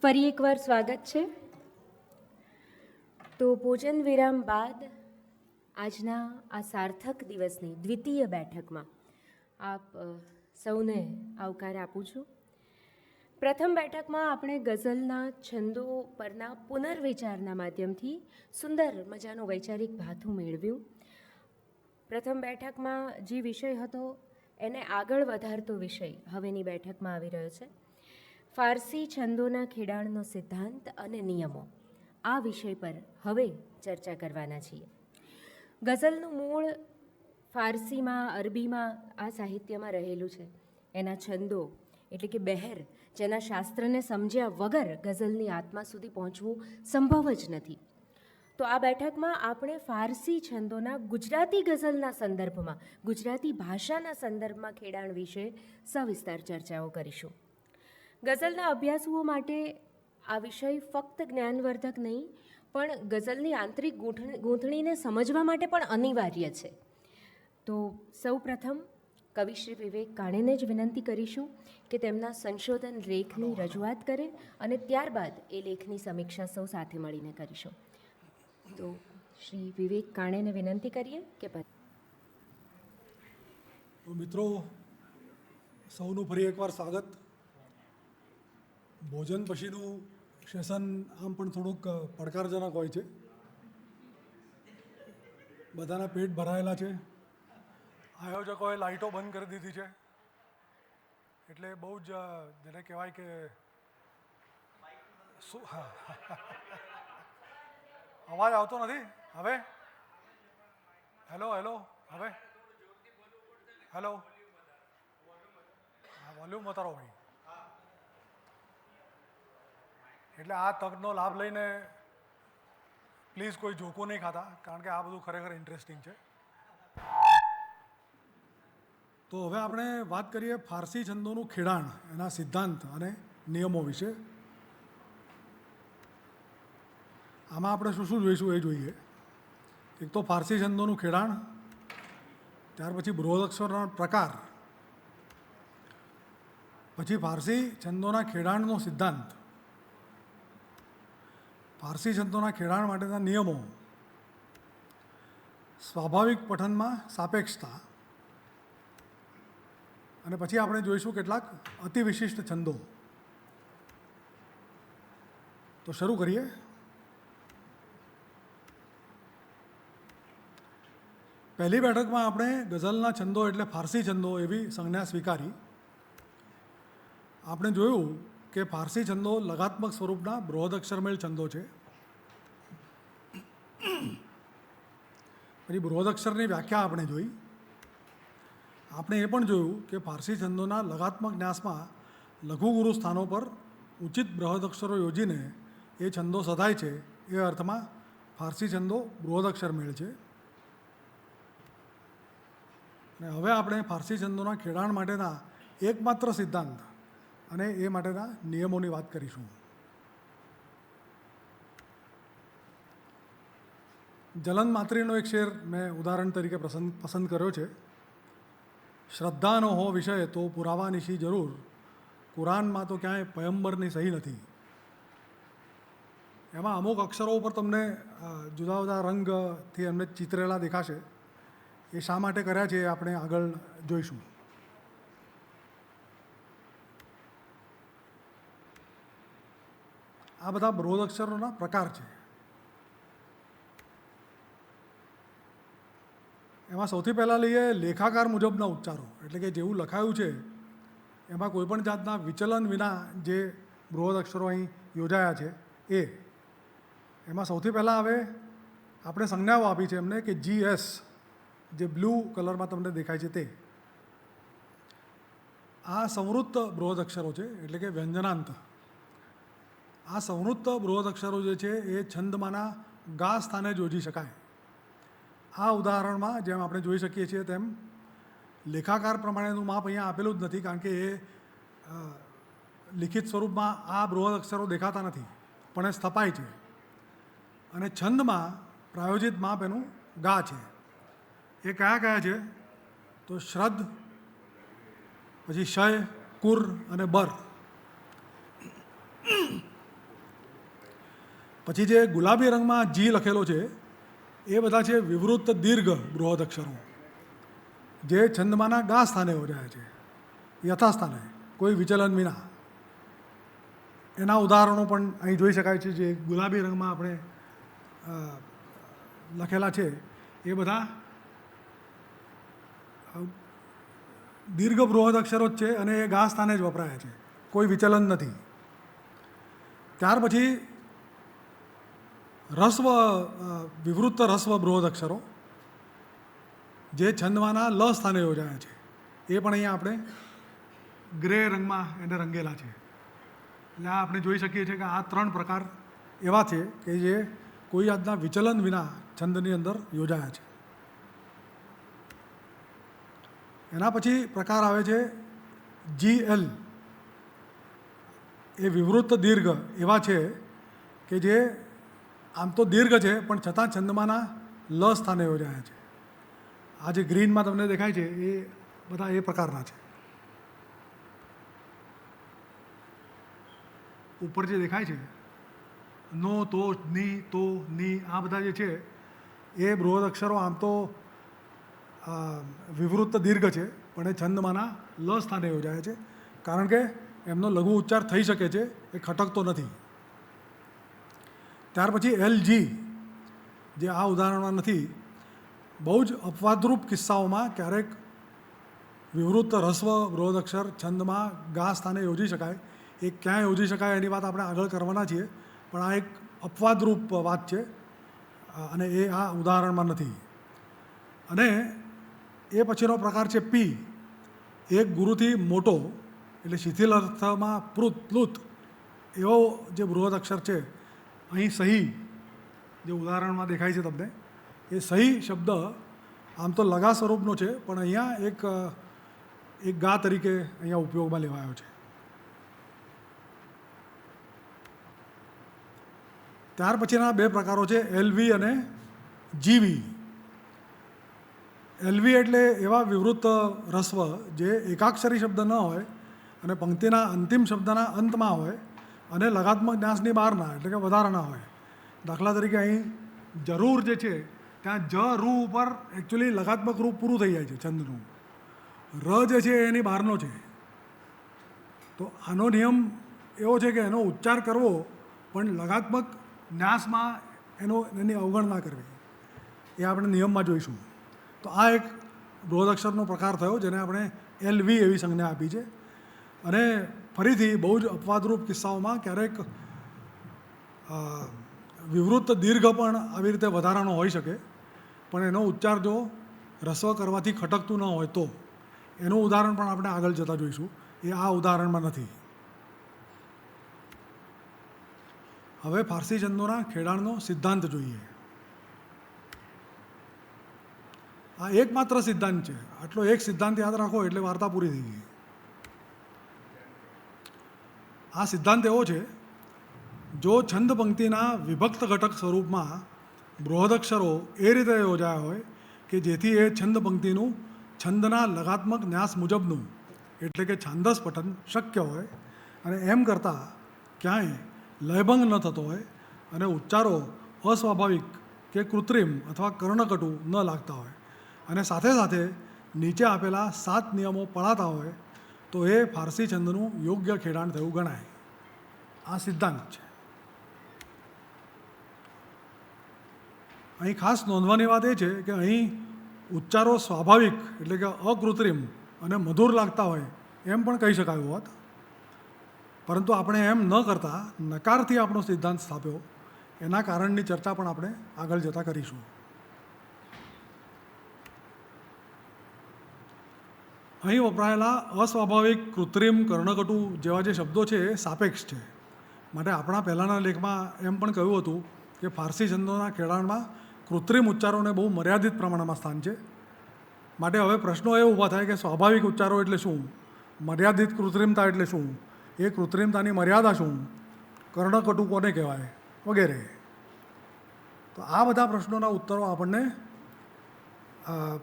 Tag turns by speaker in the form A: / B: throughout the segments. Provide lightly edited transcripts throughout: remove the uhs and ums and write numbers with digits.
A: ફરી એકવાર સ્વાગત છે. તો ભોજન વિરામ બાદ આજના આ સાર્થક દિવસની દ્વિતીય બેઠકમાં આપ સૌને આવકાર આપું છું. પ્રથમ બેઠકમાં આપણે ગઝલના છંદો પરના પુનર્વિચારના માધ્યમથી સુંદર મજાનું વૈચારિક ભાથું મેળવ્યું. પ્રથમ બેઠકમાં જે વિષય હતો એને આગળ વધારતો વિષય હવેની બેઠકમાં આવી રહ્યો છે. ફારસી છંદોના ખેડાણનો સિદ્ધાંત અને નિયમો, આ વિષય પર હવે ચર્ચા કરવાના છીએ. ગઝલનું મૂળ ફારસીમાં, અરબીમાં, આ સાહિત્યમાં રહેલું છે. એના છંદો એટલે કે બહેર, જેના શાસ્ત્રને સમજ્યા વગર ગઝલની આત્મા સુધી પહોંચવું સંભવ જ નથી. તો આ બેઠકમાં આપણે ફારસી છંદોના ગુજરાતી ગઝલના સંદર્ભમાં, ગુજરાતી ભાષાના સંદર્ભમાં ખેડાણ વિશે સવિસ્તાર ચર્ચાઓ કરીશું. ગઝલના અભ્યાસુઓ માટે આ વિષય ફક્ત જ્ઞાનવર્ધક નહીં, પણ ગઝલની આંતરિક ગૂંથણીને સમજવા માટે પણ અનિવાર્ય છે. તો સૌ પ્રથમ કવિ શ્રી વિવેક કાણેને જ વિનંતી કરીશું કે તેમના સંશોધન લેખની રજૂઆત કરે અને ત્યારબાદ એ લેખની સમીક્ષા સૌ સાથે મળીને કરીશું. તો શ્રી વિવેક કાણેને વિનંતી કરીએ કે
B: મિત્રો, સૌનું ફરી એકવાર સ્વાગત. ભોજન પછીનું સેશન આમ પણ થોડુંક પડકારજનક હોય છે. બધાના પેટ ભરાયેલા છે. આયોજકોએ લાઇટો બંધ કરી દીધી છે, એટલે બહુ જ જેને કહેવાય કે શું, હા, અવાજ આવતો નથી હવે? હેલો હેલો, હવે હેલો, હા, વોલ્યુમ વધારો ભાઈ. એટલે આ તકનો લાભ લઈને પ્લીઝ કોઈ જોકો નહીં ખાતા, કારણ કે આ બધું ખરેખર ઇન્ટરેસ્ટિંગ છે. તો હવે આપણે વાત કરીએ ફારસી છંદોનું ખેડાણ, એના સિદ્ધાંત અને નિયમો વિશે. આમાં આપણે શું શું જોઈશું એ જોઈએ. એક તો ફારસી છંદોનું ખેડાણ, ત્યાર પછી બૃહદક્ષરના પ્રકાર, પછી ફારસી છંદોના ખેડાણનો સિદ્ધાંત, ફારસી છંદોના ખેડાણ માટેના નિયમો, સ્વાભાવિક પઠનમાં સાપેક્ષતા, અને પછી આપણે જોઈશું કેટલાક અતિ વિશિષ્ટ છંદો. તો શરૂ કરીએ. પહેલી બેઠકમાં આપણે ગઝલના છંદો એટલે ફારસી છંદો એવી સંજ્ઞા સ્વીકારી. આપણે જોયું કે ફારસી છંદો લગાત્મક સ્વરૂપના બૃહદક્ષરમેળ છંદો છે. પછી બૃહદક્ષરની વ્યાખ્યા આપણે જોઈ. આપણે એ પણ જોયું કે ફારસી છંદોના લગાત્મક ન્યાસમાં લઘુગુરુ સ્થાનો પર ઉચિત બૃહદક્ષરો યોજીને એ છંદો સધાય છે. એ અર્થમાં ફારસી છંદો બૃહદક્ષરમેળ છે. અને હવે આપણે ફારસી છંદોના ખેડાણ માટેના એકમાત્ર સિદ્ધાંત અને એ માટેના નિયમોની વાત કરીશું. જલન માત્રીનો એક શેર મેં ઉદાહરણ તરીકે પસંદ કર્યો છે. શ્રદ્ધાનો હો વિષય તો પુરાવાની શી જરૂર, કુરાનમાં તો ક્યાંય પયંબરની સહી નથી. એમાં અમુક અક્ષરો ઉપર તમને જુદા જુદા રંગથી એમને ચિતરેલા દેખાશે. એ શા માટે કર્યા છે એ આપણે આગળ જોઈશું. આ બધા બૃહદક્ષરોના પ્રકાર છે. એમાં સૌથી પહેલાં લઈએ લેખાકાર મુજબના ઉચ્ચારો, એટલે કે જેવું લખાયું છે એમાં કોઈપણ જાતના વિચલન વિના જે બૃહદક્ષરો અહીં યોજાયા છે એ. એમાં સૌથી પહેલાં હવે આપણે સંજ્ઞાઓ આપી છે એમને કે GS, જે બ્લુ કલરમાં તમને દેખાય છે તે. આ સંવૃત્ત બૃહદક્ષરો છે, એટલે કે વ્યંજનાંત. આ સંવૃત્ત બૃહદક્ષરો જે છે એ છંદમાંના ગા સ્થાને જ યોજી શકાય. આ ઉદાહરણમાં જેમ આપણે જોઈ શકીએ છીએ તેમ લેખાકાર પ્રમાણેનું માપ અહીંયા આપેલું જ નથી, કારણ કે એ લિખિત સ્વરૂપમાં આ બૃહદક્ષરો દેખાતા નથી, પણ એ સ્થપાય છે. અને છંદમાં પ્રાયોજિત માપ એનું ગા છે. એ કયા કયા છે? તો શ્રદ્ધ, પછી શય, કુર અને બર. પછી જે ગુલાબી રંગમાં જી લખેલો છે એ બધા છે વિવૃત્ત દીર્ઘ બૃહદ અક્ષરો, જે છંદમાના ગા સ્થાને યોજાય છે, યથાસ્થાને, કોઈ વિચલન વિના. એના ઉદાહરણો પણ અહીં જોઈ શકાય છે. જે ગુલાબી રંગમાં આપણે લખેલા છે એ બધા દીર્ઘ બૃહદ અક્ષરો જ છે અને એ ગા સ્થાને જ વપરાય છે, કોઈ વિચલન નથી. ત્યાર પછી રસ્વ વિવૃત્ત રસ્વ બૃહદ અક્ષરો, જે છંદમાના લ સ્થાને યોજાયા છે, એ પણ અહીંયા આપણે ગ્રે રંગમાં એને રંગેલા છે. એટલે આ આપણે જોઈ શકીએ છીએ કે આ 3 પ્રકાર એવા છે કે જે કોઈ જાતના વિચલન વિના છંદની અંદર યોજાયા છે. એના પછી પ્રકાર આવે છે GL. એ વિવૃત્ત દીર્ઘ એવા છે કે જે આમ તો દીર્ઘ છે પણ છતાં છંદમાના લ સ્થાને યોજાયા છે. આ જે ગ્રીનમાં તમને દેખાય છે એ બધા એ પ્રકારના છે. ઉપર જે દેખાય છે નો, તો, ની, તો, ની, આ બધા જે છે એ બૃહદ અક્ષરો આમ તો વિવૃત્ત દીર્ઘ છે પણ એ છંદમાના લ સ્થાને યોજાય છે, કારણ કે એમનો લઘુ ઉચ્ચાર થઈ શકે છે, એ ખટકતો નથી. ત્યાર પછી LG, જે આ ઉદાહરણમાં નથી. બહુ જ અપવાદરૂપ કિસ્સાઓમાં ક્યારેક વિવૃત્ત રસ્વ બૃહદ અક્ષર છંદમાં ગા સ્થાને યોજી શકાય. એ ક્યાં યોજી શકાય એની વાત આપણે આગળ કરવાના છીએ, પણ આ એક અપવાદરૂપ વાત છે અને એ આ ઉદાહરણમાં નથી. અને એ પછીનો પ્રકાર છે P. એક ગુરુથી મોટો, એટલે શિથિલ અર્થમાં પ્લુત એવો જે બૃહદ અક્ષર છે. અહીં સહી, જે ઉદાહરણમાં દેખાય છે તમને, એ સહી શબ્દ આમ તો લગા સ્વરૂપનો છે પણ અહીંયા એક ગા તરીકે અહીંયા ઉપયોગમાં લેવાયો છે. ત્યાર પછીના 2 પ્રકારો છે LV અને GV. LV એટલે એવા વિવૃત્ત રસ્વ જે એકાક્ષરી શબ્દ ન હોય અને પંક્તિના અંતિમ શબ્દના અંતમાં હોય અને લગાત્મક ન્યાસની બહારના, એટલે કે વધારાના હોય. દાખલા તરીકે અહીં જરૂર જે છે ત્યાં જ રૂ ઉપર એકચ્યુઅલી લગાત્મક રૂપ પૂરું થઈ જાય છે છંદનું. ર જે છે એની બહારનો છે. તો આનો નિયમ એવો છે કે એનો ઉચ્ચાર કરવો પણ લગાત્મક ન્યાસમાં એની અવગણના કરવી, એ આપણે નિયમમાં જોઈશું. તો આ એક બૃહદ અક્ષરનો પ્રકાર થયો જેને આપણે LV એવી સંજ્ઞા આપી છે. અને ફરીથી બહુ જ અપવાદરૂપ કિસ્સાઓમાં ક્યારેક વિવૃત્ત દીર્ઘ પણ આવી રીતે વધારાનો હોઈ શકે, પણ એનો ઉચ્ચાર જો રસ્વ કરવાથી ખટકતું ન હોય તો એનું ઉદાહરણ પણ આપણે આગળ જતાં જોઈશું. એ આ ઉદાહરણમાં નથી. હવે ફારસી છંદોના ખેડાણનો સિદ્ધાંત જોઈએ. આ એકમાત્ર સિદ્ધાંત છે. આટલો એક સિદ્ધાંત યાદ રાખો એટલે વાર્તા પૂરી થઈ ગઈ. આ સિદ્ધાંત એવો છે, જો છંદ પંક્તિના વિભક્ત ઘટક સ્વરૂપમાં બૃહદ અક્ષરો એ રીતે યોજાયા હોય કે જેથી એ છંદ પંક્તિનું છંદના લગાત્મક ન્યાસ મુજબનું, એટલે કે છાંદસ પઠન શક્ય હોય અને એમ કરતાં ક્યાંય લયભંગ ન થતો હોય અને ઉચ્ચારો અસ્વાભાવિક કે કૃત્રિમ અથવા કર્ણકટુ ન લાગતા હોય અને સાથે સાથે નીચે આપેલા 7 નિયમો પળાતા હોય તો એ ફારસી છંદનું યોગ્ય ખેડાણ થયું ગણાય. આ સિદ્ધાંત છે. અહીં ખાસ નોંધવાની વાત એ છે કે અહીં ઉચ્ચારો સ્વાભાવિક એટલે કે અકૃત્રિમ અને મધુર લાગતા હોય એમ પણ કહી શકાયું હોત, પરંતુ આપણે એમ ન કરતાં નકારથી આપણો સિદ્ધાંત સ્થાપ્યો. એના કારણની ચર્ચા પણ આપણે આગળ જતાં કરીશું. અહીં વપરાયેલા અસ્વાભાવિક, કૃત્રિમ, કર્ણકટુ જેવા જે શબ્દો છે એ સાપેક્ષ છે. માટે આપણા પહેલાંના લેખમાં એમ પણ કહ્યું હતું કે ફારસી છંદોના ખેડાણમાં કૃત્રિમ ઉચ્ચારોને બહુ મર્યાદિત પ્રમાણમાં સ્થાન છે. માટે હવે પ્રશ્નો એ ઊભા થાય કે સ્વાભાવિક ઉચ્ચારો એટલે શું, મર્યાદિત કૃત્રિમતા એટલે શું, એ કૃત્રિમતાની મર્યાદા શું, કર્ણકટુ કોને કહેવાય વગેરે. તો આ બધા પ્રશ્નોના ઉત્તરો આપણને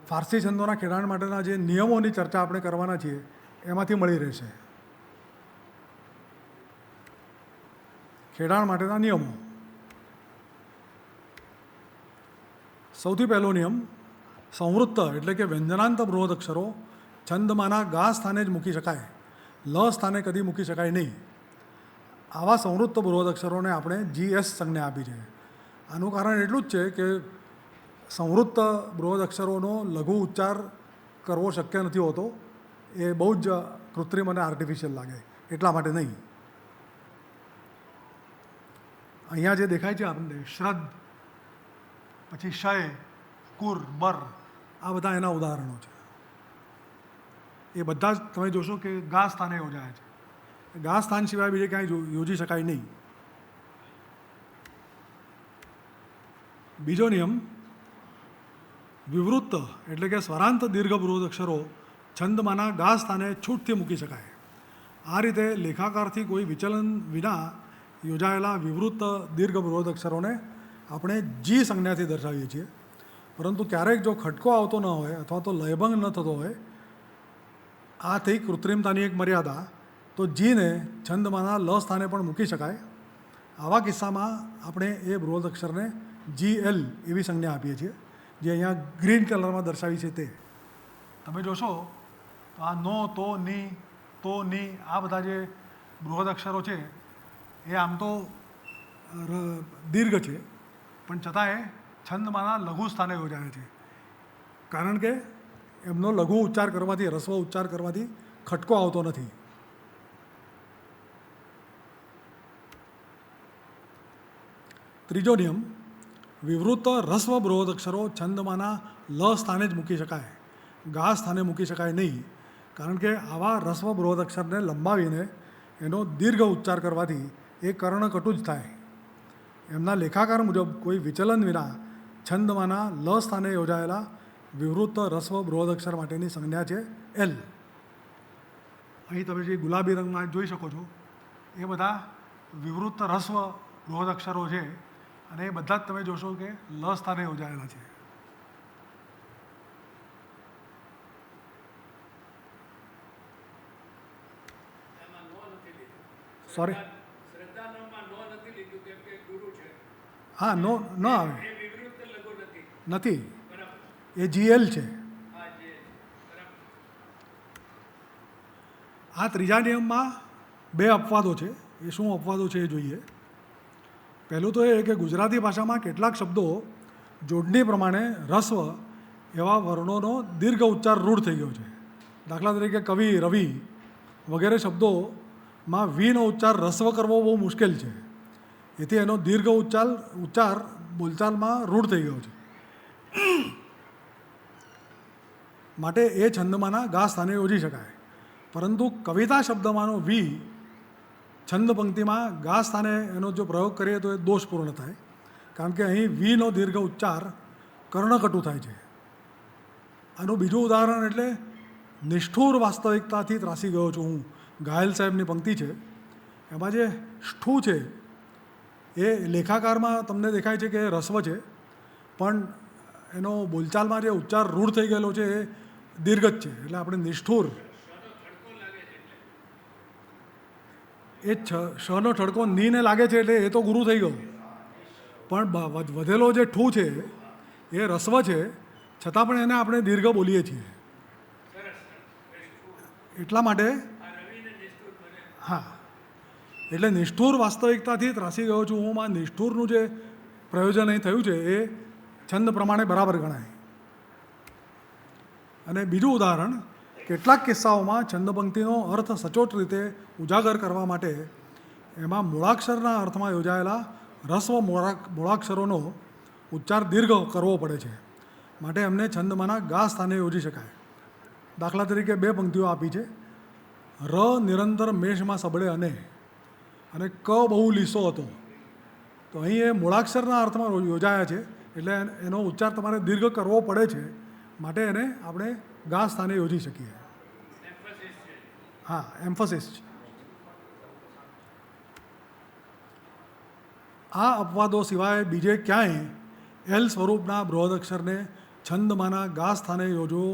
B: ફારસી છંદોના ખેડાણ માટેના જે નિયમોની ચર્ચા આપણે કરવાના છીએ એમાંથી મળી રહેશે. ખેડાણ માટેના નિયમો. સૌથી પહેલો નિયમ, સંવૃત્ત એટલે કે વ્યંજનાંત બૃહદ અક્ષરો છંદમાંના ગા સ્થાને જ મૂકી શકાય, લ સ્થાને કદી મૂકી શકાય નહીં. આવા સંવૃત્ત બૃહદ અક્ષરોને આપણે GS સંજ્ઞા આપી છે. આનું કારણ એટલું જ છે કે સંવૃત્ત બૃહદ અક્ષરોનો લઘુ ઉચ્ચાર કરવો શક્ય નથી હોતો. એ બહુ જ કૃત્રિમ અને આર્ટિફિશિયલ લાગે, એટલા માટે નહીં. અહીંયા જે દેખાય છે આપણને શ્રદ્ધ, પછી શય, કુર, બર, આ બધા એના ઉદાહરણો છે. એ બધા જ તમે જોશો કે ગા સ્થાને યોજાયા છે. ગા સ્થાન સિવાય બીજે ક્યાંય યોજી શકાય નહીં. બીજો નિયમ, વિવૃત્ત એટલે કે સ્વરાંત દીર્ઘ બૃહદ અક્ષરો છંદમાંના ગા સ્થાને છૂટથી મૂકી શકાય. આ રીતે લેખાકારથી કોઈ વિચલન વિના યોજાયેલા વિવૃત્ત દીર્ઘ બૃહદ અક્ષરોને આપણે જી સંજ્ઞાથી દર્શાવીએ છીએ. પરંતુ ક્યારેક જો ખટકો આવતો ન હોય અથવા તો લયભંગ ન થતો હોય, આ થઈ કૃત્રિમતાની એક મર્યાદા, તો જીને છંદમાંના લ સ્થાને પણ મૂકી શકાય. આવા કિસ્સામાં આપણે એ બૃહદ અક્ષરને GL એવી સંજ્ઞા આપીએ છીએ, જે અહીંયા ગ્રીન કલરમાં દર્શાવી છે તે. તમે જોશો તો આ નો, તો, ની આ બધા જે બૃહદ અક્ષરો છે એ આમ તો દીર્ઘ છે, પણ છતાંય છંદમાંના લઘુ સ્થાને યોજાય છે. કારણ કે એમનો લઘુ ઉચ્ચાર કરવાથી, રસ્વ ઉચ્ચાર કરવાથી ખટકો આવતો નથી. ત્રીજો નિયમ, વિવૃત્ત રસ્વ બૃહદ અક્ષરો છંદમાંના લ સ્થાને જ મૂકી શકાય, ગા સ્થાને મૂકી શકાય નહીં. કારણ કે આવા રસ્વ બૃહદ અક્ષરને લંબાવીને એનો દીર્ઘ ઉચ્ચાર કરવાથી એ કર્ણકટુ જ થાય. એમના લેખાકાર મુજબ કોઈ વિચલન વિના છંદમાંના લ સ્થાને યોજાયેલા વિવૃત્ત રસ્વ બૃહદ અક્ષર માટેની સંજ્ઞા છે L. અહીં તમે જે ગુલાબી રંગમાં જોઈ શકો છો એ બધા વિવૃત્ત રસ્વ બૃહદ અક્ષરો છે, અને એ બધા જ તમે જોશો કે લ સ્થાને યોજાયેલા છે. સોરી, હા, નો ન આવે, નથી, એ GL છે. આ ત્રીજા નિયમમાં બે અપવાદો છે. એ શું અપવાદો છે એ જોઈએ. પહેલું તો એ કે ગુજરાતી ભાષામાં કેટલાક શબ્દો જોડણી પ્રમાણે રસ્વ એવા વર્ણોનો દીર્ઘ ઉચ્ચાર રૂઢ થઈ ગયો છે. દાખલા તરીકે કવિ, રવિ વગેરે શબ્દોમાં વીનો ઉચ્ચાર રસ્વ કરવો બહુ મુશ્કેલ છે. એથી એનો દીર્ઘ ઉચ્ચાર બોલચાલમાં રૂઢ થઈ ગયો છે. માટે એ છંદમાંના ગા સ્થાને યોજી શકાય. પરંતુ કવિતા શબ્દમાંનો વી છંદ પંક્તિમાં ગા સ્થાને એનો જો પ્રયોગ કરીએ તો એ દોષપૂર્ણ થાય. કારણ કે અહીં વીનો દીર્ઘ ઉચ્ચાર કર્ણકટુ થાય છે. આનું બીજું ઉદાહરણ એટલે નિષ્ઠુર વાસ્તવિકતાથી ત્રાસી ગયો છું હું, ઘાયલ સાહેબની પંક્તિ છે. એમાં જે ષ્ઠુ છે એ લેખાકારમાં તમને દેખાય છે કે એ રસ્વ છે, પણ એનો બોલચાલમાં જે ઉચ્ચાર રૂઢ થઈ ગયેલો છે એ દીર્ઘ જ છે. એટલે આપણે નિષ્ઠુર, એ શનો ઠડકો નીને લાગે છે એટલે એ તો ગુરુ થઈ ગયો, પણ વધેલો જે ઠૂ છે એ રસ્વ છે, છતાં પણ એને આપણે દીર્ઘ બોલીએ છીએ. એટલા માટે હા, એટલે નિષ્ઠુર વાસ્તવિકતાથી ત્રાસી ગયો છું હું, માં નિષ્ઠુરનું જે પ્રયોજન અહીં થયું છે એ છંદ પ્રમાણે બરાબર ગણાય. અને બીજું ઉદાહરણ, કેટલાક કિસ્સાઓમાં છંદપંક્તિનો અર્થ સચોટ રીતે ઉજાગર કરવા માટે એમાં મૂળાક્ષરના અર્થમાં યોજાયેલા રસ્વ મૂળાક્ષરોનો ઉચ્ચાર દીર્ઘ કરવો પડે છે. માટે એમને છંદમાંના ગા સ્થાને યોજી શકાય. દાખલા તરીકે બે પંક્તિઓ આપી છે. ર નિરંતર મેષમાં સબળે અને ક બહુ લીસો હતો. તો અહીં એ મૂળાક્ષરના અર્થમાં યોજાયા છે, એટલે એનો ઉચ્ચાર તમારે દીર્ઘ કરવો પડે છે. માટે એને આપણે ગા સ્થાને યોજી શકીએ. હા, એમ્ફોસિસ. આ અપવાદો સિવાય બીજે ક્યાંય એલ સ્વરૂપના બૃહદ અક્ષરને છંદમાંના ગા સ્થાને યોજવો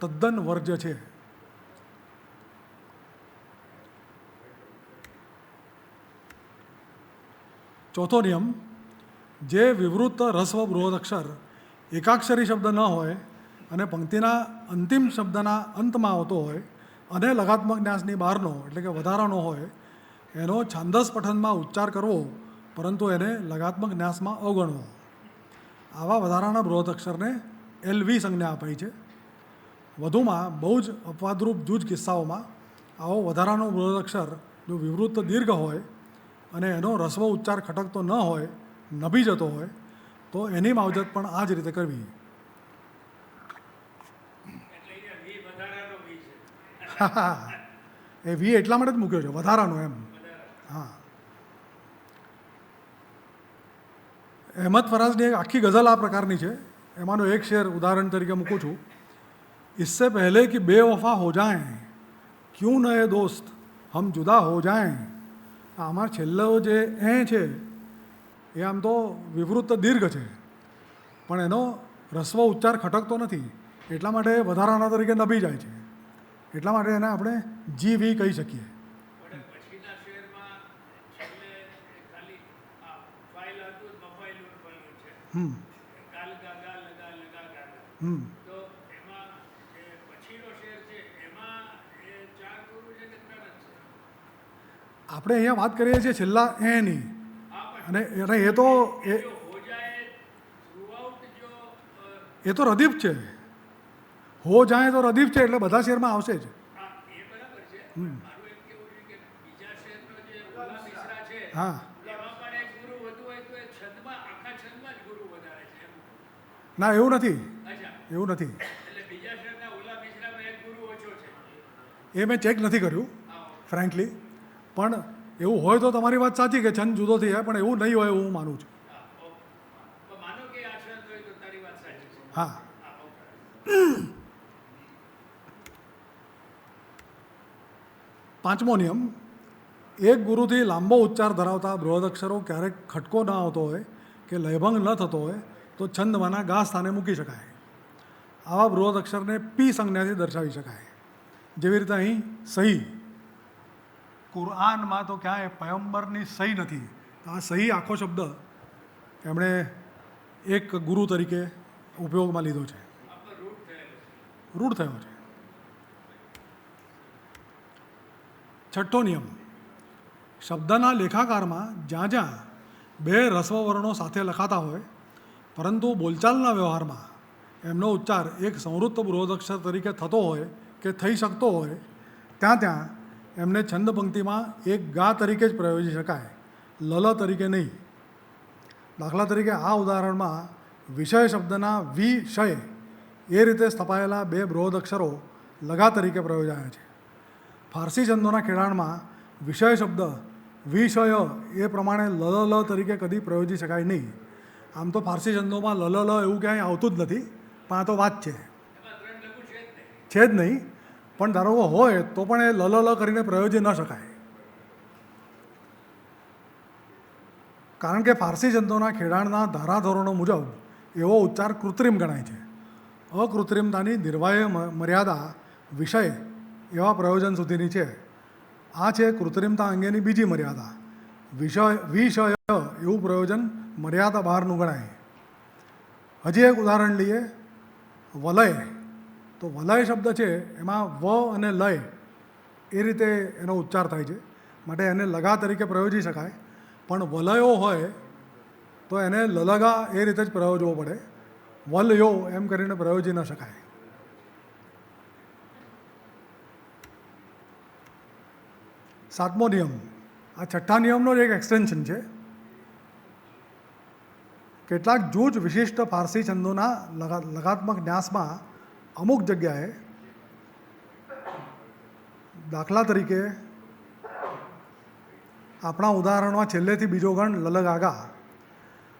B: તદ્દન વર્જ્ય છે. ચોથો નિયમ, જે વિવૃત્ત રસ્વ બૃહદ અક્ષર એકાક્ષરી શબ્દ ન હોય અને પંક્તિના અંતિમ શબ્દના અંતમાં આવતો હોય અને લગાત્મક ન્યાસની બહારનો એટલે કે વધારાનો હોય એનો છાંદસ પઠનમાં ઉચ્ચાર કરવો પરંતુ એને લગાત્મક ન્યાસમાં અવગણવો. આવા વધારાના બૃહદ અક્ષરને એલવી સંજ્ઞા અપાઈ છે. વધુમાં બહુ જ અપવાદરૂપ જૂજ કિસ્સાઓમાં આવો વધારાનો બૃહદ અક્ષર જો વિવૃત્ત દીર્ઘ હોય અને એનો રસ્વ ઉચ્ચાર ખટકતો ન હોય, નભી જતો હોય, તો એની માવજત પણ આ જ રીતે કરવી. એ વી એટલા માટે જ મૂક્યો છે, વધારાનો એમ. હા. અહેમદ ફરાઝની એક આખી ગઝલ આ પ્રકારની છે. એમાંનો એક શેર ઉદાહરણ તરીકે મૂકું છું. इससे पहले कि बेवफा हो जाएं क्यों नए दोस्त हम जुदा हो जाएं. આમાં છેલ્લો જે છે એ આમ તો વિવૃત્ત દીર્ઘ છે પણ એનો રસ્વ ઉચ્ચાર ખટકતો નથી, એટલા માટે વધારાના તરીકે નભી જાય છે. એટલા માટે એને આપણે જી કહી શકીએ. આપણે અહીંયા વાત કરીએ છીએ છેલ્લા એની, અને એ તો એ તો રદીફ છે. હો જાય તો રદીફ છે એટલે બધા શેરમાં આવશે જ. હા, ના એવું નથી, એવું નથી. એ મેં ચેક નથી કર્યું ફ્રેન્કલી, પણ એવું હોય તો તમારી વાત સાચી કે છંદ જુદો થઈ જાય, પણ એવું નહીં હોય એવું હું માનું છું. હા. પાંચમો નિયમ, એક ગુરુથી લાંબો ઉચ્ચાર ધરાવતા બૃહદ અક્ષરો ક્યારેક ખટકો ન આવતો હોય કે લયભંગ ન થતો હોય તો છંદમાંના ગા સ્થાને મૂકી શકાય. આવા બૃહદ અક્ષરને પી સંજ્ઞાથી દર્શાવી શકાય. જેવી રીતે અહીં સહી, કુરઆનમાં તો ક્યાંય પયંબરની સહી નથી. આ સહી આખો શબ્દ એમણે એક ગુરુ તરીકે ઉપયોગમાં લીધો છે, રૂઢ થયો છે. છઠ્ઠો નિયમ, શબ્દના લેખાકારમાં જ્યાં જ્યાં બે રસ્વ વર્ણો સાથે લખાતા હોય પરંતુ બોલચાલના વ્યવહારમાં એમનો ઉચ્ચાર એક સંવૃત્ત બૃહદક્ષર તરીકે થતો હોય કે થઈ શકતો હોય ત્યાં ત્યાં એમને છંદ પંક્તિમાં એક ગા તરીકે જ પ્રયોજી શકાય, લલ તરીકે નહીં. દાખલા તરીકે આ ઉદાહરણમાં વિષય શબ્દના વિષય એ રીતે સ્થપાયેલા બે બૃહદ અક્ષરો લગા તરીકે પ્રયોજાયા છે. ફારસી છંદોના ખેડાણમાં વિષય શબ્દ વિષય એ પ્રમાણે લલ તરીકે કદી પ્રયોજી શકાય નહીં. આમ તો ફારસી છંદોમાં લલ એવું ક્યાંય આવતું જ નથી, પણ આ તો વાત છે જ નહીં. પણ ધારો કે હોય તો પણ એ લલ કરીને પ્રયોજી ન શકાય, કારણ કે ફારસી છંદોના ખેડાણના ધારાધોરણો મુજબ એવો ઉચ્ચાર કૃત્રિમ ગણાય છે. અકૃત્રિમતાની નિર્વાહ્ય મર્યાદા વિષય એવા પ્રયોજન સુધીની છે. આ છે કૃત્રિમતા અંગેની બીજી મર્યાદા. વિષય એવું પ્રયોજન મર્યાદા બહારનું ગણાય. હજી એક ઉદાહરણ લઈએ, વલય. તો વલય શબ્દ છે એમાં વ અને લય એ રીતે એનો ઉચ્ચાર થાય છે, માટે એને લગા તરીકે પ્રયોજી શકાય. પણ વલયો હોય તો એને લલગા એ રીતે જ પ્રયોજવો પડે, વલયો એમ કરીને પ્રયોજી ન શકાય. સાતમો નિયમ, આ છઠ્ઠા નિયમનો જ એક એક્સટેન્શન છે. કેટલાક જૂજ વિશિષ્ટ ફારસી છંદોના લગાત્મક ન્યાસમાં અમુક જગ્યાએ, દાખલા તરીકે આપણા ઉદાહરણમાં છેલ્લેથી બીજો ગણ લલગ આગા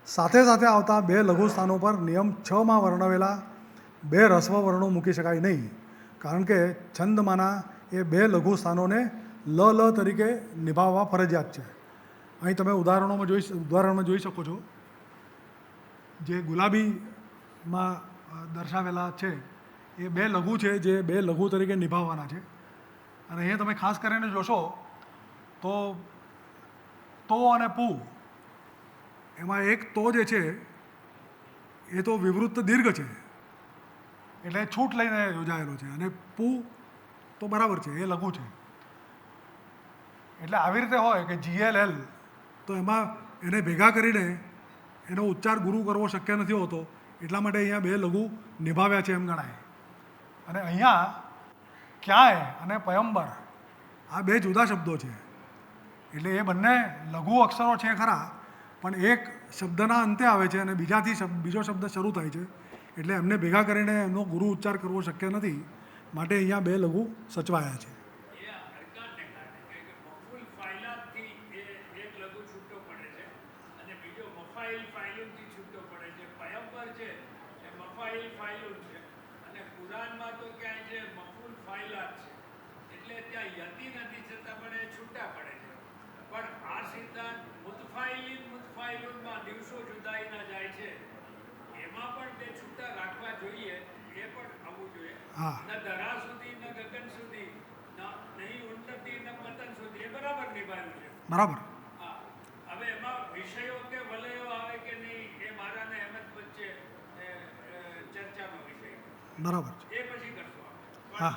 B: સાથે સાથે આવતા બે લઘુ સ્થાનો પર નિયમ 6માં વર્ણવેલા બે રસ્વ વર્ણો મૂકી શકાય નહીં, કારણ કે છંદમાંના એ બે લઘુ સ્થાનોને લ તરીકે નિભાવવા ફરજિયાત છે. અહીં તમે ઉદાહરણમાં જોઈ શકો છો, જે ગુલાબીમાં દર્શાવેલા છે એ બે લઘુ છે જે બે લઘુ તરીકે નિભાવવાના છે. અને અહીંયા તમે ખાસ કરીને જોશો તો અને પૂ, એમાં એક તો જે છે એ તો વિવૃત્ત દીર્ઘ છે, એટલે છૂટ લઈને યોજાયેલો છે. અને પૂ તો બરાબર છે, એ લઘુ છે. એટલે આવી રીતે હોય કે GLL, તો એમાં એને ભેગા કરીને એનો ઉચ્ચાર ગુરુ કરવો શક્ય નથી હોતો, એટલા માટે અહીંયા બે લઘુ નિભાવ્યા છે એમ ગણાય. અને અહીંયા ક્યાંય અને પયંબર આ બે જુદા શબ્દો છે, એટલે એ બંને લઘુ અક્ષરો છે ખરા, પણ એક શબ્દના અંતે આવે છે અને બીજો શબ્દ શરૂ થાય છે, એટલે એમને ભેગા કરીને એમનો ગુરુ ઉચ્ચાર કરવો શક્ય નથી, માટે અહીંયા બે લઘુ સચવાયા છે. હા, બરાબર. બરાબર છે. હા,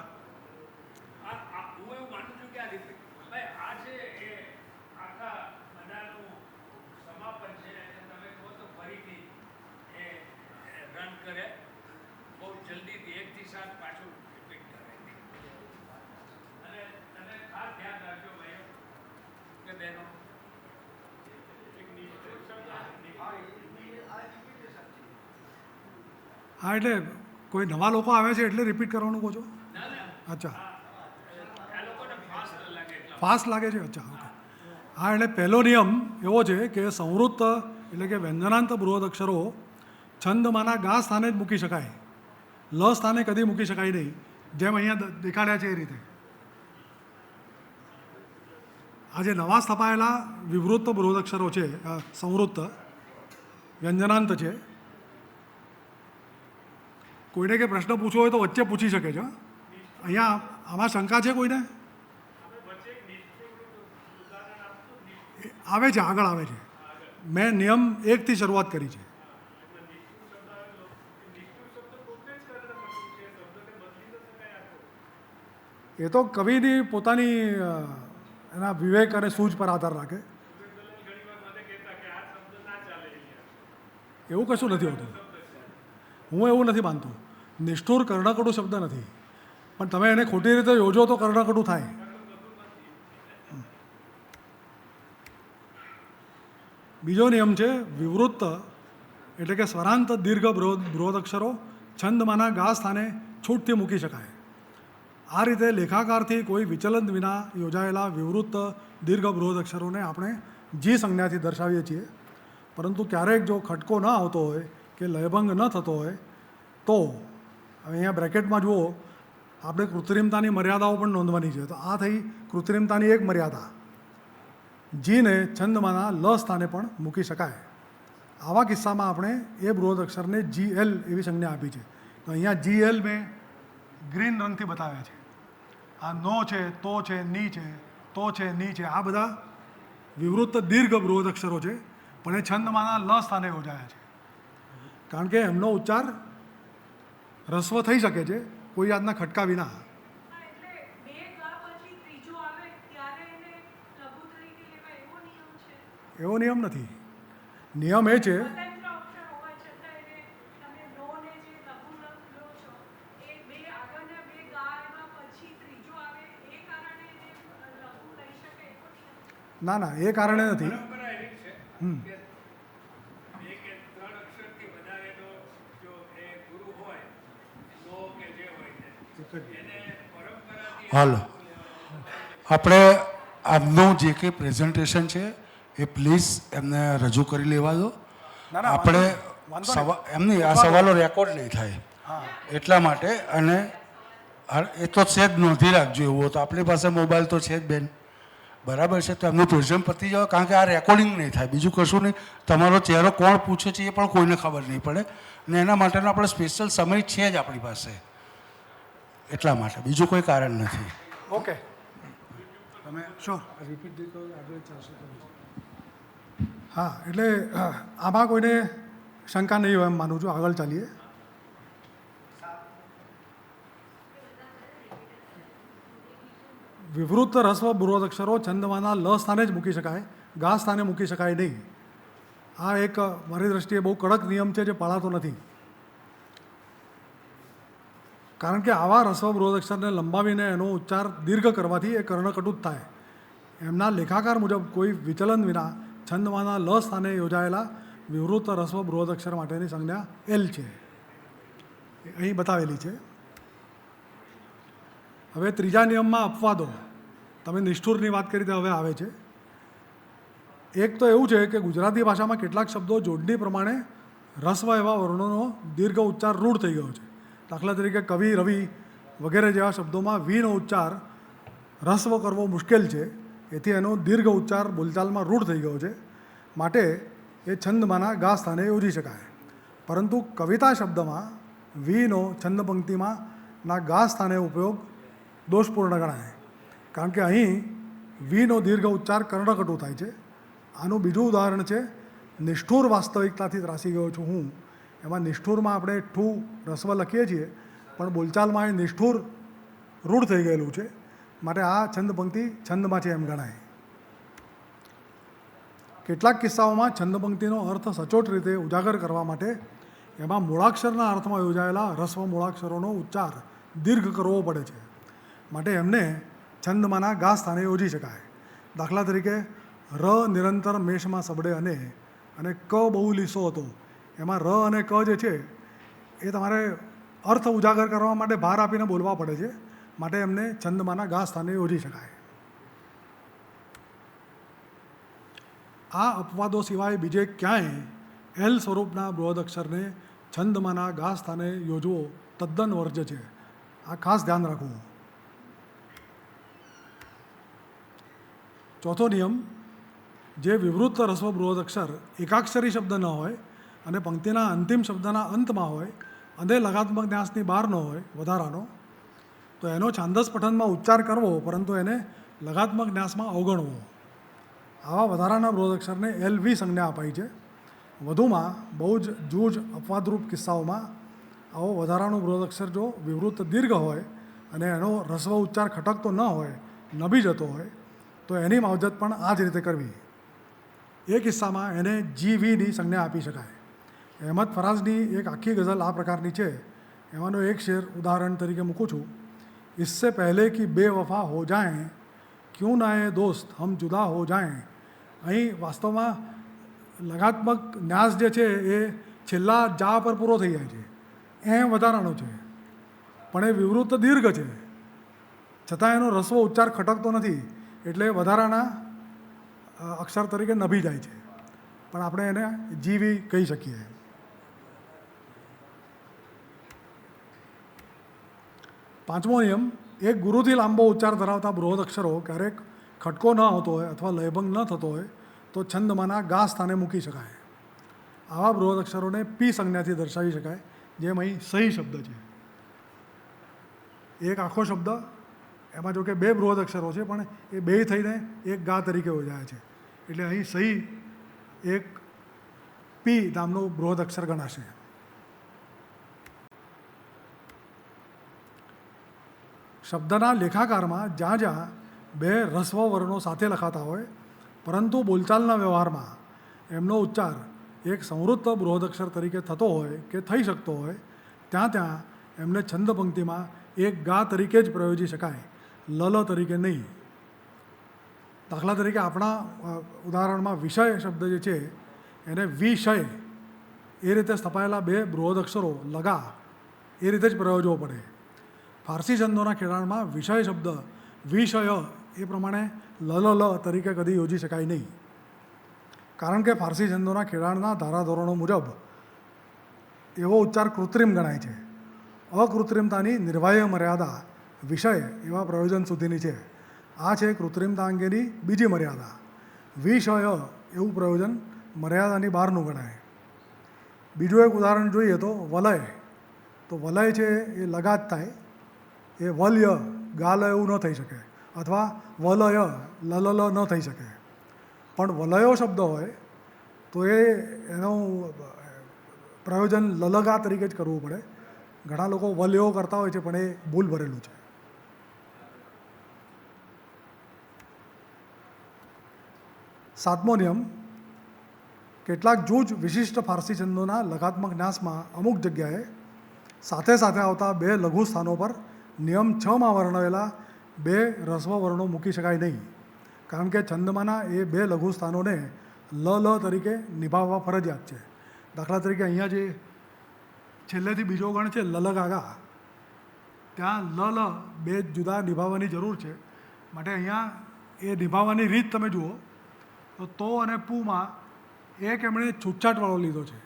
B: હા, એટલે કોઈ નવા લોકો આવે છે એટલે રિપીટ કરવાનું કહો છો? અચ્છા, ફાસ્ટ લાગે છે. અચ્છા, ઓકે. હા, એટલે પહેલો નિયમ એવો છે કે સંવૃત્ત એટલે કે વ્યંજનાંત બૃહદ અક્ષરો છંદમાંના ગા સ્થાને જ મૂકી શકાય, લ સ્થાને કદી મૂકી શકાય નહીં, જેમ અહીંયા દેખાડ્યા છે એ રીતે. આ જે નવા સ્થપાયેલા વિવૃત્ત બૃહદ અક્ષરો છે, સંવૃત્ત વ્યંજનાંત છે, કોઈને કે પ્રશ્ન પૂછવો હોય તો વચ્ચે પૂછી શકે છે. અહીંયા આમાં શંકા છે કોઈને? આવે છે, આગળ આવે છે. મેં નિયમ 1થી શરૂઆત કરી છે. એ તો કવિની પોતાની એના વિવેક અને સૂઝ પર આધાર રાખે. એવું કશું નથી હોતું. હું એવું નથી માનતો. નિષ્ઠુર કર્ણકટુ શબ્દ નથી, પણ તમે એને ખોટી રીતે યોજો તો કર્ણકટુ થાય. બીજો નિયમ છે વિવૃત્ત એટલે કે સ્વરાંત દીર્ઘ બૃહદ અક્ષરો છંદમાંના ગા સ્થાને છૂટથી મૂકી શકાય. આ રીતે લેખાકારથી કોઈ વિચલન વિના યોજાયેલા વિવૃત્ત દીર્ઘ બૃહદ અક્ષરોને આપણે જી સંજ્ઞાથી દર્શાવીએ છીએ. પરંતુ ક્યારેક જો ખટકો ન આવતો હોય કે લયભંગ ન થતો હોય તો અહીંયા બ્રેકેટમાં જુઓ, આપણે કૃત્રિમતાની મર્યાદાઓ પણ નોંધવાની છે. તો આ થઈ કૃત્રિમતાની એક મર્યાદા, જીને છંદમાંના લ સ્થાને પણ મૂકી શકાય. આવા કિસ્સામાં આપણે એ બૃહદ અક્ષરને GL એવી સંજ્ઞા આપી છે. તો અહીંયા GL મેં ગ્રીન રંગથી બતાવ્યા છે. આ નો છે, તો છે, ની છે, તો છે, ની છે, આ બધા વિવૃત્ત દીર્ઘ બૃહદ અક્ષરો છે, પણ એ છંદમાંના લ સ્થાને યોજાયા છે. કારણ કે એમનો ઉચ્ચાર રસ્વ થઈ શકે છે કોઈ જાતના ખટકા વિના. એવો નિયમ નથી. નિયમ એ છે ના ના, એ કારણે નથી.
C: હાલો, આપણે આજનું જે કંઈ પ્રેઝન્ટેશન છે એ પ્લીઝ એમને રજૂ કરી લેવા દો. આપણે એમની આ સવાલો રેકોર્ડ નહીં થાય એટલા માટે, અને એ તો છે જ નોંધી રાખજો. એવું તો આપણી પાસે મોબાઈલ તો છે જ બેન, બરાબર છે? તો એમનું પ્રેઝન્ટ પતી જાવ, કારણ કે આ રેકોર્ડિંગ નહીં થાય, બીજું કશું નહીં. તમારો ચહેરો કોણ પૂછે છે એ પણ કોઈને ખબર નહીં પડે, અને એના માટેનો આપણે સ્પેશિયલ સમય છે જ આપણી પાસે, એટલા માટે, બીજું કોઈ કારણ નથી.
B: ઓકે, તમે શ્યોર રિપીટ દીધો આગળ ચાલશે. હા, એટલે આમાં કોઈને શંકા નહીં હોય એમ માનું છું. આગળ ચાલીએ. વિવૃત રસ્વ બૃહદ અક્ષરો છંદમાંના લ સ્થાને જ મૂકી શકાય, ગા સ્થાને મૂકી શકાય નહીં. આ એક મારી દૃષ્ટિએ બહુ કડક નિયમ છે જે પાળાતો નથી. કારણ કે આવા રસ્વ બૃહદ અક્ષરને લંબાવીને એનો ઉચ્ચાર દીર્ઘ કરવાથી એ કર્ણકટુ જ થાય. એમના લેખાકાર મુજબ કોઈ વિચલન વિના છંદમાંના લ સ્થાને યોજાયેલા વિવૃત રસ્વ બૃહદ અક્ષર માટેની સંજ્ઞા એલ છે, અહીં બતાવેલી છે. હવે ત્રીજા નિયમમાં અપવાદો, તમે નિષ્ઠુરની વાત કરી તે હવે આવે છે. એક તો એવું છે કે ગુજરાતી ભાષામાં કેટલાક શબ્દો જોડણી પ્રમાણે રસ્વ એવા વર્ણોનો દીર્ઘ ઉચ્ચાર રૂઢ થઈ ગયો છે. દાખલા તરીકે કવિ, રવિ વગેરે જેવા શબ્દોમાં વીનો ઉચ્ચાર રસ્વ કરવો મુશ્કેલ છે, એથી એનો દીર્ઘ ઉચ્ચાર બોલચાલમાં રૂઢ થઈ ગયો છે. માટે એ છંદમાંના ગા સ્થાને યોજી શકાય. પરંતુ કવિતા શબ્દમાં વીનો છંદ પંક્તિમાં ના ગા સ્થાને ઉપયોગ દોષપૂર્ણ ગણાય. કારણ કે અહીં વીનો દીર્ઘ ઉચ્ચાર કર્ણકટુ થાય છે. આનું બીજું ઉદાહરણ છે નિષ્ઠુર વાસ્તવિકતાથી ત્રાસી ગયો છું હું. એમાં નિષ્ઠુરમાં આપણે ઠુ રસ્વ લખીએ છીએ, પણ બોલચાલમાં એ નિષ્ઠુર રૂઢ થઈ ગયેલું છે. માટે આ છંદ પંક્તિ છંદમાં છે એમ ગણાય. કેટલાક કિસ્સાઓમાં છંદ પંક્તિનો અર્થ સચોટ રીતે ઉજાગર કરવા માટે એમાં મૂળાક્ષરના અર્થમાં યોજાયેલા રસ્વ મૂળાક્ષરોનો ઉચ્ચાર દીર્ઘ કરવો પડે છે. માટે એમને છંદમાંના ગા સ્થાને યોજી શકાય. દાખલા તરીકે ર નિરંતર મેષમાં સબડે અને ક બહુ લીસો હતો, એમાં ર અને ક જે છે એ તમારે અર્થ ઉજાગર કરવા માટે ભાર આપીને બોલવા પડે છે. માટે એમને છંદમાંના ગા સ્થાને યોજી શકાય. આ અપવાદો સિવાય બીજે ક્યાંય એલ સ્વરૂપના બૃહદ અક્ષરને છંદમાંના ગા સ્થાને યોજવો તદ્દન વર્જ્ય છે. આ ખાસ ધ્યાન રાખવું. ચોથો નિયમ, જે વિવૃત રસ્વ બૃહદ અક્ષર એકાક્ષરી શબ્દ ન હોય અને પંક્તિના અંતિમ શબ્દના અંતમાં હોય અને લગાત્મક ન્યાસની બહાર ન હોય વધારાનો, તો એનો છાંદસ પઠનમાં ઉચ્ચાર કરવો, પરંતુ એને લગાત્મક ન્યાસમાં અવગણવો. આવા વધારાના બૃહદ અક્ષરને એલવી સંજ્ઞા અપાઈ છે. વધુમાં બહુ જ જૂજ અપવાદરૂપ કિસ્સાઓમાં આવો વધારાનો બૃહદ અક્ષર જો વિવૃત દીર્ઘ હોય અને એનો રસ્વ ઉચ્ચાર ખટકતો ન હોય, નભી જતો હોય, તો એની માવજત પણ આ જ રીતે કરવી. એ કિસ્સામાં એને જીવીની સંજ્ઞા આપી શકાય. અહેમદ ફરાઝની એક આખી ગઝલ આ પ્રકારની છે. એમાંનો એક શેર ઉદાહરણ તરીકે મૂકું છું. इससे पहले कि बेवफा हो जाएं क्यों ना ये दोस्त हम जुदा हो जाएं. અહીં વાસ્તવમાં લગાત્મક ન્યાસ જે છે એ છેલ્લા જા પર પૂરો થઈ જાય છે. એ વધારાનો છે, પણ એ વિવૃત દીર્ઘ છે, છતાં એનો રસ્વ ઉચ્ચાર ખટકતો નથી, એટલે વધારાના અક્ષર તરીકે નભી જાય છે. પણ આપણે એને જીવી કહી શકીએ. પાંચમો નિયમ, એક ગુરુથી લાંબો ઉચ્ચાર ધરાવતા બૃહદ અક્ષરો ક્યારેક ખટકો ન આવતો હોય અથવા લયભંગ ન થતો હોય તો છંદમાંના ગા સ્થાને મૂકી શકાય. આવા બૃહદ અક્ષરોને પી સંજ્ઞાથી દર્શાવી શકાય, જેમ અહીં સહી શબ્દ છે. એક આખો શબ્દ, એમાં જો કે બે બૃહદ અક્ષરો છે, પણ એ બે થઈને એક ગા તરીકે યોજાય છે. એટલે અહીં સહી એક પી નામનો બૃહદ અક્ષર ગણાશે. શબ્દના લેખાકારમાં જ્યાં જ્યાં બે રસ્વ વર્ણો સાથે લખાતા હોય, પરંતુ બોલચાલના વ્યવહારમાં એમનો ઉચ્ચાર એક સંવૃત્ત બૃહદ અક્ષર તરીકે થતો હોય કે થઈ શકતો હોય, ત્યાં ત્યાં એમને છંદ પંક્તિમાં એક ગા તરીકે જ પ્રયોજી શકાય, લલ તરીકે નહીં. દાખલા તરીકે આપણા ઉદાહરણમાં વિષય શબ્દ જે છે એને વિષય એ રીતે સ્થપાયેલા બે બૃહદ અક્ષરો લગા એ રીતે જ પ્રયોજવો પડે. ફારસી છંદોના ખેડાણમાં વિષય શબ્દ વિષય એ પ્રમાણે લલ તરીકે કદી યોજી શકાય નહીં. કારણ કે ફારસી છંદોના ખેડાણના ધારાધોરણો મુજબ એવો ઉચ્ચાર કૃત્રિમ ગણાય છે. અકૃત્રિમતાની નિર્વાહ્ય મર્યાદા વિષય એવા પ્રયોજન સુધીની છે. આ છે કૃત્રિમતા અંગેની બીજી મર્યાદા. વિષય એવું પ્રયોજન મર્યાદાની બહારનું ગણાય. બીજું એક ઉદાહરણ જોઈએ તો વલય. તો વલય છે એ લગાત થાય, એ વલ્ય ગાલય એવું ન થઈ શકે, અથવા વલય લલલ ન થઈ શકે. પણ વલયો શબ્દ હોય તો એનો પ્રયોજન લલગા તરીકે જ કરવું પડે. ઘણા લોકો વલ્યો કરતા હોય છે, પણ એ ભૂલ ભરેલું છે. સાતમો નિયમ, કેટલાક જૂજ વિશિષ્ટ ફારસી છંદોના લગાત્મક ન્યાસમાં અમુક જગ્યાએ સાથે સાથે આવતા બે લઘુ સ્થાનો પર નિયમ 6માં વર્ણવેલા બે રસ્વ વર્ણો મૂકી શકાય નહીં, કારણ કે છંદમાંના એ બે લઘુ સ્થાનોને લ તરીકે નિભાવવા ફરજિયાત છે. દાખલા તરીકે અહીંયા જે છેલ્લેથી બીજો ગણ છે લલગાગા, ત્યાં લ બે જુદા નિભાવવાની જરૂર છે. માટે અહીંયા એ નિભાવવાની રીત તમે જુઓ તો અને પુમાં એક એમણે છૂટછાટવાળો લીધો છે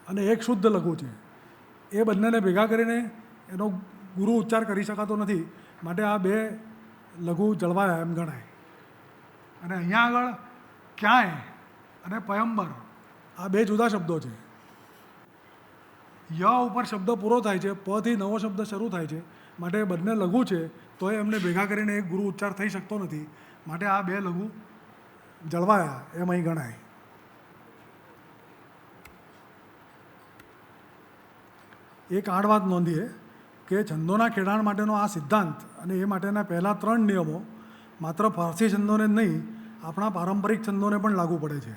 B: અને એક શુદ્ધ લઘુ છે. એ બંનેને ભેગા કરીને એનો ગુરુ ઉચ્ચાર કરી શકાતો નથી, માટે આ બે લઘુ જળવાયા એમ ગણાય. અને અહીંયા આગળ ક્યાંય અને પયંબર આ બે જુદા શબ્દો છે. ય ઉપર શબ્દ પૂરો થાય છે, પથી નવો શબ્દ શરૂ થાય છે, માટે બંને લઘુ છે, તો એમને ભેગા કરીને એક ગુરુ ઉચ્ચાર થઈ શકતો નથી, માટે આ બે લઘુ જળવાયા એમ અહીં ગણાય. એક આડ વાત નોંધીએ કે છંદોના ખેડાણ માટેનો આ સિદ્ધાંત અને એ માટેના પહેલાં 3 નિયમો માત્ર ફારસી છંદોને જ નહીં, આપણા પારંપરિક છંદોને પણ લાગુ પડે છે.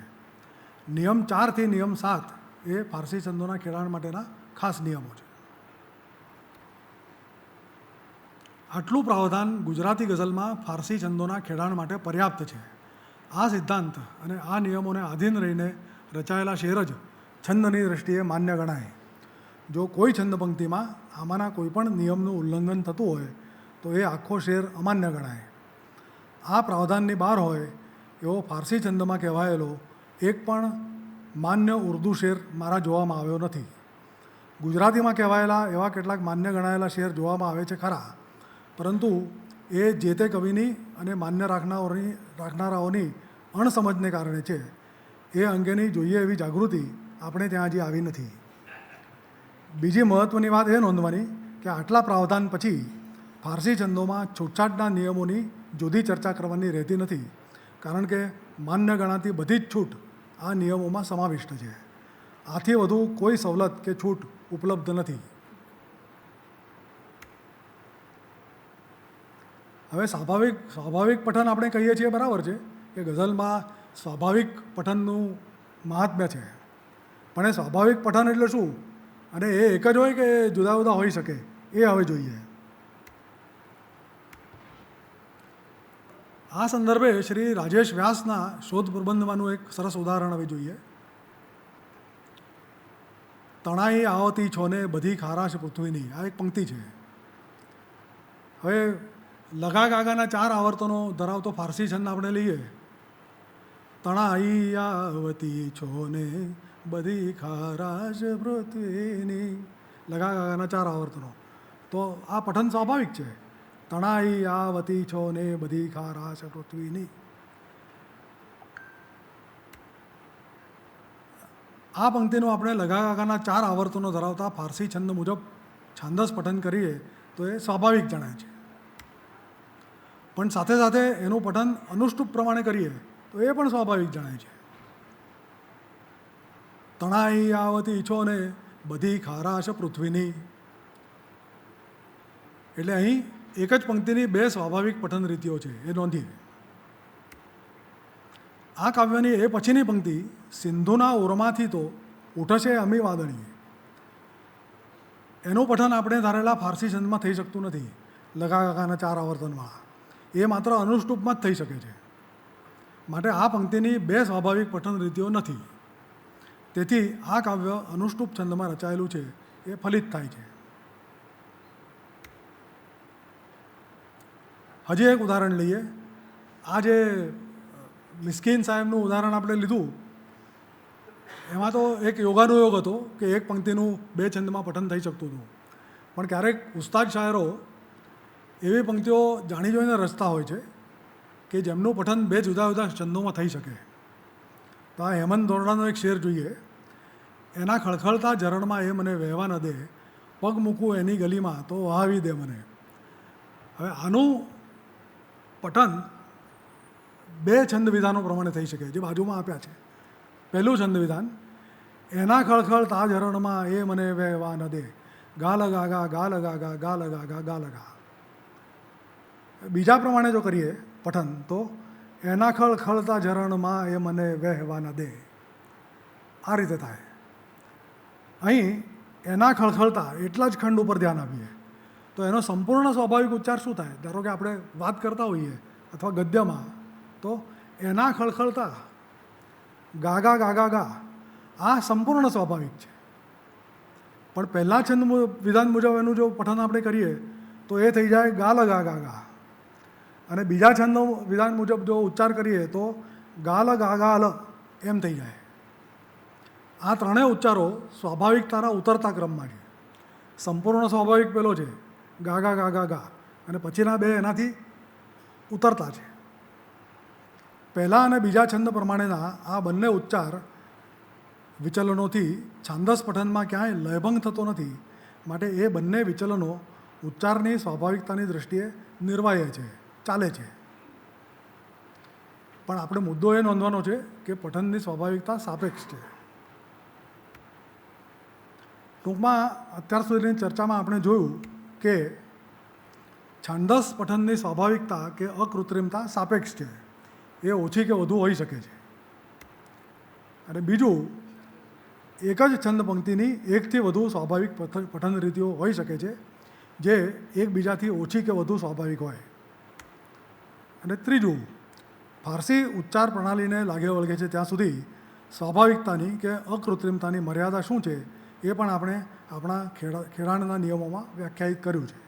B: નિયમ 4 થી નિયમ 7 એ ફારસી છંદોના ખેડાણ માટેના ખાસ નિયમો છે. આટલું પ્રાવધાન ગુજરાતી ગઝલમાં ફારસી છંદોના ખેડાણ માટે પર્યાપ્ત છે. આ સિદ્ધાંત અને આ નિયમોને આધીન રહીને રચાયેલા શેર જ છંદની દૃષ્ટિએ માન્ય ગણાય. જો કોઈ છંદ પંક્તિમાં આમાંના કોઈ પણ નિયમનું ઉલ્લંઘન થતું હોય તો એ આખો શેર અમાન્ય ગણાય. આ પ્રાવધાનની બહાર હોય એવો ફારસી છંદમાં કહેવાયેલો એક પણ માન્ય ઉર્દુ શેર મારા જોવામાં આવ્યો નથી. ગુજરાતીમાં કહેવાયેલા એવા કેટલાક માન્ય ગણાયેલા શેર જોવામાં આવે છે ખરા, પરંતુ એ જે તે કવિની અને માન્ય રાખનારાઓની અણસમજને કારણે છે. એ અંગેની જોઈએ એવી જાગૃતિ આપણે ત્યાં હજી આવી નથી. બીજી મહત્ત્વની વાત એ નોંધવાની કે આટલા પ્રાવધાન પછી ફારસી છંદોમાં છૂટછાટના નિયમોની જુદી ચર્ચા કરવાની રહેતી નથી, કારણ કે માન્ય ગણાતી બધી જ છૂટ આ નિયમોમાં સમાવિષ્ટ છે. આથી વધુ કોઈ સવલત કે છૂટ ઉપલબ્ધ નથી. હવે સ્વાભાવિક પઠન આપણે કહીએ છીએ, બરાબર છે કે ગઝલમાં સ્વાભાવિક પઠનનું મહાત્મ્ય છે, પણ એ સ્વાભાવિક પઠન એટલે શું અને એ એક જ હોય કે જુદા જુદા હોઈ શકે, એ હવે જોઈએ. આ સંદર્ભે શ્રી રાજેશ વ્યાસના શોધ પ્રબંધમાંનું એક સરસ ઉદાહરણ હવે જોઈએ. તણાઈ આવતી છોને બધી ખારાશ પૃથ્વીની, આ એક પંક્તિ છે. હવે લગા ગાગાના 4 આવર્તનો ધરાવતો ફારસી છંદ આપણે લઈએ. તણાઈ આવતી છોને બધી ખારાશ પૃથ્વીની, લગા ગાગાના 4 આવર્તનો. તો આ પઠન સ્વાભાવિક છે. તણાઈ આવતી છોને બધી ખારાશ પૃથ્વીની. આ પંક્તિનું આપણે લગા ગાગાના 4 આવર્તનો ધરાવતા ફારસી છંદ મુજબ છાંદસ પઠન કરીએ તો એ સ્વાભાવિક જણાય છે. પણ સાથે સાથે એનું પઠન અનુષ્ટુપ પ્રમાણે કરીએ તો એ પણ સ્વાભાવિક જણાય છે. તણાઈ આવતી છોને બધી ખારાશ પૃથ્વીની, એટલે અહીં એક જ પંક્તિની 2 સ્વાભાવિક પઠન રીતિઓ છે, એ નોંધીએ. આ કાવ્યની એ પછીની પંક્તિ સિંધુના ઓરમાંથી તો ઉઠશે અમી વાદળીએ, એનું પઠન આપણે ધારેલા ફારસી છંદમાં થઈ શકતું નથી. લગા ગાગાના 4 આવર્તનમાં એ માત્ર અનુષ્ટુપમાં જ થઈ શકે છે. માટે આ પંક્તિની 2 સ્વાભાવિક પઠન રીતિઓ નથી. તેથી આ કાવ્ય અનુષ્ટુપ છંદમાં રચાયેલું છે એ ફલિત થાય છે. હજી એક ઉદાહરણ લઈએ. આ જે મિસ્કીન સાહેબનું ઉદાહરણ આપણે લીધું, એમાં તો એક યોગાનુયોગ હતો કે એક પંક્તિનું 2 છંદમાં પઠન થઈ શકતું હતું. પણ ક્યારેક ઉસ્તાદ શાયરો એવી પંક્તિઓ જાણી જોઈને રચતા હોય છે કે જેમનું પઠન 2 જુદા જુદા છંદોમાં થઈ શકે. તો આ હેમંત દોરડાનો એક શેર જોઈએ. એના ખળખળતા ઝરણમાં એ મને વહેવા ન દે, પગ મૂકું એની ગલીમાં તો વહાવી દે મને. હવે આનું પઠન 2 છંદ વિધાનો પ્રમાણે થઈ શકે, જે બાજુમાં આપ્યા છે. પહેલું છંદ વિધાન, એના ખળખળતા ઝરણમાં એ મને વહેવા ન દે. ગા લગા ગા ગા લગા ગા ગા લગા ગા ગા લગા. બીજા પ્રમાણે જો કરીએ પઠન તો એના ખળખળતા ઝરણમાં એ મને વહેવા ન દે, આ રીતે થાય. અહીં એના ખળખળતા એટલા જ ખંડ ઉપર ધ્યાન આપીએ તો એનો સંપૂર્ણ સ્વાભાવિક ઉચ્ચાર શું થાય? ધારો કે આપણે વાત કરતા હોઈએ અથવા ગદ્યમાં તો એના ખળખળતા ગા ગા ગા ગા ગા, આ સંપૂર્ણ સ્વાભાવિક છે. પણ પહેલાં છંદ વિધાન મુજબ એનું જો પઠન આપણે કરીએ તો એ થઈ જાય ગા લગા ગા ગા, અને બીજા છંદ વિધાન મુજબ જો ઉચ્ચાર કરીએ તો ગા લ ગા ગા લ એમ થઈ જાય. આ ત્રણેય ઉચ્ચારો સ્વાભાવિકતાના ઉતરતા ક્રમમાં છે. સંપૂર્ણ સ્વાભાવિક પેલો છે ગા ગા ગા ગા ગા, અને પછીના બે એનાથી ઉતરતા છે. પહેલાં અને બીજા છંદ પ્રમાણેના આ બંને ઉચ્ચાર વિચલનોથી છાંદસ પઠનમાં ક્યાંય લયભંગ થતો નથી. માટે એ બંને વિચલનો ઉચ્ચારની સ્વાભાવિકતાની દૃષ્ટિએ નિર્વાહ્ય છે, ચાલે છે. પણ આપણે મુદ્દો એ નોંધવાનો છે કે પઠનની સ્વાભાવિકતા સાપેક્ષ છે. ટૂંકમાં અત્યાર સુધીની ચર્ચામાં આપણે જોયું કે છાંદસ પઠનની સ્વાભાવિકતા કે અકૃત્રિમતા સાપેક્ષ છે, એ ઓછી કે વધુ હોઈ શકે છે. અને બીજું, એક જ છંદ પંક્તિની એકથી વધુ સ્વાભાવિક પઠન રીતિઓ હોઈ શકે છે જે એકબીજાથી ઓછી કે વધુ સ્વાભાવિક હોય. અને ત્રીજું, ફારસી ઉચ્ચાર પ્રણાલીને લાગે વળગે છે ત્યાં સુધી સ્વાભાવિકતાની કે અકૃત્રિમતાની મર્યાદા શું છે એ પણ આપણે આપણા ખેડાણના નિયમોમાં વ્યાખ્યાયિત કર્યું છે.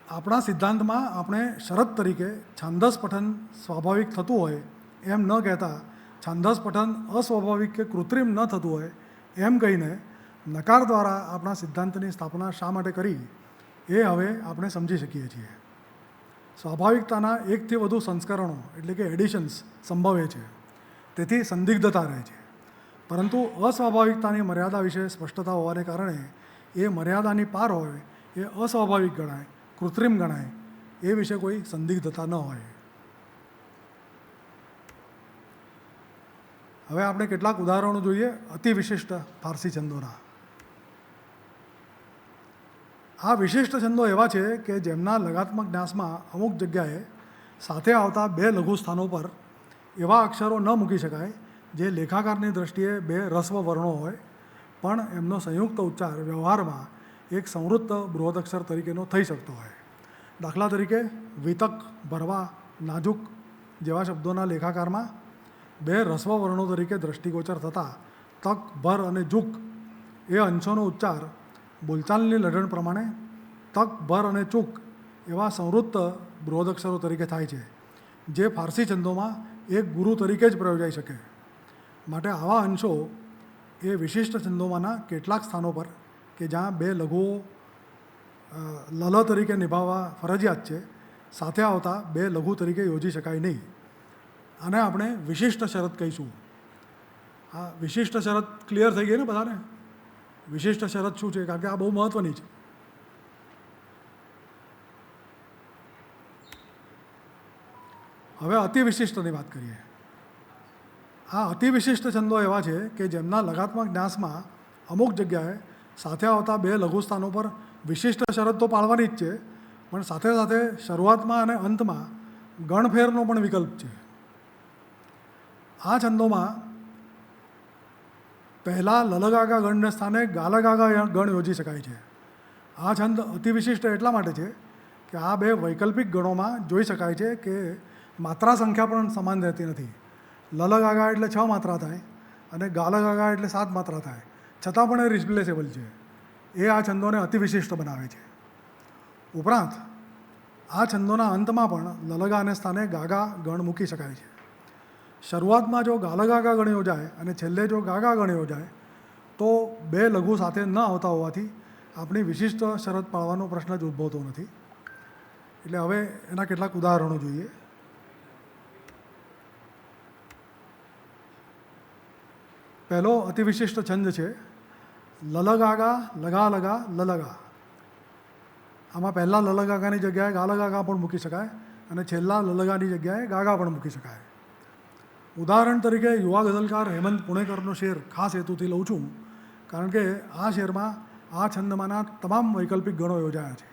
B: આપણા સિદ્ધાંતમાં આપણે શરત તરીકે છાંદસ પઠન સ્વાભાવિક થતું હોય એમ ન કહેતા છાંદસ પઠન અસ્વાભાવિક કે કૃત્રિમ ન થતું હોય એમ કહીને નકાર દ્વારા આપણા સિદ્ધાંતની સ્થાપના શા માટે કરી એ હવે આપણે સમજી શકીએ છીએ. સ્વાભાવિકતાના એકથી વધુ સંસ્કરણો એટલે કે એડિશન્સ સંભવે છે, તેથી સંદિગ્ધતા રહે છે. પરંતુ અસ્વાભાવિકતાની મર્યાદા વિશે સ્પષ્ટતા હોવાને કારણે એ મર્યાદાની પાર હોય એ અસ્વાભાવિક ગણાય, કૃત્રિમ ગણાય, એ વિશે કોઈ સંદિગ્ધતા ન હોય. હવે આપણે કેટલાક ઉદાહરણો જોઈએ અતિ વિશિષ્ટ ફારસી છંદોના. આ વિશિષ્ટ છંદો એવા છે કે જેમના લગાત્મક ન્યાસમાં અમુક જગ્યાએ સાથે આવતા બે લઘુ સ્થાનો પર એવા અક્ષરો ન મૂકી શકાય જે લેખાકારની દૃષ્ટિએ બે રસ્વ વર્ણો હોય પણ એમનો સંયુક્ત ઉચ્ચાર વ્યવહારમાં એક સંવૃત્ત બૃહદક્ષર તરીકેનો થઈ શકતો હોય. દાખલા તરીકે વિતક, ભરવા, નાજુક જેવા શબ્દોના લેખાકારમાં બે રસ્વ વર્ણો તરીકે દૃષ્ટિગોચર થતા તક, ભર અને જુક એ અંશોનો ઉચ્ચાર બોલચાલની લઢણ પ્રમાણે તક, ભર અને ચૂક એવા સંવૃત્ત બૃહદક્ષરો તરીકે થાય છે, જે ફારસી છંદોમાં એક ગુરુ તરીકે જ પ્રયોજાઈ શકે. માટે આવા અંશો એ વિશિષ્ટ છંદોમાંના કેટલાક સ્થાનો પર કે જ્યાં બે લઘુઓ લલ તરીકે નિભાવવા ફરજિયાત છે, સાથે આવતા બે લઘુ તરીકે યોજી શકાય નહીં. આને આપણે વિશિષ્ટ શરત કહીશું. આ વિશિષ્ટ શરત ક્લિયર થઈ ગઈ ને બધાને? વિશિષ્ટ શરત શું છે? કારણ કે આ બહુ મહત્ત્વની છે. હવે અતિ વિશિષ્ટની વાત કરીએ. આ અતિ વિશિષ્ટ છંદો એવા છે કે જેમના લગાત્મક ન્યાસમાં અમુક જગ્યાએ સાથે આવતા બે લઘુ સ્થાનો પર વિશિષ્ટ શરત તો પાળવાની જ છે, પણ સાથે સાથે શરૂઆતમાં અને અંતમાં ગણફેરનો પણ વિકલ્પ છે. આ છંદોમાં પહેલાં લલગાગા ગણને સ્થાને ગાલગાગા ગણ યોજી શકાય છે. આ છંદ અતિ વિશિષ્ટ એટલા માટે છે કે આ બે વૈકલ્પિક ગણોમાં જોઈ શકાય છે કે માત્રા સંખ્યા પણ સમાન રહેતી નથી. લલગાગા એટલે 6 માત્રા થાય અને ગાલગાગા એટલે 7 માત્રા થાય, છતાં પણ એ રિપ્લેસેબલ છે. એ આ છંદોને અતિ વિશિષ્ટ બનાવે છે. ઉપરાંત આ છંદોના અંતમાં પણ લલગાને સ્થાને ગાગા ગણ મૂકી શકાય છે. શરૂઆતમાં જો ગાલગાગા ગણ યોજાય અને છેલ્લે જો ગાગા ગણ યોજાય તો બે લઘુ સાથે ન આવતા હોવાથી આપણી વિશિષ્ટ શરત પાળવાનો પ્રશ્ન જ ઉદ્ભવતો નથી. એટલે હવે એના કેટલાક ઉદાહરણો જોઈએ. પહેલો અતિ વિશિષ્ટ છંદ છે લલગાગા લગા લગા લલગા. આમાં પહેલાં લલગાગાની જગ્યાએ ગાલગાગા પણ મૂકી શકાય અને છેલ્લા લલગાની જગ્યાએ ગાગા પણ મૂકી શકાય. ઉદાહરણ તરીકે યુવા ગઝલકાર હેમંત પુણેકરનો શેર ખાસ હેતુથી લઉં છું, કારણ કે આ શેરમાં આ છંદમાંના તમામ વૈકલ્પિક ગણો યોજાયા છે.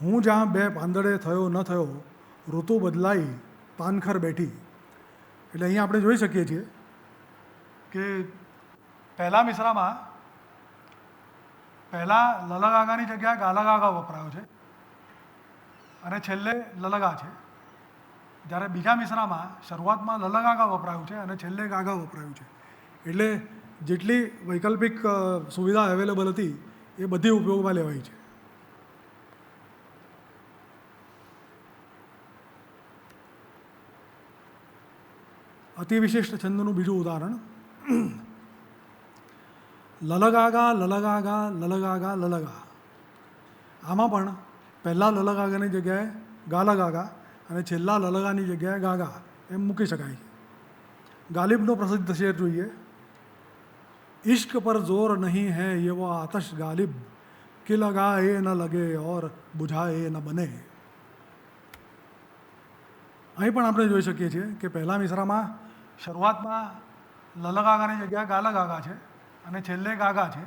B: હું જ્યાં બે પાંદડે થયો ન થયો, ઋતુ બદલાઈ પાનખર બેઠી. એટલે અહીંયા આપણે જોઈ શકીએ છીએ કે પહેલા મિશ્રામાં પહેલાં લલગાગાની જગ્યાએ ગાલાગાગા વપરાયો છે અને છેલ્લે લલગા છે. જ્યારે બીજા મિશ્રામાં શરૂઆતમાં લલગાગા વપરાયું છે અને છેલ્લે ગાગા વપરાયું છે. એટલે જેટલી વૈકલ્પિક સુવિધા અવેલેબલ હતી એ બધી ઉપયોગમાં લેવાઈ છે. અતિવિશિષ્ટ છંદનું બીજું ઉદાહરણ, લલગાગા લલગાગા લલગાગા લલગા. આમાં પણ પહેલાં લલગાગાની જગ્યાએ ગાલાગાગા અને છેલ્લા લલગાની જગ્યાએ ગાગા એમ મૂકી શકાય છે. ગાલિબનો પ્રસિદ્ધ શેર જોઈએ, इश्क पर जोर नहीं है ये वो आतश गालिब कि लगाए न लगे और बुझाए न बने. અહીં પણ આપણે જોઈ શકીએ છીએ કે પહેલા મિશ્રામાં શરૂઆતમાં લલગાગાની જગ્યાએ ગાલાગાગા છે અને છેલ્લે ગાગા છે,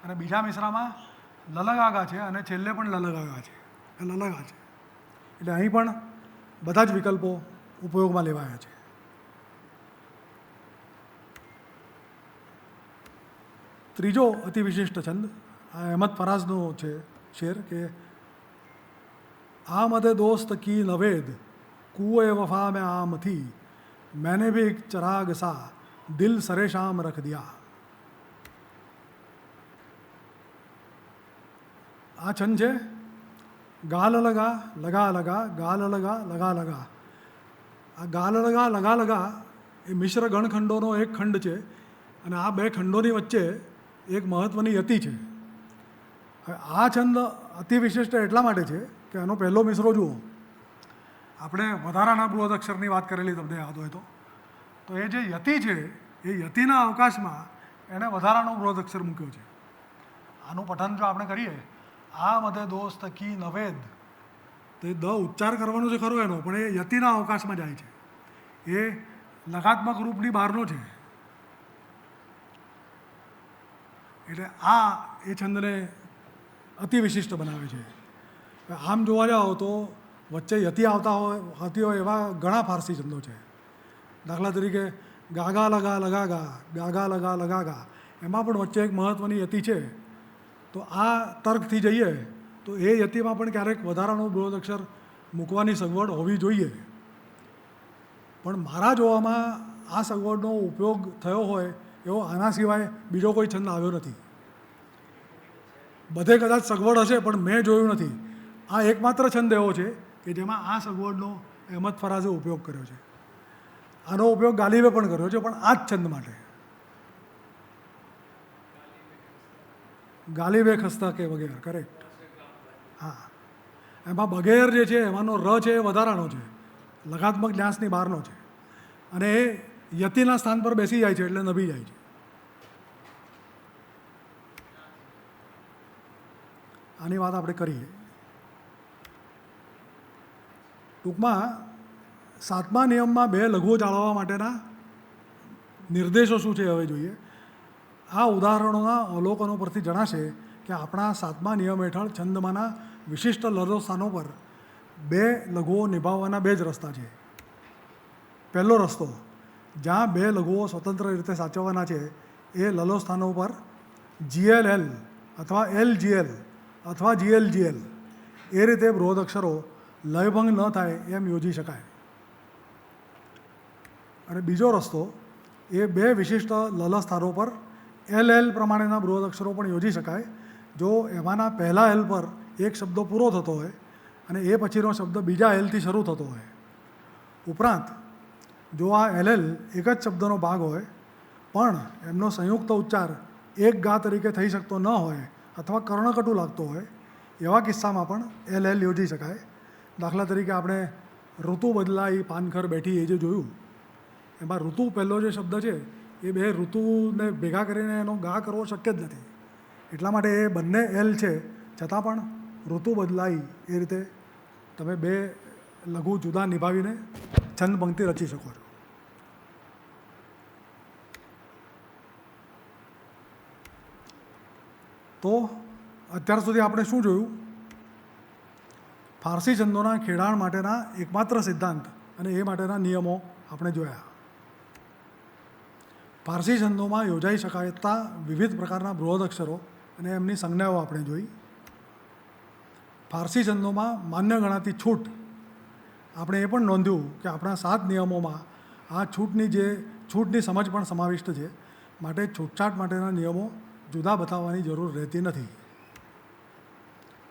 B: અને બીજા મિશ્રામાં લલગાગા છે અને છેલ્લે પણ લલગાગા છે, લલગા છે. એટલે અહીં પણ બધા જ વિકલ્પો ઉપયોગમાં લેવાયા છે. ત્રીજો અતિ વિશિષ્ટ છંદ આ અહેમદ ફરાઝનો છે શેર કે આમદે દોસ્ત કી નવેદ કુએ વફા में आम थी मैंने भी एक चराग सा दिल सरे शाम रख दिया. આ છંદ છે ગાલ લગા લગા લગા ગાલ લગા લગા લગા. આ ગાલ લગા લગા લગા એ મિશ્ર ગણખંડોનો એક ખંડ છે અને આ બે ખંડોની વચ્ચે એક મહત્ત્વની યતિ છે. હવે આ છંદ અતિ વિશિષ્ટ એટલા માટે છે કે આનો પહેલો મિશ્રો જુઓ. આપણે વધારાના બૃહદ અક્ષરની વાત કરેલી તમને યાદ હોય તો એ જે યતિ છે એ યતિના અવકાશમાં એણે વધારાનો બૃહદ અક્ષર મૂક્યો છે. આનું પઠન જો આપણે કરીએ, આ મધે દોસ્ત કી નવેદ, તો એ દ ઉચ્ચાર કરવાનો છે ખરો એનો, પણ એ યતિના અવકાશમાં જાય છે. એ લગાત્મક રૂપની બહારનો છે. એટલે આ એ છંદને અતિ વિશિષ્ટ બનાવે છે. આમ જોવા જાઓ તો વચ્ચે યતિ આવતી હોય એવા ઘણા ફારસી છંદો છે. દાખલા તરીકે ગાગા લગા લગાગા, ગાગા લગા લગાગા, એમાં પણ વચ્ચે એક મહત્ત્વની યતિ છે. તો આ તર્કથી જઈએ તો એ યતિમાં પણ ક્યારેક વધારાનો બૃહદ અક્ષર મૂકવાની સગવડ હોવી જોઈએ. પણ મારા જોવામાં આ સગવડનો ઉપયોગ થયો હોય એવો આના સિવાય બીજો કોઈ છંદ આવ્યો નથી. બધે કદાચ સગવડ હશે પણ મેં જોયું નથી. આ એકમાત્ર છંદ એવો છે કે જેમાં આ સગવડનો અહેમદ ફરાઝે ઉપયોગ કર્યો છે. આનો ઉપયોગ ગાલિબે પણ કર્યો છે, પણ આ જ છંદ માટે. ગાલિબે ખસ્તા કે વગેરે, કરેક્ટ. હા, એમાં બગેર જે છે એમાંનો ર છે એ વધારાનો છે, લગાત્મક ન્યાસની બહારનો છે, અને એ યતિના સ્થાન પર બેસી જાય છે એટલે નભી જાય છે. આની વાત આપણે કરીએ. ટૂંકમાં 7મા નિયમમાં 2 લઘુઓ જાળવવા માટેના નિર્દેશો શું છે હવે જોઈએ. આ ઉદાહરણોના અવલોકનો પરથી જણાશે કે આપણા 7મા નિયમ હેઠળ છંદમાંના વિશિષ્ટ લઘુ સ્થાનો પર 2 લઘુઓ નિભાવવાના 2 જ રસ્તા છે. પહેલો રસ્તો, જ્યાં 2 લઘુઓ સ્વતંત્ર રીતે સાચવવાના છે એ લલો સ્થાનો પર GLL અથવા LGL અથવા GLGL એ રીતે બૃહદ અક્ષરો લયભંગ ન થાય એમ યોજી શકાય. અને બીજો રસ્તો, એ 2 વિશિષ્ટ લલ સ્થાનો પર LL પ્રમાણેના બૃહદ અક્ષરો પણ યોજી શકાય જો એમાંના પહેલા L પર એક શબ્દ પૂરો થતો હોય અને એ પછીનો શબ્દ બીજા Lથી શરૂ થતો હોય. ઉપરાંત જો આ LL એક જ શબ્દનો ભાગ હોય પણ એમનો સંયુક્ત ઉચ્ચાર એક ગા તરીકે થઈ શકતો ન હોય અથવા કર્ણકટુ લાગતો હોય, એવા કિસ્સામાં પણ LL યોજી શકાય. દાખલા તરીકે આપણે ઋતુ બદલાઈ પાનખર બેઠી એ જે જોયું, એમાં ઋતુ પહેલો જે શબ્દ છે એ 2 ઋતુને ભેગા કરીને એનો ગા કરવો શક્ય જ નથી. એટલા માટે એ બંને L છે, છતાં પણ ઋતુ બદલાઈ એ રીતે તમે 2 લઘુ જુદા નિભાવીને છંદ પંક્તિ રચી શકો છો. તો અત્યાર સુધી આપણે શું જોયું? ફારસી છંદોના ખેડાણ માટેના એકમાત્ર સિદ્ધાંત અને એ માટેના નિયમો આપણે જોયા. ફારસી છંદોમાં યોજાઈ શકાતા વિવિધ પ્રકારના બૃહદ અક્ષરો અને એમની સંજ્ઞાઓ આપણે જોઈ. ફારસી છંદોમાં માન્ય ગણાતી છૂટ આપણે એ પણ નોંધ્યું કે આપણા 7 નિયમોમાં આ છૂટની સમજ પણ સમાવિષ્ટ છે. માટે છૂટછાટ માટેના નિયમો જુદા બતાવવાની જરૂર રહેતી નથી.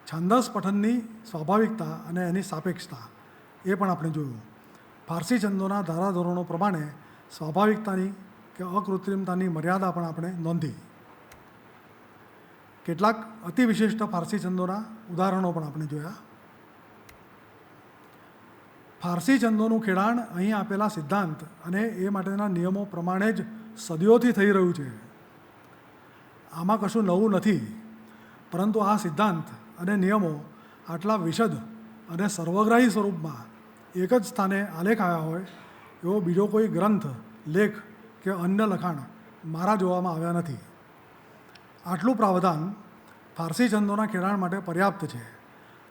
B: છાંદસ પઠનની સ્વાભાવિકતા અને એની સાપેક્ષતા એ પણ આપણે જોયું. ફારસી છંદોના ધારાધોરણો પ્રમાણે સ્વાભાવિકતાની કે અકૃત્રિમતાની મર્યાદા પણ આપણે નોંધી. કેટલાક અતિ વિશિષ્ટ ફારસી છંદોના ઉદાહરણો પણ આપણે જોયા. ફારસી છંદોનું ખેડાણ અહીં આપેલા સિદ્ધાંત અને એ માટેના નિયમો પ્રમાણે જ સદીઓથી થઈ રહ્યું છે. આમાં કશું નવું નથી, પરંતુ આ સિદ્ધાંત અને નિયમો આટલા વિશદ અને સર્વગ્રાહી સ્વરૂપમાં એક જ સ્થાને આલેખાયા હોય એવો બીજો કોઈ ગ્રંથ, લેખ કે અન્ય લખાણ મારા જોવામાં આવ્યા નથી. આટલું પ્રાવધાન ફારસી છંદોના ખેડાણ માટે પર્યાપ્ત છે.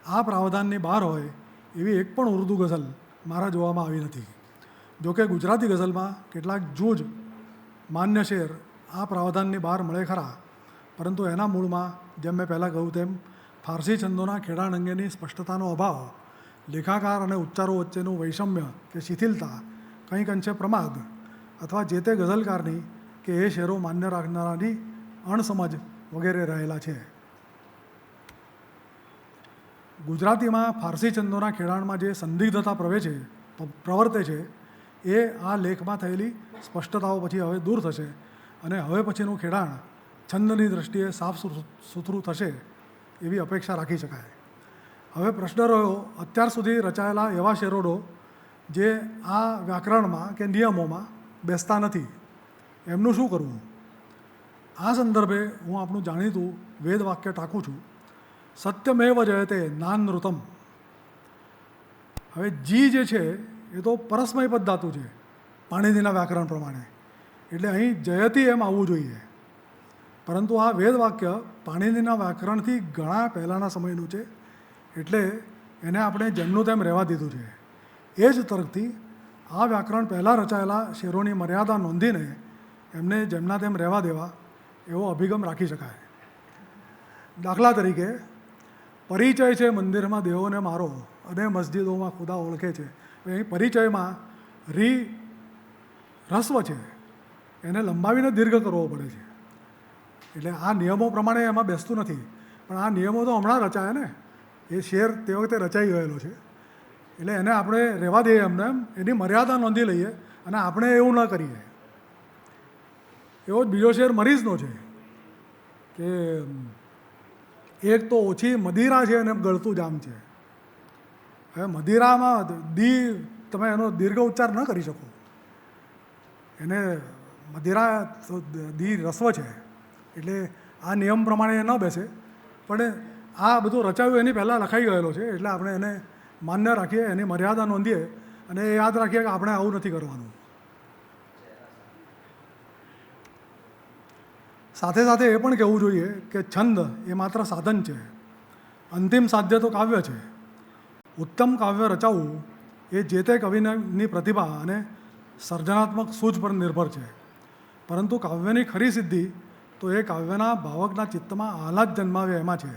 B: આ પ્રાવધાનની બહાર હોય એવી એક પણ ઉર્દુ ગઝલ મારા જોવામાં આવી નથી. જોકે ગુજરાતી ગઝલમાં કેટલાક જૂજ માન્ય શેર આ પ્રાવધાનની બહાર મળે ખરા, પરંતુ એના મૂળમાં જેમ મેં પહેલાં કહ્યું તેમ ફારસી છંદોના ખેડાણ અંગેની સ્પષ્ટતાનો અભાવ, લેખાકાર અને ઉચ્ચારો વચ્ચેનું વૈષમ્ય કે શિથિલતા, કંઈક અંશે પ્રમાદ અથવા જે તે ગઝલકારની કે એ શેરો માન્ય રાખનારાની અણસમજ વગેરે રહેલા છે. ગુજરાતીમાં ફારસી છંદોના ખેડાણમાં જે સંદિગ્ધતા પ્રવર્તે છે એ આ લેખમાં થયેલી સ્પષ્ટતાઓ પછી હવે દૂર થશે અને હવે પછીનું ખેડાણ છંદની દૃષ્ટિએ સાફ સુથરું થશે એવી અપેક્ષા રાખી શકાય. હવે પ્રશ્ન રહ્યો, અત્યાર સુધી રચાયેલા એવા શેરોડો જે આ વ્યાકરણમાં કે નિયમોમાં બેસતા નથી, એમનું શું કરવું? આ સંદર્ભે હું આપણું જાણીતું વેદ વાક્ય ટાંકું છું, સત્યમેવ જયતે નાનૃતમ. હવે જી જે છે એ તો પરસ્મય પદ ધાતુ છે પાણીનીના વ્યાકરણ પ્રમાણે, એટલે અહીં જયતી એમ આવવું જોઈએ. પરંતુ આ વેદ વાક્ય પાણીનીના વ્યાકરણથી ઘણા પહેલાંના સમયનું છે, એટલે એને આપણે જેમનું તેમ રહેવા દીધું છે. એ જ તરફથી આ વ્યાકરણ પહેલાં રચાયેલા શેરોની મર્યાદા નોંધીને એમને જેમના તેમ રહેવા દેવા એવો અભિગમ રાખી શકાય. દાખલા તરીકે, પરિચય છે મંદિરમાં દેવોને મારો અને મસ્જિદોમાં ખુદા ઓળખે છે. અહીં પરિચયમાં રી રસ્વ છે, એને લંબાવીને દીર્ઘ કરવો પડે છે. એટલે આ નિયમો પ્રમાણે એમાં બેસતું નથી. પણ આ નિયમો તો હમણાં રચાયા ને, એ શેર તે વખતે રચાઈ ગયેલો છે, એટલે એને આપણે રહેવા દઈએ એમને એમ, એની મર્યાદા નોંધી લઈએ અને આપણે એવું ન કરીએ. એવો જ બીજો શેર મરીઝનો છે કે એક તો ઓછી મદિરા છે અને ગળતું જામ છે. હવે મદિરામાં તમે એનો દીર્ઘ ઉચ્ચાર ન કરી શકો, એને મદિરા દી રસ્વ છે, એટલે આ નિયમ પ્રમાણે એ ન બેસે. પણ આ બધું રચાયું એની પહેલાં લખાઈ ગયેલો છે, એટલે આપણે એને માન્ય રાખીએ, એની મર્યાદા નોંધીએ અને એ યાદ રાખીએ કે આપણે આવું નથી કરવાનું. સાથે સાથે એ પણ કહેવું જોઈએ કે છંદ એ માત્ર સાધન છે, અંતિમ સાધ્ય તો કાવ્ય છે. ઉત્તમ કાવ્ય રચાવવું એ જે તે કવિની પ્રતિભા અને સર્જનાત્મક સૂઝ પર નિર્ભર છે. પરંતુ કાવ્યની ખરી સિદ્ધિ તો એ કાવ્યના ભાવકના ચિત્તમાં આહલાદ જન્માવે એમાં છે.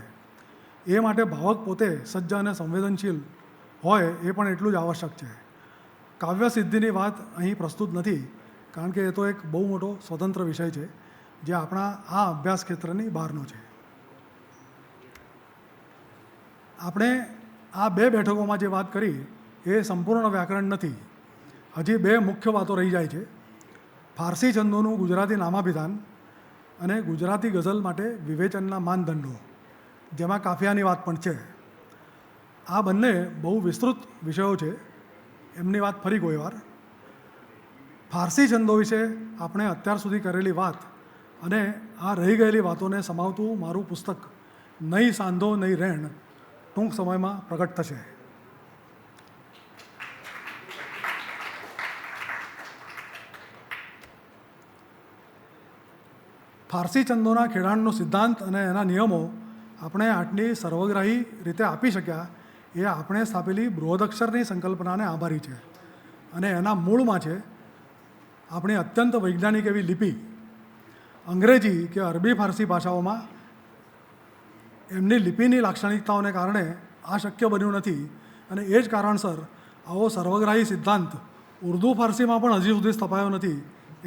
B: એ માટે ભાવક પોતે સજ્જ અને સંવેદનશીલ હોય એ પણ એટલું જ આવશ્યક છે. કાવ્ય સિદ્ધિની વાત અહીં પ્રસ્તુત નથી, કારણ કે એ તો એક બહુ મોટો સ્વતંત્ર વિષય છે જે આપણા આ અભ્યાસ ક્ષેત્રની બહારનો છે. આપણે આ 2 બેઠકોમાં જે વાત કરી એ સંપૂર્ણ વ્યાકરણ નથી. હજી 2 મુખ્ય વાતો રહી જાય છે: ફારસી છંદોનું ગુજરાતી નામાભિધાન અને ગુજરાતી ગઝલ માટે વિવેચનના માનદંડો, જેમાં કાફિયાની વાત પણ છે. આ બંને બહુ વિસ્તૃત વિષયો છે, એમની વાત ફરી કોઈ વાર. ફારસી છંદો વિશે આપણે અત્યાર સુધી કરેલી વાત અને આ રહી ગયેલી વાતોને સમાવતું મારું પુસ્તક નહીં સાંધો નહીં રેણ ટૂંક સમયમાં પ્રગટ થશે. ફારસી છંદોના ખેડાણનો સિદ્ધાંત અને એના નિયમો આપણે આટલી સર્વગ્રાહી રીતે આપી શક્યા એ આપણે સ્થાપેલી બૃહદક્ષરની સંકલ્પનાને આભારી છે. અને એના મૂળમાં છે આપણી અત્યંત વૈજ્ઞાનિક એવી લિપિ. અંગ્રેજી કે અરબી ફારસી ભાષાઓમાં એમની લિપિની લાક્ષણિકતાઓને કારણે આ શક્ય બન્યું નથી. અને એ જ કારણસર આવો સર્વગ્રાહી સિદ્ધાંત ઉર્દુ ફારસીમાં પણ હજી સુધી સ્થપાયો નથી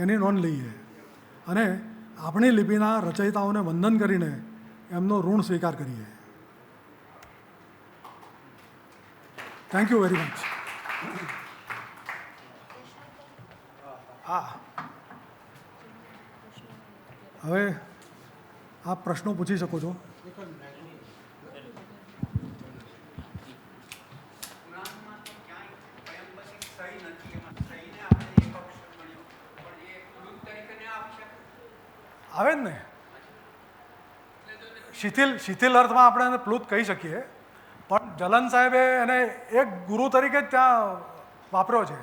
B: એની નોંધ લઈએ. અને આપણી લિપિના રચયિતાઓને વંદન કરીને એમનો ઋણ સ્વીકાર કરીએ. Thank you very much. હા, હવે આપ પ્રશ્નો પૂછી શકો છો. આવે જ ને, શિથિલ અર્થમાં આપણે એને પ્લુત કહી શકીએ, પણ જલન સાહેબે એને એક ગુરુ તરીકે જ ત્યાં વાપર્યો છે,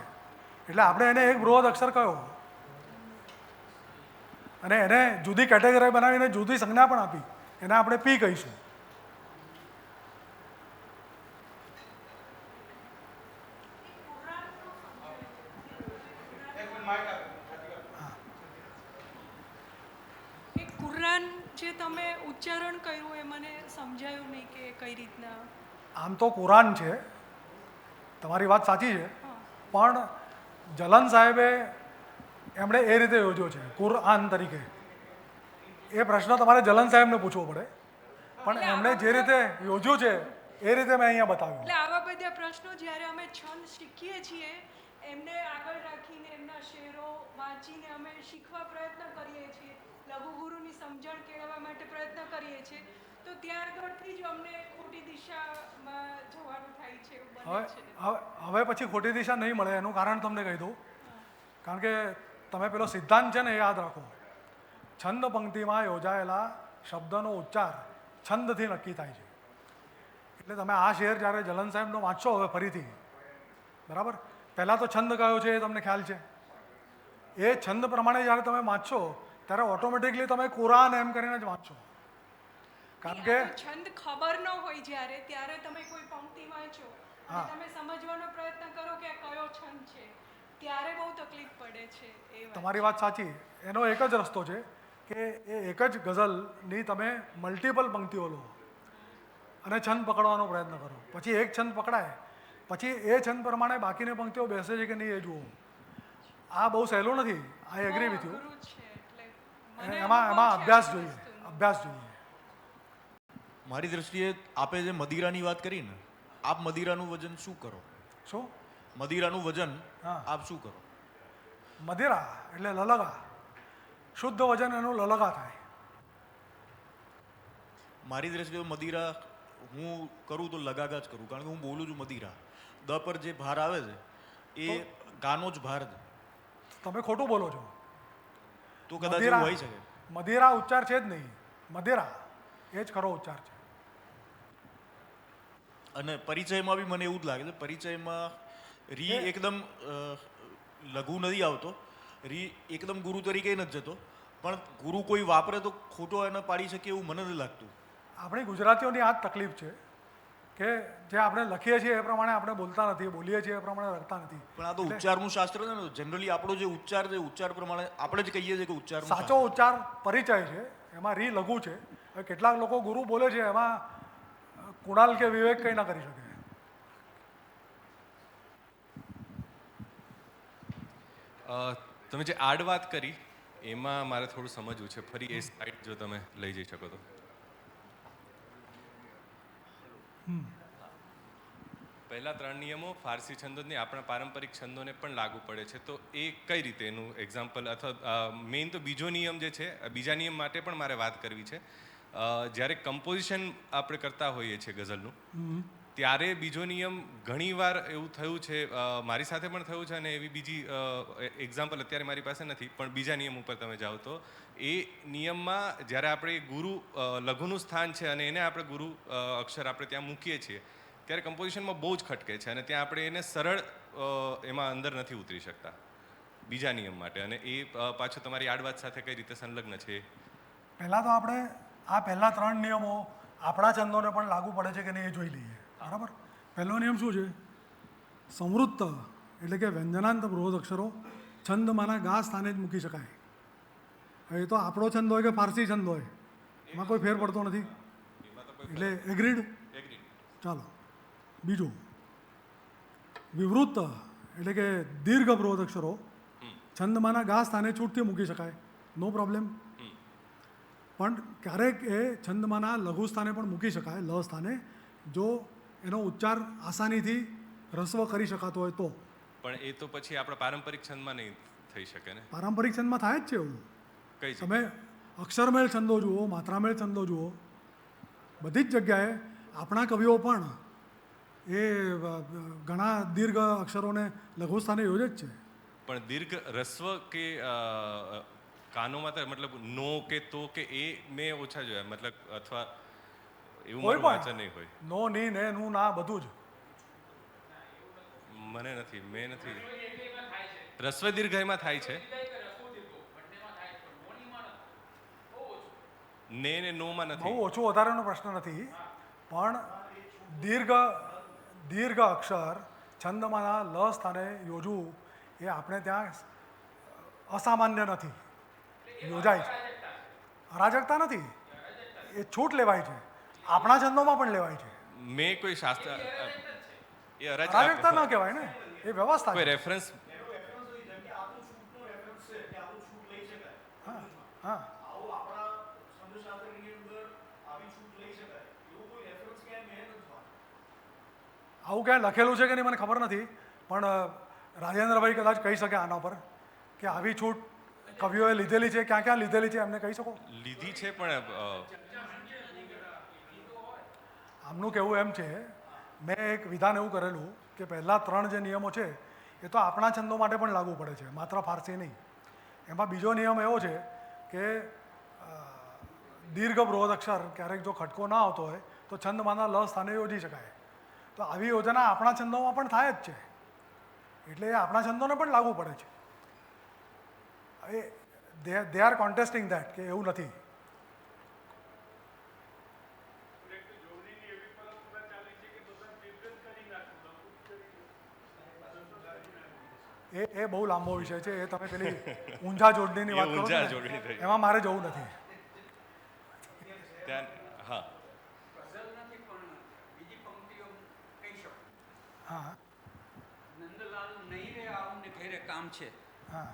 B: એટલે આપણે એને એક બૃહદ અક્ષર કહ્યો અને એને જુદી કેટેગરી બનાવીને જુદી સંજ્ઞા પણ આપી, એને આપણે પી કહીશું.
D: જે તમે ઉચ્ચારણ કર્યું એ મને સમજાયું નહીં કે કઈ રીતના.
B: આમ તો કુરાન છે, તમારી વાત સાચી છે, પણ જલન સાહેબે એમણે એ રીતે યોજ્યો છે કુરઆન તરીકે. એ પ્રશ્ન તમારે જલન સાહેબને પૂછવો પડે, પણ એમણે જે રીતે યોજ્યું છે એ રીતે મેં અહીંયા બતાવ્યું.
D: એટલે આવા બધા પ્રશ્નો જ્યારે અમે છંદ શીખીએ છીએ એમને આગળ રાખીને એમના શેરો વાંચીને અમે શીખવા પ્રયત્ન કરીએ છીએ, લઘુગુરુની સમજણ કેળવવા માટે પ્રયત્ન કરીએ છીએ, તો ત્યાં આગળથી જ અમને ખોટી દિશામાં જવાનું થાય છે, એવું બને છે.
B: હવે પછી ખોટી દિશા નહીં મળે એનું કારણ તમને કહી દઉં. કારણ કે તમે પેલો સિદ્ધાંત છે ને એ યાદ રાખો. છંદ પંક્તિમાં યોજાયેલા શબ્દનો ઉચ્ચાર છંદથી નક્કી થાય છે. એટલે તમે આ શેર જ્યારે જલન સાહેબનો વાંચશો હવે ફરીથી, બરાબર, પહેલાં તો છંદ કયો છે એ તમને ખ્યાલ છે. એ છંદ પ્રમાણે જ્યારે તમે વાંચશો ત્યારે ઓટોમેટિકલી તમે કુરાન એમ કરીને જ વાંચશો. કારણ કે
D: છંદ ખબર ન હોય જ્યારે ત્યારે તમે કોઈ પંક્તિ વાંચો અને તમે સમજવાનો પ્રયત્ન કરો કે આ કયો છંદ છે, ત્યારે બહુ તકલીફ પડે છે. એ
B: તમારી વાત સાચી. એનો એક જ રસ્તો છે કે એ એક જ ગઝલની તમે મલ્ટિપલ પંક્તિઓ લો અને છંદ પકડવાનો પ્રયત્ન કરો. પછી એક છંદ પકડાય પછી એ છંદ પ્રમાણે બાકીની પંક્તિઓ બેસે છે કે નહીં એ જુઓ. આ બહુ સહેલું નથી, આઈ એગ્રી વિથ યુ. એમાં અભ્યાસ જોઈએ.
E: મારી દ્રષ્ટિએ આપે જે મદિરાની વાત કરી ને, આપ મદિરાનું વજન શું કરો?
B: શું
E: મદિરાનું વજન આપ શું કરો?
B: મદિરા એટલે લલગા, શુદ્ધ વજન એનું લલગા થાય.
E: મારી દ્રષ્ટિએ મદિરા હું કરું તો લગાગા જ કરું, કારણ કે હું બોલું છું મદિરા. દ પર જે ભાર આવે છે એ ગાનો જ ભાર છે.
B: તમે ખોટું બોલો છો.
E: તો કદાચ એવું હોઈ શકે.
B: મદિરા ઉચ્ચાર છે જ નહીં, મદિરા એ જ ખરો ઉચ્ચાર છે.
E: અને પરિચયમાં બી મને એવું જ લાગે છે, પરિચયમાં રી એકદમ લઘુ નથી આવતો, રી એકદમ ગુરુ તરીકે નથી જતો, પણ ગુરુ કોઈ વાપરે તો ખોટો એને પાડી શકે એવું મને નથી લાગતું.
B: આપણી ગુજરાતીઓની આ જ તકલીફ છે કે જે આપણે લખીએ છીએ એ પ્રમાણે આપણે બોલતા નથી, બોલીએ છીએ એ પ્રમાણે લખતા નથી.
E: પણ આ તો ઉચ્ચારનું શાસ્ત્ર છે ને, જનરલી આપણો જે ઉચ્ચાર છે ઉચ્ચાર પ્રમાણે આપણે જ કહીએ છીએ કે ઉચ્ચાર
B: સાચો ઉચ્ચાર પરિચય છે, એમાં રી લઘુ છે. હવે કેટલાક લોકો ગુરુ બોલે છે એમાં કુણાલ કે વિવેક કંઈ ના કરી શકે.
F: તમે જે આડ વાત કરી એમાં મારે થોડું સમજવું છે, ફરી એ સાઈડ જો તમે લઈ જઈ શકો તો. પહેલા 3 નિયમો ફારસી છંદોની આપણા પારંપરિક છંદોને પણ લાગુ પડે છે, તો એ કઈ રીતે એનું એક્ઝામ્પલ અથવા મેઇન તો બીજો નિયમ જે છે, બીજા નિયમ માટે પણ મારે વાત કરવી છે. જ્યારે કમ્પોઝિશન આપણે કરતા હોઈએ છીએ ગઝલનું, ત્યારે બીજો નિયમ ઘણીવાર એવું થયું છે, મારી સાથે પણ થયું છે, અને એવી બીજી એક્ઝામ્પલ અત્યારે મારી પાસે નથી, પણ બીજા નિયમ ઉપર તમે જાઓ તો એ નિયમમાં જ્યારે આપણે ગુરુ લઘુનું સ્થાન છે અને એને આપણે ગુરુ અક્ષર આપણે ત્યાં મૂકીએ છીએ ત્યારે કમ્પોઝિશનમાં બહુ જ ખટકે છે, અને ત્યાં આપણે એને સરળ એમાં અંદર નથી ઉતરી શકતા બીજા નિયમ માટે. અને એ પાછું તમારી આડ વાત સાથે કઈ રીતે સંલગ્ન છે
B: પહેલાં તો આપણે આ પહેલાં 3 નિયમો આપણા છંદોને પણ લાગુ પડે છે કે નહીં એ જોઈ લઈએ. બરાબર. પહેલો નિયમ શું છે? સંવૃત્ત એટલે કે વ્યંજનાંત બૃહદ અક્ષરો છંદમાંના ગા સ્થાને જ મૂકી શકાય. હવે એ તો આપણો છંદ હોય કે ફારસી છંદ હોય એમાં કોઈ ફેર પડતો નથી. એટલે એગ્રીડ. ચાલો બીજું, વિવૃત્ત એટલે કે દીર્ઘ બૃહદ અક્ષરો છંદમાંના ગા સ્થાને છૂટથી મૂકી શકાય, નો પ્રોબ્લેમ. પણ ક્યારેક એ છંદમાંના લઘુ સ્થાને પણ મૂકી શકાય, લ સ્થાને, જો એનો ઉચ્ચાર આસાનીથી રસ્વ કરી શકાતો હોય તો.
F: પણ એ તો પછી આપણા પારંપરિક છંદમાં નહીં થઈ શકે ને?
B: પારંપરિક છંદમાં થાય જ છે એવું.
F: કઈ
B: તમે અક્ષરમેળ છંદો જુઓ, માત્રામેળ છંદો જુઓ, બધી જ જગ્યાએ આપણા કવિઓ પણ એ ઘણા દીર્ઘ અક્ષરોને લઘુ સ્થાને યોજે જ છે.
F: પણ દીર્ઘ રસ્વ કે કાનોમાં તો મતલબ નો કે તો કે એ મેં ઓછા જોયા, મતલબ અથવા એવું
B: કોઈ
F: મારું વાંચન
B: પણ
F: નહીં હોય.
B: નો, ની, ને, નું, ના બધું જ.
F: મને નથી, મેં નથી. રસ્વ દીર્ઘયમાં થાય છે, ને નોમાં
B: બહુ
F: નથી.
B: ઓછું વધારેનો પ્રશ્ન નથી, પણ દીર્ઘ અક્ષર છંદમાંના લ સ્થાને યોજવું એ આપણે ત્યાં અસામાન્ય નથી, યોજાય છે. અરાજકતા નથી, એ છૂટ લેવાય છે, આપણા છંદોમાં પણ લેવાય છે.
F: મેં કોઈ શાસ્ત્ર એ
B: અરાજકતા ન કહેવાય ને, એ વ્યવસ્થા
F: કોઈ
B: છે.
F: રેફરન્સ
B: હા, આવું ક્યાંય લખેલું છે કે નહીં મને ખબર નથી, પણ રાજેન્દ્રભાઈ કદાચ કહી શકે આના પર કે આવી છૂટ કવિઓએ લીધેલી છે, ક્યાં ક્યાં લીધેલી છે, એમને કહી શકો?
F: લીધી છે પણ
B: આમનું કહેવું એમ છે, મેં એક વિધાન એવું કરેલું કે પહેલાં 3 જે નિયમો છે એ તો આપણા છંદો માટે પણ લાગુ પડે છે, માત્ર ફારસી નહીં. એમાં બીજો નિયમ એવો છે કે દીર્ઘ બૃહદ અક્ષર ક્યારેક જો ખટકો ના આવતો હોય તો છંદમાંના લ સ્થાને યોજી શકાય. તો આવી યોજના આપણા છંદોમાં પણ થાય જ છે, એટલે એ આપણા છંદોને પણ લાગુ પડે છે. દે આર કોન્ટેસ્ટિંગ ધેટ કે એવું નથી. એ બહુ લાંબો વિષય છે, એ તમે પેલી ઊંઝા જોડણીની વાત કરો
F: ઊંઝા
B: છો
F: જોડણી
B: ને,
F: થઈ.
B: એમાં મારે જવું નથી.
F: ત્યાં હા
B: હા
G: નંદલાલ નહીં રે આવું ને ઘેરે કામ છે.
B: હા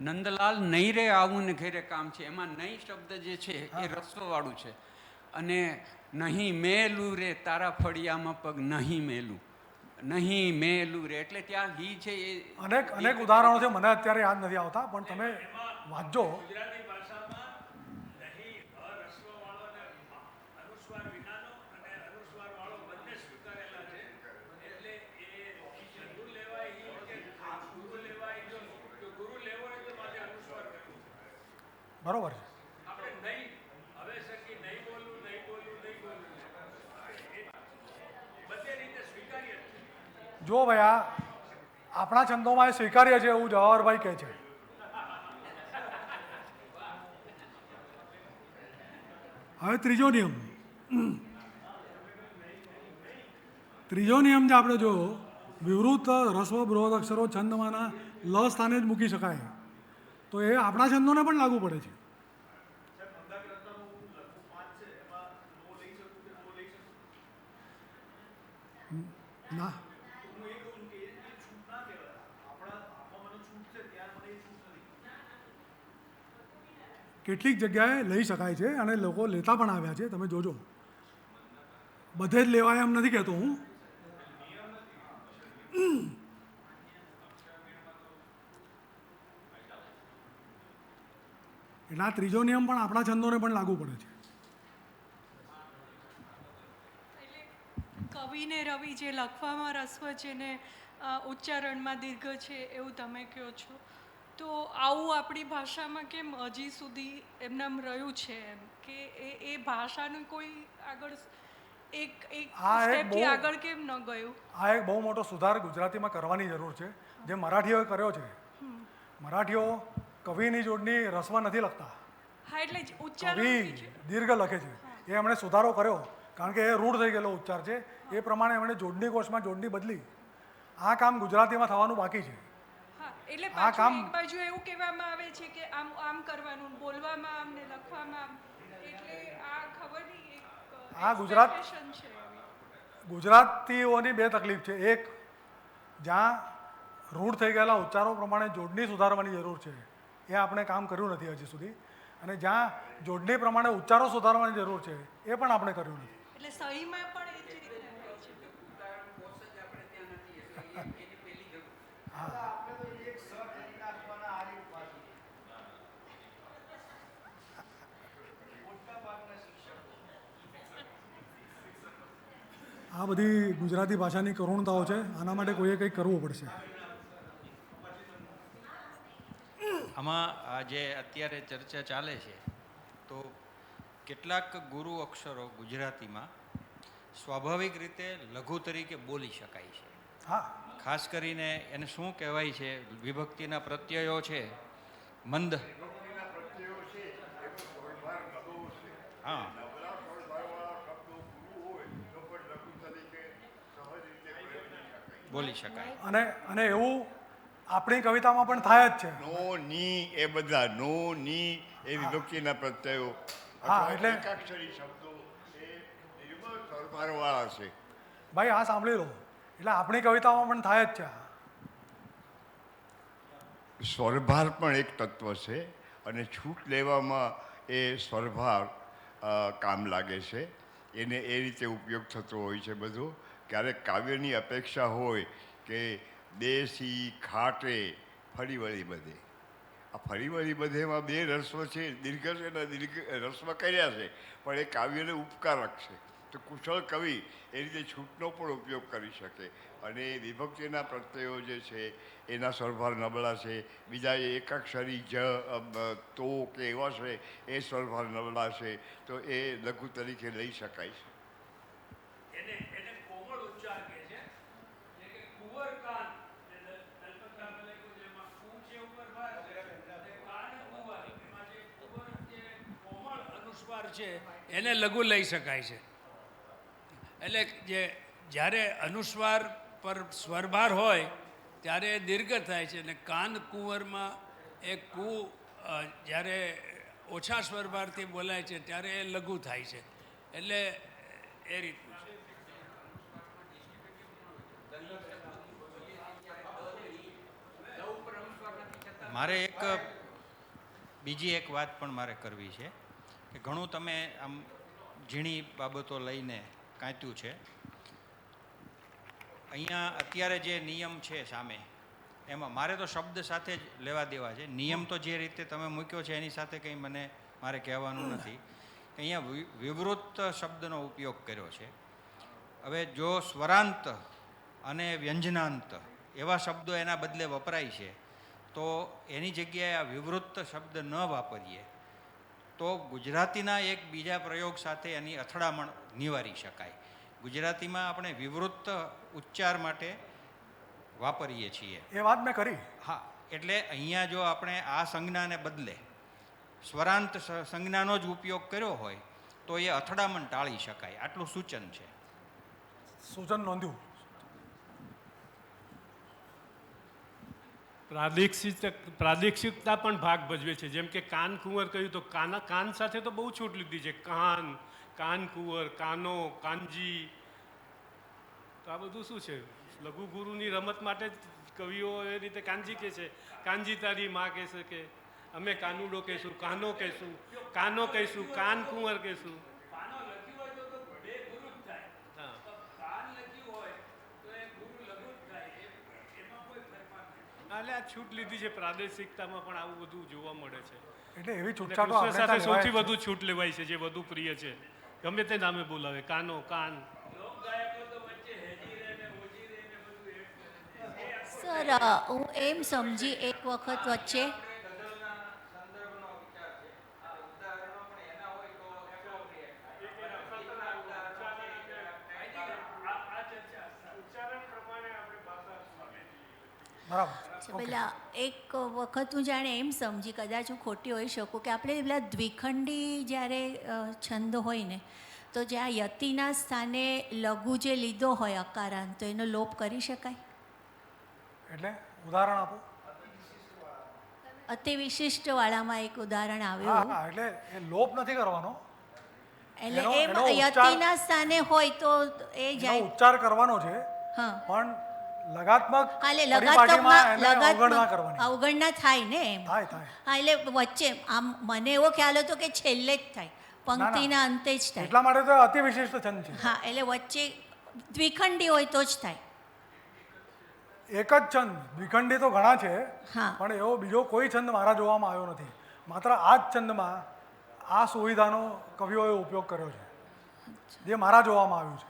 G: નંદલાલ નહીં રે આવું ને ઘેરે કામ છે, એમાં નહીં શબ્દ જે છે એ રસ્વવાળું છે. અને નહીં મેલું રે તારા ફળિયામાં પગ નહીં મેલું, નહીં મેલું રે એટલે ત્યાં હી છે એ
B: અનેક ઉદાહરણો છે, મને અત્યારે યાદ નથી આવતા, પણ તમે વાંચજો. બરોબર છે. જો ભાઈ આ આપણા છંદોમાં એ સ્વીકાર્ય છે એવું જવાહરભાઈ કહે છે. હવે ત્રીજો નિયમ જે આપણે જો વિવૃત રસ્વ બૃહદ અક્ષરો છંદમાંના લ સ્થાને જ મૂકી શકાય, તો એ આપણા છંદોને પણ લાગુ પડે છે. ના, કેટલીક જગ્યાએ લઈ શકાય છે અને લોકો લેતા પણ આવ્યા છે, તમે જોજો. બધે જ લેવાય એમ નથી કહેતો હું. એટલે આ ત્રીજો નિયમ પણ આપણા છંદોને પણ લાગુ પડે છે.
D: કવિને રવિ જે લખવામાં રસ્વ છે ને ઉચ્ચારણમાં દીર્ઘ છે એવું તમે કહો છો, તો આવું આપણી ભાષામાં કેમ હજી સુધી એમનામ રહ્યું છે, એમ કે એ ભાષાનું કોઈ આગળ એક સ્ટેપથી આગળ કેમ ન ગયું?
B: આ એક બહુ મોટો સુધાર ગુજરાતીમાં કરવાની જરૂર છે, જે મરાઠીઓએ કર્યો છે. મરાઠીઓ કવિની જોડણી રસ્વ નથી લખતા,
D: હા એટલે જ
B: કવિ
D: ઉચ્ચારણ
B: દીર્ઘ લખે છે એ એમણે સુધારો કર્યો કારણ કે એ રૂઢ થઈ ગયેલો ઉચ્ચાર છે એ પ્રમાણે એમણે જોડણી કોષમાં જોડણી બદલી. આ કામ ગુજરાતીમાં થવાનું બાકી છે.
D: હા એટલે
B: આ
D: પાછું
B: કામ-
D: એક બાજુ એવું કહેવામાં આવે છે કે આમ આમ કરવાનું, બોલવામાં આમ ને લખવામાં આમ, એટલે આ ખબર નહીં એક
B: આ ગુજરાત-
D: expectation છે એવી.
B: ગુજરાતીઓની બે તકલીફ છે. એક, જ્યાં રૂઢ થઈ ગયેલા ઉચ્ચારો પ્રમાણે જોડણી સુધારવાની જરૂર છે એ આપણે કામ કર્યું નથી હજી સુધી, અને જ્યાં જોડણી પ્રમાણે ઉચ્ચારો સુધારવાની જરૂર છે એ પણ આપણે કર્યું નથી.
D: એટલે સહીમાં પણ એ જ રીતના હોય છે.
B: આ બધી ગુજરાતી ભાષાની કરુણતાઓ છે. આના માટે કોઈએ કંઈક કરવું પડશે.
G: આમાં આ જે અત્યારે ચર્ચા ચાલે છે તો કેટલાક ગુરુ અક્ષરો ગુજરાતીમાં સ્વાભાવિક રીતે લઘુ તરીકે બોલી શકાય છે.
B: હા,
G: ખાસ કરીને એને શું કહેવાય છે, વિભક્તિના પ્રત્યયો છે મંદ. હા બોલી શકાય.
B: અને એવું આપણી કવિતામાં પણ થાય જ છે.
H: નો ની એ બધા નો ની એ વિભક્તિના પ્રત્યયો
B: હા,
H: અથવા
B: એટલે-
H: એકાક્ષરી શબ્દો એ નિર્મળ સ્વરભારવાળા છે.
B: ભાઈ આ સાંભળી લો, એટલે આપણી કવિતામાં પણ થાય જ છે.
H: સ્વરભાર પણ એક તત્વ છે અને છૂટ લેવામાં એ સ્વરભાર કામ લાગે છે. એને એ રીતે ઉપયોગ થતો હોય છે બધો. ક્યારેક કાવ્યની અપેક્ષા હોય કે દેશી ખાટે ફરી વળી બધે. આ ફરી વળી બધેમાં બે રસ્વ છે, દીર્ઘ છે ને દીર્ઘ રસ્વ કર્યા છે, પણ એ કાવ્યને ઉપકારક છે. તો કુશળ કવિ એ રીતે છૂટનો પણ ઉપયોગ કરી શકે. અને વિભક્તિના પ્રત્યયો જે છે એના સ્વરભાર નબળા છે. બીજા એ એકાક્ષરી જ તો કે એવા છે એ સ્વરભાર નબળા છે, તો એ લઘુ તરીકે લઈ શકાય છે.
I: છે એને લઘુ લઈ શકાય છે. એટલે જે જ્યારે અનુસ્વાર પર સ્વરભાર હોય ત્યારે દીર્ઘ થાય છે, અને કાન કુંવરમાં એ જ્યારે ઓછા સ્વરભારથી બોલાય છે ત્યારે એ લઘુ થાય છે. એટલે એ રીતનું છે.
G: મારે બીજી એક વાત પણ મારે કરવી છે કે ઘણું તમે આમ ઝીણી બાબતો લઈને કાંત્યું છે. અહીંયા અત્યારે જે નિયમ છે સામે, એમાં મારે તો શબ્દ સાથે જ લેવા દેવા છે. નિયમ તો જે રીતે તમે મૂક્યો છે એની સાથે કંઈ મારે કહેવાનું નથી. અહીંયા વિવૃત શબ્દનો ઉપયોગ કર્યો છે. હવે જો સ્વરાંત અને વ્યંજનાંત એવા શબ્દો એના બદલે વપરાય છે તો એની જગ્યાએ આ વિવૃત શબ્દ ન વાપરીએ તો ગુજરાતીના એક બીજા પ્રયોગ સાથે એની અથડામણ નિવારી શકાય. ગુજરાતીમાં આપણે વિવૃત ઉચ્ચાર માટે વાપરીએ છીએ.
B: એ વાત મેં કરી.
G: હા, એટલે અહીંયા જો આપણે આ સંજ્ઞાને બદલે સ્વરાંત સંજ્ઞાનો જ ઉપયોગ કર્યો હોય તો એ અથડામણ ટાળી શકાય. આટલું સૂચન છે.
B: સૂચન નોંધ્યું.
J: પ્રાદેશિકતા પણ ભાગ ભજવે છે. જેમ કે કાન કુંવર કહ્યું તો કાન સાથે તો બહુ છૂટ લીધી છે. કાન કુંવર, કાનો, કાનજી. તો આ બધું શું છે? લઘુ ગુરુની રમત માટે જ કવિઓ એ રીતે કાનજી કહે છે. કાનજી તારી માં કહેશે કે અમે કાનુડો કહેશું, કાનો કહેશું, કાનો કહેશું, કાન કુંવર કહેશું. એટલે આ છૂટ લીધી છે. પ્રાદેશિકતામાં પણ આવું બધું જોવા મળે છે.
B: એટલે એવી
J: એટલે
B: છૂટછાટો
J: કૃષ્ણ
B: આપણે
J: સાથે
B: ત્યાં
J: સૌથી
B: લેવાય
J: વધુ છૂટ લેવાય છે, જે વધુ પ્રિય છે. ગમે તે નામે બોલાવે, કાનો, કાન.
K: સર હું એમ સમજી એક વખત વચ્ચે
B: બરાબર.
K: પેલા એક વખત હું જાણે એમ સમજી, કદાચ હું ખોટી હોઈ શકું, કે આપણે પેલા દ્વિખંડી જ્યારે છંદ હોય ને, તો જ્યાં યતિના સ્થાને લઘુ જે લીધો હોય અકારાંત, તો એનો લોપ કરી શકાય?
B: એટલે ઉદાહરણ આપો.
K: અતિ વિશિષ્ટ વાળામાં એક ઉદાહરણ
B: હા
K: આવ્યું.
B: હા, એટલે એ લોપ નથી કરવાનો,
K: એટલે
B: એનો-
K: એમ
B: એનો ઉચ્ચાર-
K: યતિના સ્થાને હોય તો એ
B: એનો
K: જાય.
B: ઉચ્ચાર કરવાનો છે,
K: હા
B: પણ લગાત્મક
K: હા, એટલે
B: પરિપાટીમાં એને અવગણના
K: લગાત્મક
B: કરવાની.
K: અવગણના થાય ને એમ.
B: થાય થાય.
K: હા, એટલે વચ્ચે આમ મને એવો ખ્યાલ હતો કે છેલ્લે જ થાય, પંક્તિના અંતે જ થાય.
B: એટલા માટે તો અતિ વિશિષ્ટ છંદ છે.
K: હા, એટલે વચ્ચે દ્વિખંડી હોય તો જ થાય.
B: એક જ છંદ, દ્વિખંડી તો ઘણા છે,
K: હા.
B: પણ એવો બીજો કોઈ છંદ મારા જોવામાં આવ્યો નથી. માત્ર આ જ છંદમાં આ સુવિધાનો કવિઓએ ઉપયોગ કર્યો છે, જે મારા જોવામાં આવ્યું છે.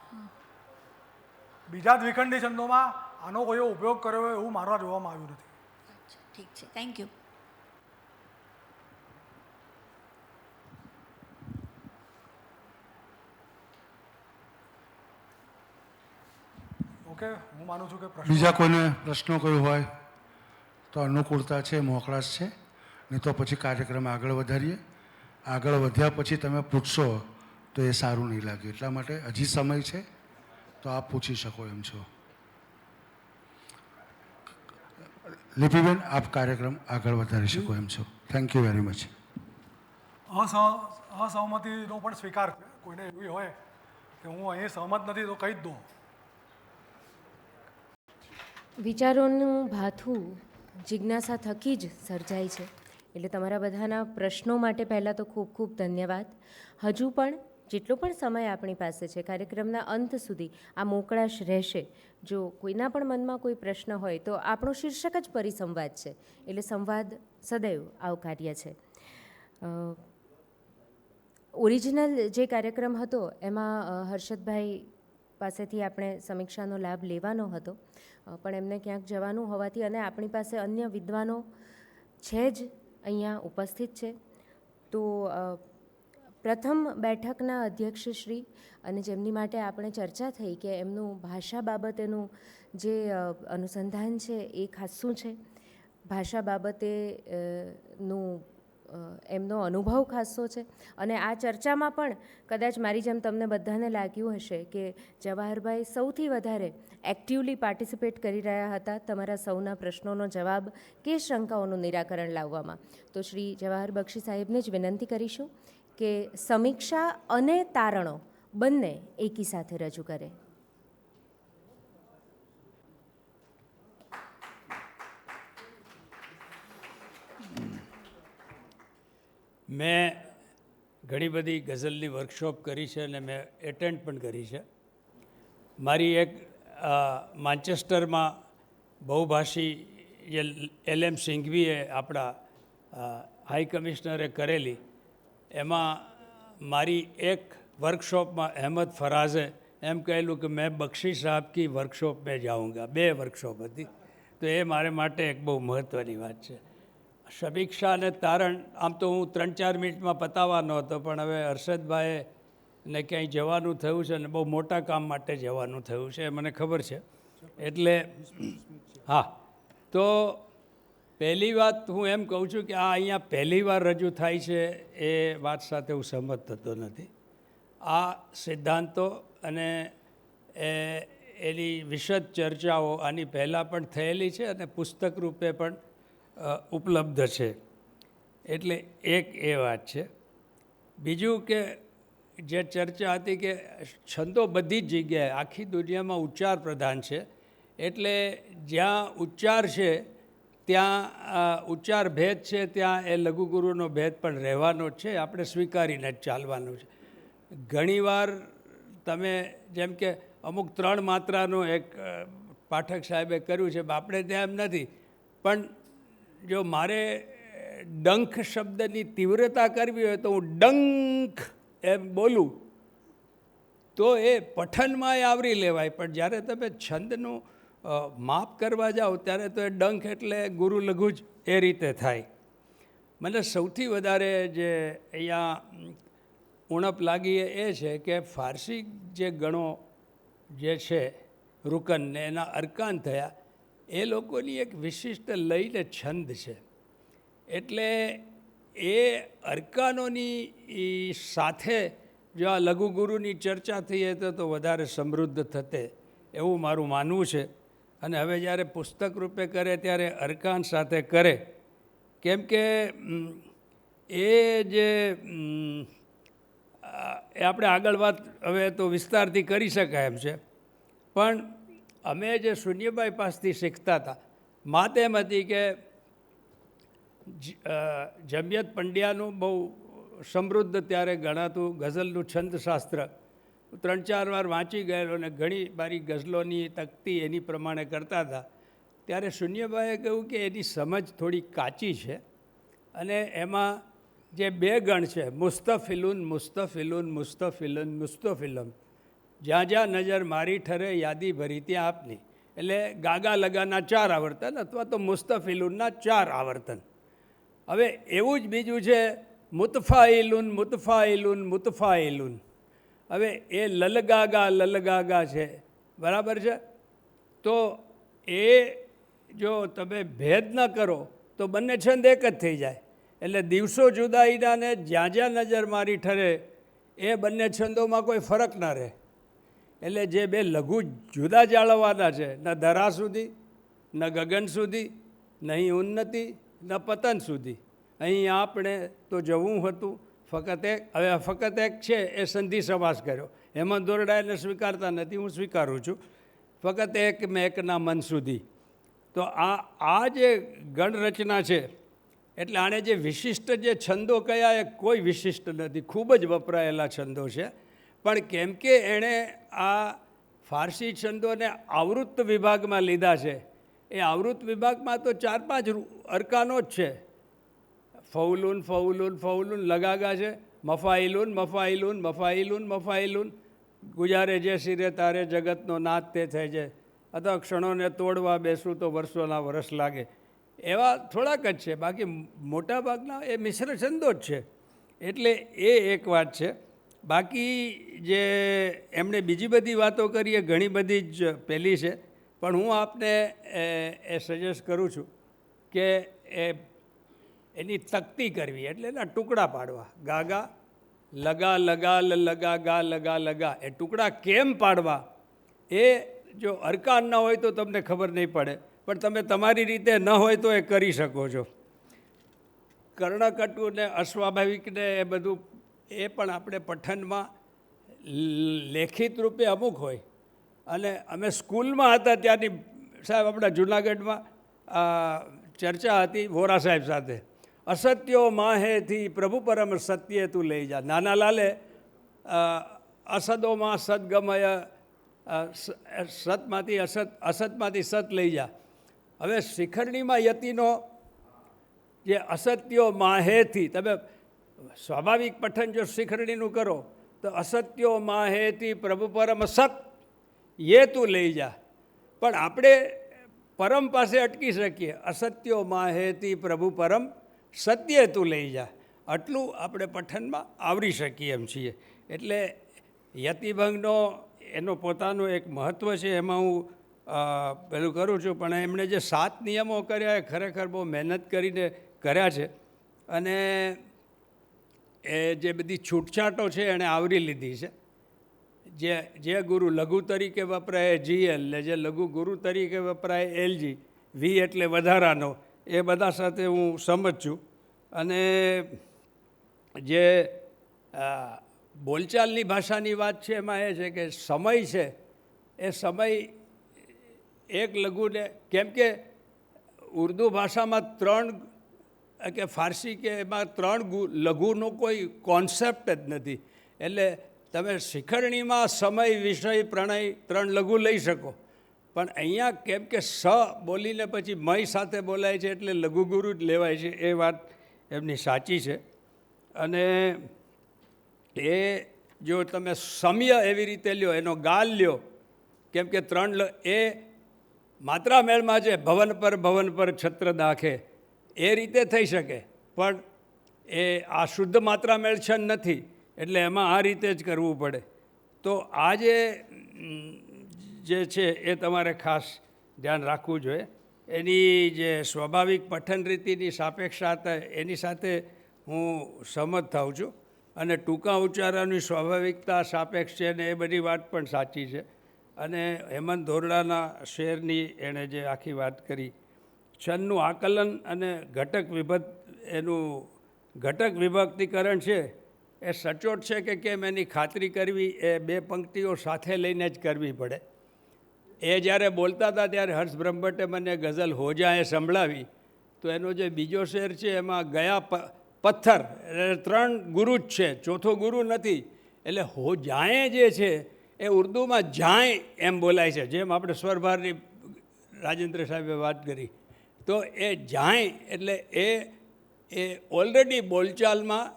B: બીજા દ્વિખંડી છંદોમાં આનો કોઈ ઉપયોગ કર્યો હોય એવું મારા જોવામાં આવ્યું નથી.
K: ઠીક છે, થેન્ક યુ.
B: ઓકે, હું માનું છું કે પ્રશ્ન
C: બીજા કોઈને પ્રશ્નો કોઈ હોય તો અનુકૂળતા છે, મોકળાશ છે, નહીં તો પછી કાર્યક્રમ આગળ વધારીએ. આગળ વધ્યા પછી તમે પૂછશો તો એ સારું નહીં લાગે, એટલા માટે હજી સમય છે તો આપ પૂછી શકો એમ છો. લિપિબેન, આપ કાર્યક્રમ આગળ વધારી શકો એમ છો. Thank you very much.
B: અસહમતિનો પણ સ્વીકાર છે. કોઈને એવી હોય કે હું અહીં સહમત નથી તો કહી જ દો.
A: વિચારોનું ભાથું જિજ્ઞાસા થકી જ સર્જાય છે. એટલે તમારા બધાના પ્રશ્નો માટે પહેલાં તો ખૂબ ખૂબ ધન્યવાદ. હજુ પણ જેટલો પણ સમય આપણી પાસે છે, કાર્યક્રમના અંત સુધી આ મોકળાશ રહેશે. જો કોઈના પણ મનમાં કોઈ પ્રશ્ન હોય તો આપણો શીર્ષક જ પરિસંવાદ છે, એટલે સંવાદ સદૈવ આવકાર્ય છે. ઓરિજિનલ જે કાર્યક્રમ હતો એમાં હર્ષદભાઈ પાસેથી આપણે સમીક્ષાનો લાભ લેવાનો હતો, પણ એમને ક્યાંક જવાનું હોવાથી અને આપણી પાસે અન્ય વિદ્વાનો છે જ અહીંયા ઉપસ્થિત છે, તો પ્રથમ બેઠકના અધ્યક્ષશ્રી અને જેમની માટે આપણે ચર્ચા થઈ કે એમનું ભાષા બાબતેનું જે અનુસંધાન છે એ ખાસું છે, ભાષા બાબતે નું એમનો અનુભવ ખાસો છે. અને આ ચર્ચામાં પણ કદાચ મારી જેમ તમને બધાને લાગ્યું હશે કે જવાહરભાઈ સૌથી વધારે એક્ટિવલી પાર્ટિસિપેટ કરી રહ્યા હતા તમારા સૌના પ્રશ્નોનો જવાબ કે શંકાઓનું નિરાકરણ લાવવામાં. તો શ્રી જવાહર બક્ષી સાહેબને જ વિનંતી કરીશું કે સમીક્ષા અને તારણો બંને એકી સાથે રજૂ કરે.
I: મેં ઘણી બધી ગઝલની વર્કશોપ કરી છે અને મેં એટેન્ડ પણ કરી છે. મારી એક માન્ચેસ્ટરમાં બહુભાષી જે LM સિંઘવીએ આપણા હાઈ કમિશનરે કરેલી, એમાં મારી એક વર્કશોપમાં અહેમદ ફરાઝે એમ કહેલું કે મેં બક્ષી સાહેબ કી વર્કશોપ મેં જાઉંગા. 2 વર્કશોપ હતી, તો એ મારે માટે એક બહુ મહત્ત્વની વાત છે. સમીક્ષા અને તારણ આમ તો હું 3-4 મિનિટમાં પતાવવાનો હતો, પણ હવે હર્ષદભાઈએ ને ક્યાંય જવાનું થયું છે અને બહુ મોટા કામ માટે જવાનું થયું છે, મને ખબર છે. એટલે હા, તો પહેલી વાત હું એમ કહું છું કે આ અહીંયા પહેલી વાર રજૂ થાય છે એ વાત સાથે હું સહમત થતો નથી. આ સિદ્ધાંતો અને એની વિશદ ચર્ચાઓ આની પહેલાં પણ થયેલી છે અને પુસ્તક રૂપે પણ ઉપલબ્ધ છે. એટલે એક એ વાત છે. બીજું કે જે ચર્ચા હતી કે છંદો બધી જ જગ્યાએ આખી દુનિયામાં ઉચ્ચાર પ્રધાન છે, એટલે જ્યાં ઉચ્ચાર છે ત્યાં ઉચ્ચાર ભેદ છે, ત્યાં એ લઘુગુરુનો ભેદ પણ રહેવાનો જ છે. આપણે સ્વીકારીને જ ચાલવાનું છે. ઘણીવાર તમે જેમ કે અમુક 3 માત્રાનું એક પાઠક સાહેબે કર્યું છે, આપણે ત્યાં એમ નથી, પણ જો મારે ડંખ શબ્દની તીવ્રતા કરવી હોય તો હું ડંખ એમ બોલું તો એ પઠનમાં આવરી લેવાય, પણ જ્યારે તમે છંદનું માપ કરવા જાઓ ત્યારે તો એ ડંખ એટલે ગુરુ લઘુ જ એ રીતે થાય. મને સૌથી વધારે જે અહીંયા ઉણપ લાગી એ છે કે ફારસી જે ગણો જે છે રૂકન ને એના અરકાન થયા, એ લોકોની એક વિશિષ્ટ લઈને છંદ છે. એટલે એ અરકાનોની સાથે જો આ લઘુગુરુની ચર્ચા થઈ હતી તો વધારે સમૃદ્ધ થતે એવું મારું માનવું છે. અને હવે જ્યારે પુસ્તક રૂપે કરે ત્યારે અરકાન સાથે કરે, કેમ કે એ જે એ આપણે આગળ વાત હવે તો વિસ્તારથી કરી શકાય એમ છે. પણ અમે જે શૂન્યબાઈ પાસથી શીખતા હતા, વાત એમ હતી કે જમિયત પંડ્યાનું બહુ સમૃદ્ધ ત્યારે ગણાતું ગઝલનું છંદશાસ્ત્ર 3-4 વાર વાંચી ગયેલો અને ઘણી બારી ગઝલોની તકતી એની પ્રમાણે કરતા હતા. ત્યારે શૂન્યબાઈએ કહ્યું કે એની સમજ થોડી કાચી છે અને એમાં જે 2 ગણ છે, મુસ્તફિલુન મુસ્તફિલુન મુસ્તફિલન મુસ્તફિલમ, જ્યાં જ્યાં નજર મારી ઠરે યાદી ભરી ત્યાં આપની. એટલે ગાગા લગાના 4 આવર્તન અથવા તો મુસ્તફિલુનના 4 આવર્તન. હવે એવું જ બીજું છે મુતફાઇલુન મુતફાઇલુન મુતફાઇલુન. હવે એ લલગાગા છે, બરાબર છે. તો એ જો તમે ભેદ ન કરો તો બંને છંદ એક જ થઈ જાય. એટલે દિવસો જુદાઈના ને જ્યાં જ્યાં નજર મારી ઠરે એ બંને છંદોમાં કોઈ ફરક ના રહે. એટલે જે 2 લઘુ જુદા જાળવવાના છે, ન ધરા સુધી, ન ગગન સુધી, નહીં ઉન્નતિ, ન પતન સુધી. અહીં આપણે તો જવું હતું ફક્ત એક. હવે ફક્ત એક છે એ સંધિ સમાસ કર્યો. હેમંત દોરડા એને સ્વીકારતા નથી, હું સ્વીકારું છું. ફક્ત એક મેકના મન સુધી. તો આ જે ગણ રચના છે, એટલે આણે જે વિશિષ્ટ જે છંદો કયા એ કોઈ વિશિષ્ટ નથી, ખૂબ જ વપરાયેલા છંદો છે. પણ કેમ કે એણે આ ફારસી છંદોને આવૃત્ત વિભાગમાં લીધા છે, એ આવૃત્ત વિભાગમાં તો 4-5 અરકાનો જ છે. ફૌલુન ફૌલુન ફૌલુન લગાગા છે, મફાઇલુન મફાઇલુન મફાઇલુન મફાઇલુન, ગુજારે જે સિરે તારે જગતનો નાથ તે થાય છે, અથવા ક્ષણોને તોડવા બેસું તો વર્ષોના વર્ષ લાગે. એવા થોડાક જ છે, બાકી મોટાભાગના એ મિશ્ર છંદો જ છે. એટલે એ એક વાત છે. બાકી જે એમણે બીજી બધી વાતો કરી એ ઘણી બધી જ પહેલી છે. પણ હું આપને એ સજેસ્ટ કરું છું કે એની તકતી કરવી, એટલે એના ટુકડા પાડવા. ગાગા લગા લગા લગા ગા લગા લગા, એ ટુકડા કેમ પાડવા એ જો અરકાન ન હોય તો તમને ખબર નહીં પડે, પણ તમે તમારી રીતે ન હોય તો એ કરી શકો છો. કર્ણકટુ ને અસ્વાભાવિક ને એ બધું એ પણ આપણે પઠનમાં લેખિત રૂપે અમુક હોય. અને અમે સ્કૂલમાં હતા ત્યાંની સાહેબ આપણા જુનાગઢમાં ચર્ચા હતી વોરા સાહેબ સાથે. અસત્યો માહેથી પ્રભુ પરમ સત્ય તું લઈ જા. નાના લાલે અસદોમાં સદગમય, સતમાંથી અસતમાંથી સત લઈ જા. હવે શિખરણીમાં યતિનો જે અસત્યો માહેથી, તમે સ્વાભાવિક પઠન જો શિખરણીનું કરો તો અસત્યો માહેથી પ્રભુ પરમ સત એ તું લઈ જા. પણ આપણે પરમ પાસે અટકી શકીએ. અસત્યો માહેથી પ્રભુ પરમ સત્ય તું લઈ જા, આટલું આપણે પઠનમાં આવરી શકીએ એમ છીએ. એટલે યતિભંગનો એનો પોતાનું એક મહત્ત્વ છે, એમાં હું પેલું કરું છું. પણ એમણે જે 7 નિયમો કર્યા એ ખરેખર બહુ મહેનત કરીને કર્યા છે. અને એ જે બધી છૂટછાટો છે એણે આવરી લીધી છે. જે ગુરુ લઘુ તરીકે વપરાય GL, ને જે લઘુ ગુરુ તરીકે વપરાય LG, V એટલે વધારાનો, એ બધા સાથે હું સમજ છું. અને જે બોલચાલની ભાષાની વાત છે એમાં એ છે કે સમય છે એ સમય એક લઘુને, કેમ કે ઉર્દુ ભાષામાં 3 કે ફારસી કે એમાં 3 લઘુનો કોઈ કોન્સેપ્ટ જ નથી. એટલે તમે શિખરણીમાં સમય, વિષય, પ્રણય 3 લઘુ લઈ શકો. પણ અહીંયા કેમ કે સ બોલીને પછી મય સાથે બોલાય છે એટલે લઘુગુરુ જ લેવાય છે. એ વાત એમની સાચી છે. અને એ જો તમે સમય એવી રીતે લ્યો, એનો ગાલ લ્યો, કેમ કે 3 એ માત્રા મેળમાં છે. ભવન પર છત્ર દાખે એ રીતે થઈ શકે, પણ એ આ શુદ્ધ માત્રા મેળ છંદ નથી, એટલે એમાં આ રીતે જ કરવું પડે. તો આ જે છે એ તમારે ખાસ ધ્યાન રાખવું જોઈએ. એની જે સ્વાભાવિક પઠન રીતિની સાપેક્ષતા એની સાથે હું સહમત થાઉં છું અને ટૂંકા ઉચ્ચારણની સ્વાભાવિકતા સાપેક્ષ છે ને એ બધી વાત પણ સાચી છે. અને હેમંત ધોરડાના શેરની એણે જે આખી વાત કરી, છંદનું આકલન અને ઘટક વિભક્તિકરણ છે એ સચોટ છે કે કેમ એની ખાતરી કરવી એ બે પંક્તિઓ સાથે લઈને જ કરવી પડે. એ જ્યારે બોલતા હતા ત્યારે હર્ષ બ્રહ્મભટ્ટે મને ગઝલ હો જાએ સંભળાવી, તો એનો જે બીજો શેર છે એમાં ગયા પથ્થર, એટલે 3 ગુરુ જ છે, ચોથો ગુરુ નથી. એટલે હો જાએ જે છે એ ઉર્દુમાં જાય એમ બોલાય છે, જેમ આપણે સ્વરભારની રાજેન્દ્ર સાહેબે વાત કરી. તો એ જાય એટલે એ ઓલરેડી બોલચાલમાં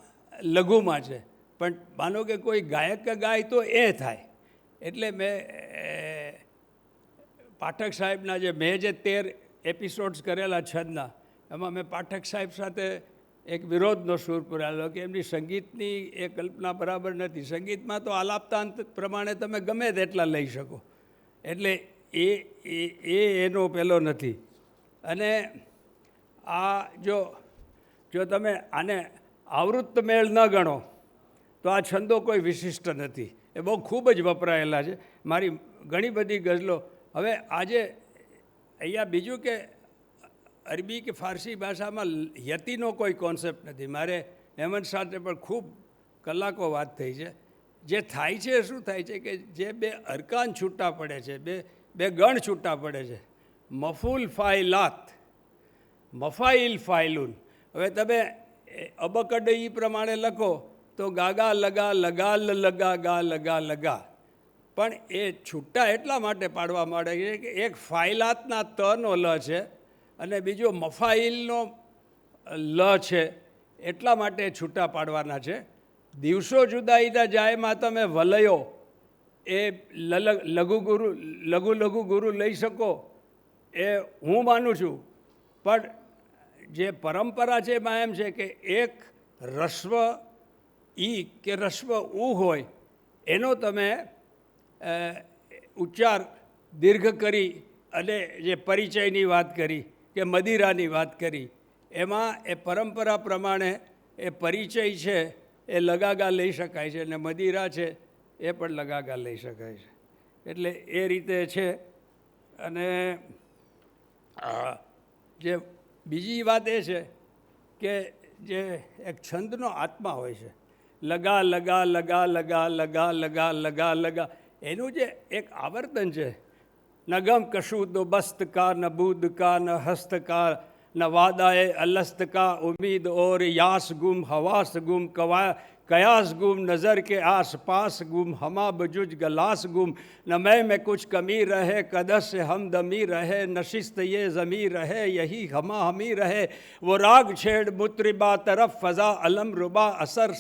I: લઘુમાં છે, પણ માનો કે કોઈ ગાયક ગાય તો એ થાય. એટલે મેં પાઠક સાહેબના મેં જે 13 એપિસોડ્સ કરેલા છંદના, એમાં મેં પાઠક સાહેબ સાથે એક વિરોધનો સૂર પુરાયેલો કે એમની સંગીતની એ કલ્પના બરાબર નથી. સંગીતમાં તો આલાપતાંત પ્રમાણે તમે ગમે તેટલા લઈ શકો, એટલે એનો પેલો નથી. અને આ જો તમે આને આવૃત્ત મેળ ન ગણો તો આ છંદો કોઈ વિશિષ્ટ નથી. એ બહુ ખૂબ જ વપરાયેલા છે મારી ઘણી બધી ગઝલો. હવે આજે અહીંયા બીજું કે અરબી કે ફારસી ભાષામાં યતિનો કોઈ કોન્સેપ્ટ નથી. મારે હેમંત સાથે પણ ખૂબ કલાકો વાત થઈ છે. જે થાય છે શું થાય છે કે જે 2 અરકાન છૂટા પડે છે, બે ગણ છૂટા પડે છે, મફૂલ ફાઇલાત, મફાઇલ ફાઇલુન. હવે તમે અબકડઈ પ્રમાણે લખો તો ગાગા લગા લગા લગા ગા લગા લગા, પણ એ છૂટા એટલા માટે પાડવા માંડે છે કે એક ફાઇલાતના તનો લ છે અને બીજો મફાઇલનો લ છે, એટલા માટે છૂટા પાડવાના છે. દિવસો જુદા જાયમાં તમે વલયો એ લઘુ ગુરુ લઈ શકો, એ હું માનું છું. પણ જે પરંપરા છે એમાં એમ છે કે એક રસ્વ ઈ કે રસ્વ ઉ હોય એનો તમે ઉચ્ચાર દીર્ઘ કરી અને જે પરિચયની વાત કરી કે મદિરાની વાત કરી, એમાં એ પરંપરા પ્રમાણે એ પરિચય છે એ લગાગા લઈ શકાય છે અને મદિરા છે એ પણ લગાગા લઈ શકાય છે. એટલે એ રીતે છે. અને જે બીજી વાત એ છે કે જે એક છંદનો આત્મા હોય છે, લગા લગા લગા લગા લગા લગા લગા લગા, એનું જે એક આવર્તન છે, ન ગમ કશું તો બસ્ત કા, ન બુદ કા, ન હસ્ત કા, ન વાદાએ અલસ્ત કા, ઉમ્મીદ ઓર यास गुम हवास गुम कयास गुम नज़र के आस पास गुम हमा बजुज गलास गुम न मैं कुछ कमी रहे कदस से हमदमी रहे नशिस्त ये ज़मी रहे यही हमा हमी रहे वो राग छेड़ मुत्रिबा तरफ फ़ज़ा अलम रुबा असर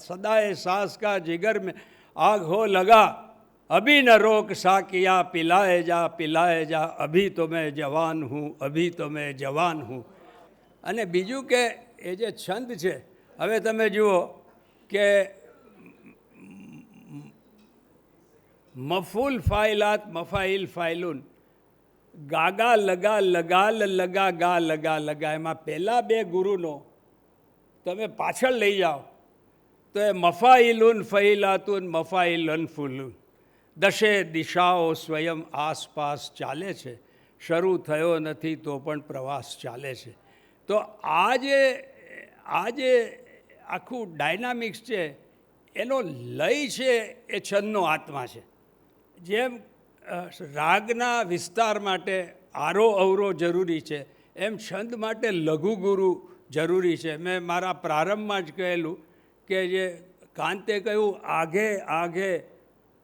I: सदाए सास का जिगर में आग हो लगा अभी न रोक साकिया पिलाए जा अभी तो मैं जवान हूँ अभी तो मैं जवान हूँ. અને બીજું કે એ જે છંદ છે, હવે તમે જુઓ કે મફૂલ ફાઇલાત મફાઇલ ફાઇલુન, ગાગા લગા લગા લગા ગા લગા લગા, એમાં પહેલાં 2 ગુરુનો તમે પાછળ લઈ જાઓ તો એ મફાઇલુન ફૈલાતુન મફાઇલન ફૂલુન, દશે દિશાઓ સ્વયં આસપાસ ચાલે છે, શરૂ થયો નથી તો પણ પ્રવાસ ચાલે છે. તો આ જે આખું ડાયનામિક્સ છે એનો લય છે એ છંદનો આત્મા છે. જેમ રાગના વિસ્તાર માટે આરો અવરો જરૂરી છે, એમ છંદ માટે લઘુ ગુરુ જરૂરી છે. મેં મારા પ્રારંભમાં જ કહેલું કે જે કાંતે કહ્યું આઘે આઘે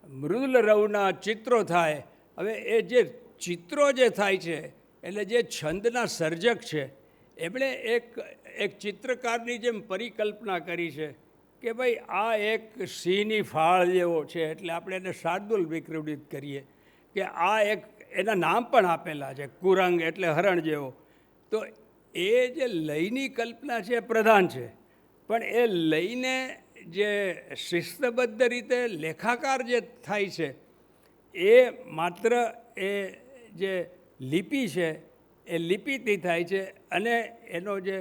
I: મૃદુલ રવના ચિત્રો થાય. હવે એ જે ચિત્રો જે થાય છે એટલે જે છંદના સર્જક છે એમણે એક ચિત્રકારની જેમ પરિકલ્પના કરી છે કે ભાઈ આ એક સિંહની ફાળ જેવો છે, એટલે આપણે એને શાર્દુલ વિકૃત કરીએ કે આ એક એના નામ પણ આપેલા છે, કુરંગ એટલે હરણ જેવો. તો એ જે લયની કલ્પના છે એ પ્રધાન છે, પણ એ લઈને જે શિસ્તબદ્ધ રીતે લેખાકાર જે થાય છે એ માત્ર એ જે લિપિ છે એ લિપિથી થાય છે અને એનો જે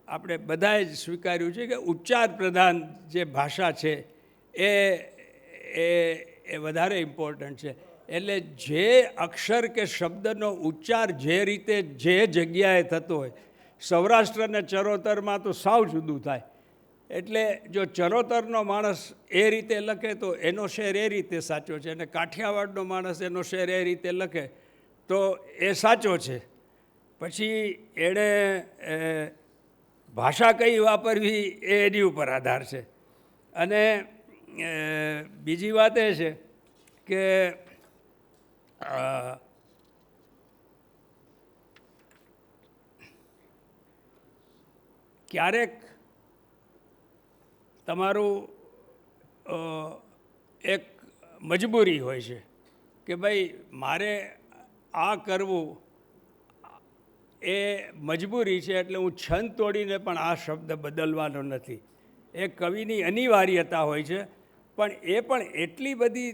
I: આપણે બધાએ જ સ્વીકાર્યું છે કે ઉચ્ચાર પ્રધાન જે ભાષા છે એ એ વધારે ઇમ્પોર્ટન્ટ છે. એટલે જે અક્ષર કે શબ્દનો ઉચ્ચાર જે રીતે જે જગ્યાએ થતો હોય, સૌરાષ્ટ્ર અને ચરોતરમાં તો સાવ જુદું થાય. એટલે જો ચરોતરનો માણસ એ રીતે લખે તો એનો શેર એ રીતે સાચો છે, અને કાઠિયાવાડનો માણસ એનો શેર એ રીતે લખે તો એ સાચો છે. પછી એણે ભાષા કઈ વાપરવી એ એની ઉપર આધાર છે. અને બીજી વાત એ છે કે ક્યારેક તમારું એક મજબૂરી હોય છે કે ભાઈ મારે આ કરવું એ મજબૂરી છે, એટલે હું છંદ તોડીને પણ આ શબ્દ બદલવાનો નથી. એ કવિની અનિવાર્યતા હોય છે, પણ એ પણ એટલી બધી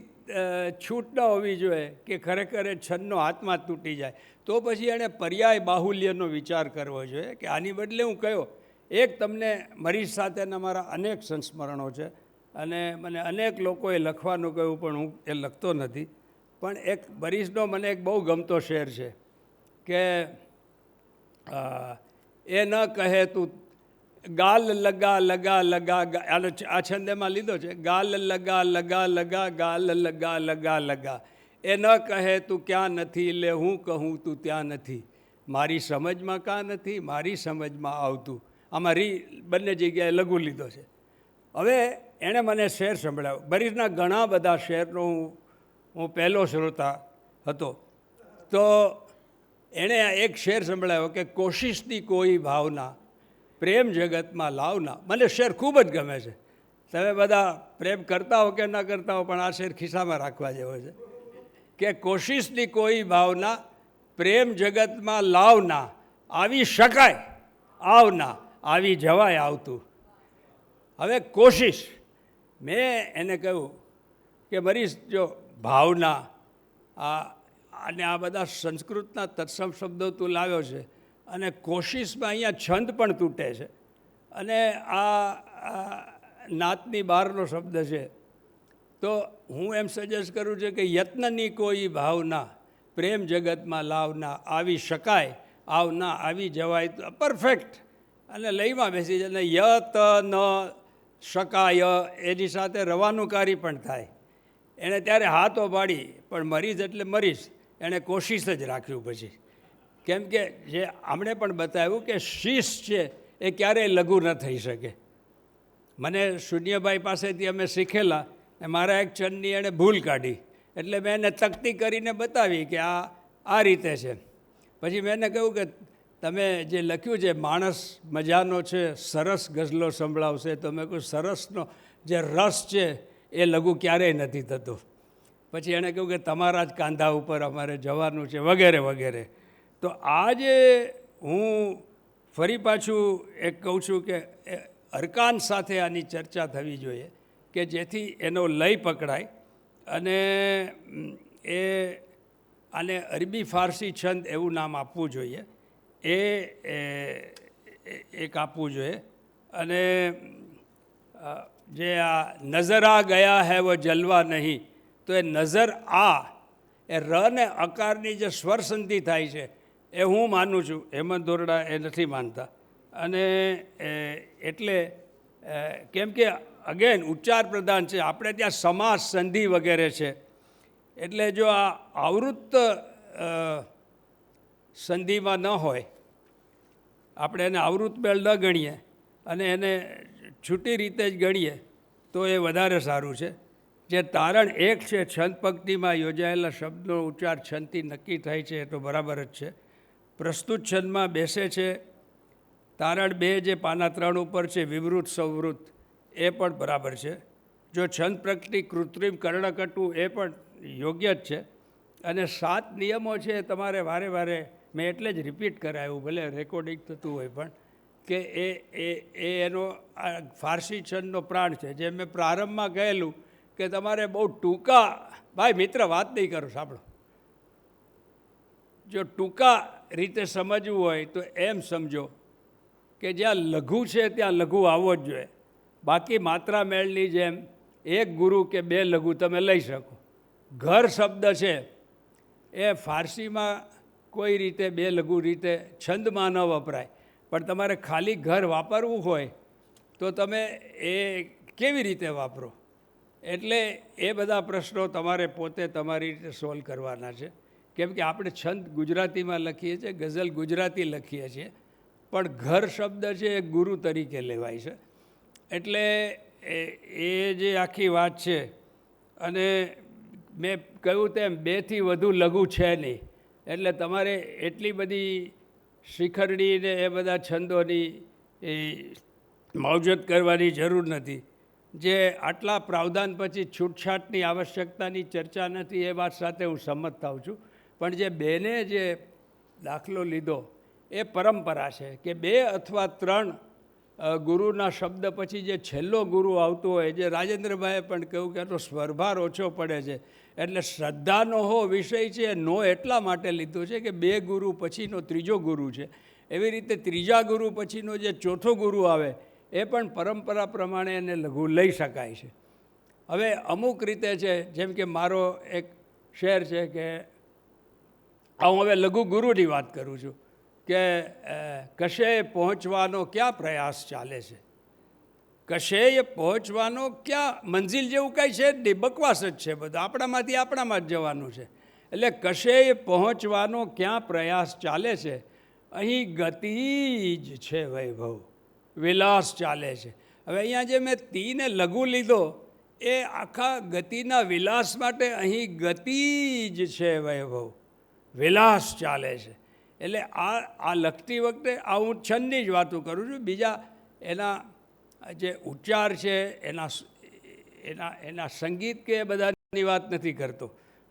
I: છૂટ ન હોવી જોઈએ કે ખરેખર એ છંદનો આત્મા તૂટી જાય. તો પછી એણે પર્યાય બાહુલ્યનો વિચાર કરવો જોઈએ કે આની બદલે હું કયો. એક તમને મરીઝ સાથેના મારા અનેક સંસ્મરણો છે અને મને અનેક લોકોએ લખવાનું કહ્યું પણ હું એ લખતો નથી. પણ એક મરીઝનો મને એક બહુ ગમતો શેર છે કે એ ન કહે તું ગાલ લગા લગા લગા, આ છંદેમાં લીધો છે, ગાલ લગા લગા લગા ગાલ લગા લગા લગા. એ ન કહે તું ક્યાં નથી, લે હું કહું તું ત્યાં નથી, મારી સમજમાં કાં નથી, મારી સમજમાં આવતું. આમાં રી બંને જગ્યાએ લઘુ લીધો છે. હવે એણે મને શેર સંભળાવ્યો. મરીઝના ઘણા બધા શેરનો હું પહેલો શ્રોતા હતો. તો એણે એક શેર સંભળાવ્યો કે કોશિશની કોઈ ભાવના પ્રેમ જગતમાં લાવના. મને શેર ખૂબ જ ગમે છે. તમે બધા પ્રેમ કરતા હો કે ન કરતા હો, પણ આ શેર ખિસ્સામાં રાખવા જેવો છે કે કોશિશની કોઈ ભાવના પ્રેમ જગતમાં લાવના, આવી શકાય આવના, આવી જવાય આવતું. હવે કોશિશ, મેં એને કહ્યું કે મરીઝ જો ભાવના અને આ બધા સંસ્કૃતના તત્સમ શબ્દો તું લાવ્યો છે, અને કોશિશમાં અહીંયા છંદ પણ તૂટે છે, અને આ નાતની બહારનો શબ્દ છે. તો હું એમ સજેસ્ટ કરું છું કે યત્નની કોઈ ભાવના પ્રેમ જગતમાં લાવના, આવી શકાય આવના, આવી જવાય તો પરફેક્ટ. અને લઈમાં બેસી જાય. અને યત ન શકાય એની સાથે રવાનુકારી પણ થાય. એણે ત્યારે હાથો પાડી, પણ મરીઝ એટલે મરીઝ, એણે કોશિશ જ રાખ્યું પછી. કેમ કે જે આમણે પણ બતાવ્યું કે શીશ છે એ ક્યારેય લઘુ ન થઈ શકે. મને શૂન્યભાઈ પાસેથી અમે શીખેલા, મારા એક ચંદની એણે ભૂલ કાઢી, એટલે મેં એને તકતી કરીને બતાવી કે આ રીતે છે. પછી મેં એને કહ્યું કે તમે જે લખ્યું છે માણસ મજાનો છે, સરસ ગઝલો સંભળાવશે. તો મેં કહ્યું સરસનો જે રસ છે એ લઘુ ક્યારેય નથી થતો. પછી એણે કહ્યું કે તમારા જ કાંધા ઉપર અમારે જવાનું છે, વગેરે વગેરે. તો આજે હું ફરી પાછું એક કહું છું કે અરકાન સાથે આની ચર્ચા થવી જોઈએ કે જેથી એનો લય પકડાય. અને એ આને અરબી ફારસી છંદ એવું નામ આપવું જોઈએ, એ એક આપવું જોઈએ. અને જે આ નઝર આ ગયા હૈ વો જલવા નહીં, તો એ નઝર આ એ ર ને અકારની જે સ્વર સંધિ થાય છે એ હું માનું છું, હેમંત દોરડા એ નથી માનતા. અને એટલે કેમ કે અગેન ઉચ્ચાર પ્રધાન છે, આપણે ત્યાં સમાસ સંધિ વગેરે છે. એટલે જો આ આવૃત્ત સંધિમાં ન હોય, આપણે એને આવૃત્ત મેળ ન ગણીએ અને એને છૂટી રીતે જ ગણીએ તો એ વધારે સારું છે. જે તારણ એક છે, છંદ પંક્તિમાં યોજાયેલા શબ્દનો ઉચ્ચાર છંદથી નક્કી થાય છે એ તો બરાબર જ છે. પ્રસ્તુત છંદમાં બેસે છે. તારણ 2 જે પાના 3 ઉપર છે, વિવૃત સંવૃત, એ પણ બરાબર છે. જો છંદ પંક્તિ કૃત્રિમ કર્ણકટુ એ પણ યોગ્ય જ છે. અને 7 નિયમો છે તમારે વારે વારે, મેં એટલે જ રિપીટ કરાયું, ભલે રેકોર્ડિંગ થતું હોય પણ, કે એનો આ ફારસી છંદનો પ્રાણ છે. જેમ મેં પ્રારંભમાં કહેલું કે તમારે બહુ ટૂંકા, ભાઈ મિત્ર વાત નહીં કરો, સાંભળો, જો ટૂંકા રીતે સમજવું હોય તો એમ સમજો કે જ્યાં લઘુ છે ત્યાં લઘુ આવવો જ જોઈએ. બાકી માત્રા મેળની જેમ એક ગુરુ કે બે લઘુ તમે લઈ શકો. ઘર શબ્દ છે એ ફારસીમાં કોઈ રીતે બે લઘુ રીતે છંદમાં ન વપરાય, પણ તમારે ખાલી ઘર વાપરવું હોય તો તમે એ કેવી રીતે વાપરો? એટલે એ બધા પ્રશ્નો તમારે પોતે તમારી રીતે સોલ્વ કરવાના છે. કેમ કે આપણે છંદ ગુજરાતીમાં લખીએ છીએ, ગઝલ ગુજરાતી લખીએ છીએ, પણ ઘર શબ્દ છે એ ગુરુ તરીકે લેવાય છે. એટલે એ જે આખી વાત છે, અને મેં કહ્યું તેમ 2 થી વધુ લઘુ છે નહીં. એટલે તમારે એટલી બધી શિખરડી ને એ બધા છંદોની એ માવજત કરવાની જરૂર નથી. જે આટલા પ્રાવધાન પછી છૂટછાટની આવશ્યકતાની ચર્ચા નથી, એ વાત સાથે હું સંમત થાઉં છું. પણ જે બેને જે દાખલો લીધો એ પરંપરા છે કે 2 અથવા 3 ગુરુના શબ્દ પછી જે છેલ્લો ગુરુ આવતો હોય, જે રાજેન્દ્રભાઈએ પણ કહ્યું કે એનો સ્વરભાર ઓછો પડે છે, એટલે શ્રદ્ધાનો વિષય છે નો એટલા માટે લીધો છે કે 2 ગુરુ પછીનો ત્રીજો ગુરુ છે. એવી રીતે ત્રીજા ગુરુ પછીનો જે ચોથો ગુરુ આવે એ પણ પરંપરા પ્રમાણે એને લઘુ લઈ શકાય છે. હવે અમુક રીતે છે, જેમ કે મારો એક શેર છે કે હું હવે લઘુ ગુરુની વાત કરું છું કે કશે પહોંચવાનો ક્યાં પ્રયાસ ચાલે છે, કશે પહોંચવાનો ક્યાં મંજિલ જેવું કાંઈ છે જ નહીં, બકવાસ જ છે બધું, આપણામાંથી આપણામાં જ જવાનું છે. એટલે કશે પહોંચવાનો ક્યાં પ્રયાસ ચાલે છે, અહીં ગતિ જ છે વૈભવ, વિલાસ ચાલે છે. હવે અહીંયા જે મેં તીને લઘુ લીધો એ આખા ગતિના વિલાસ માટે અહીં ગતિ જ છે વૈભવ, વિલાસ ચાલે છે. એટલે આ લખતી વખતે આ હું છંદની જ વાતો કરું છું. બીજા એના જે ઉચ્ચાર છે, એના સંગીત કે એ બધાની વાત નથી કરતો.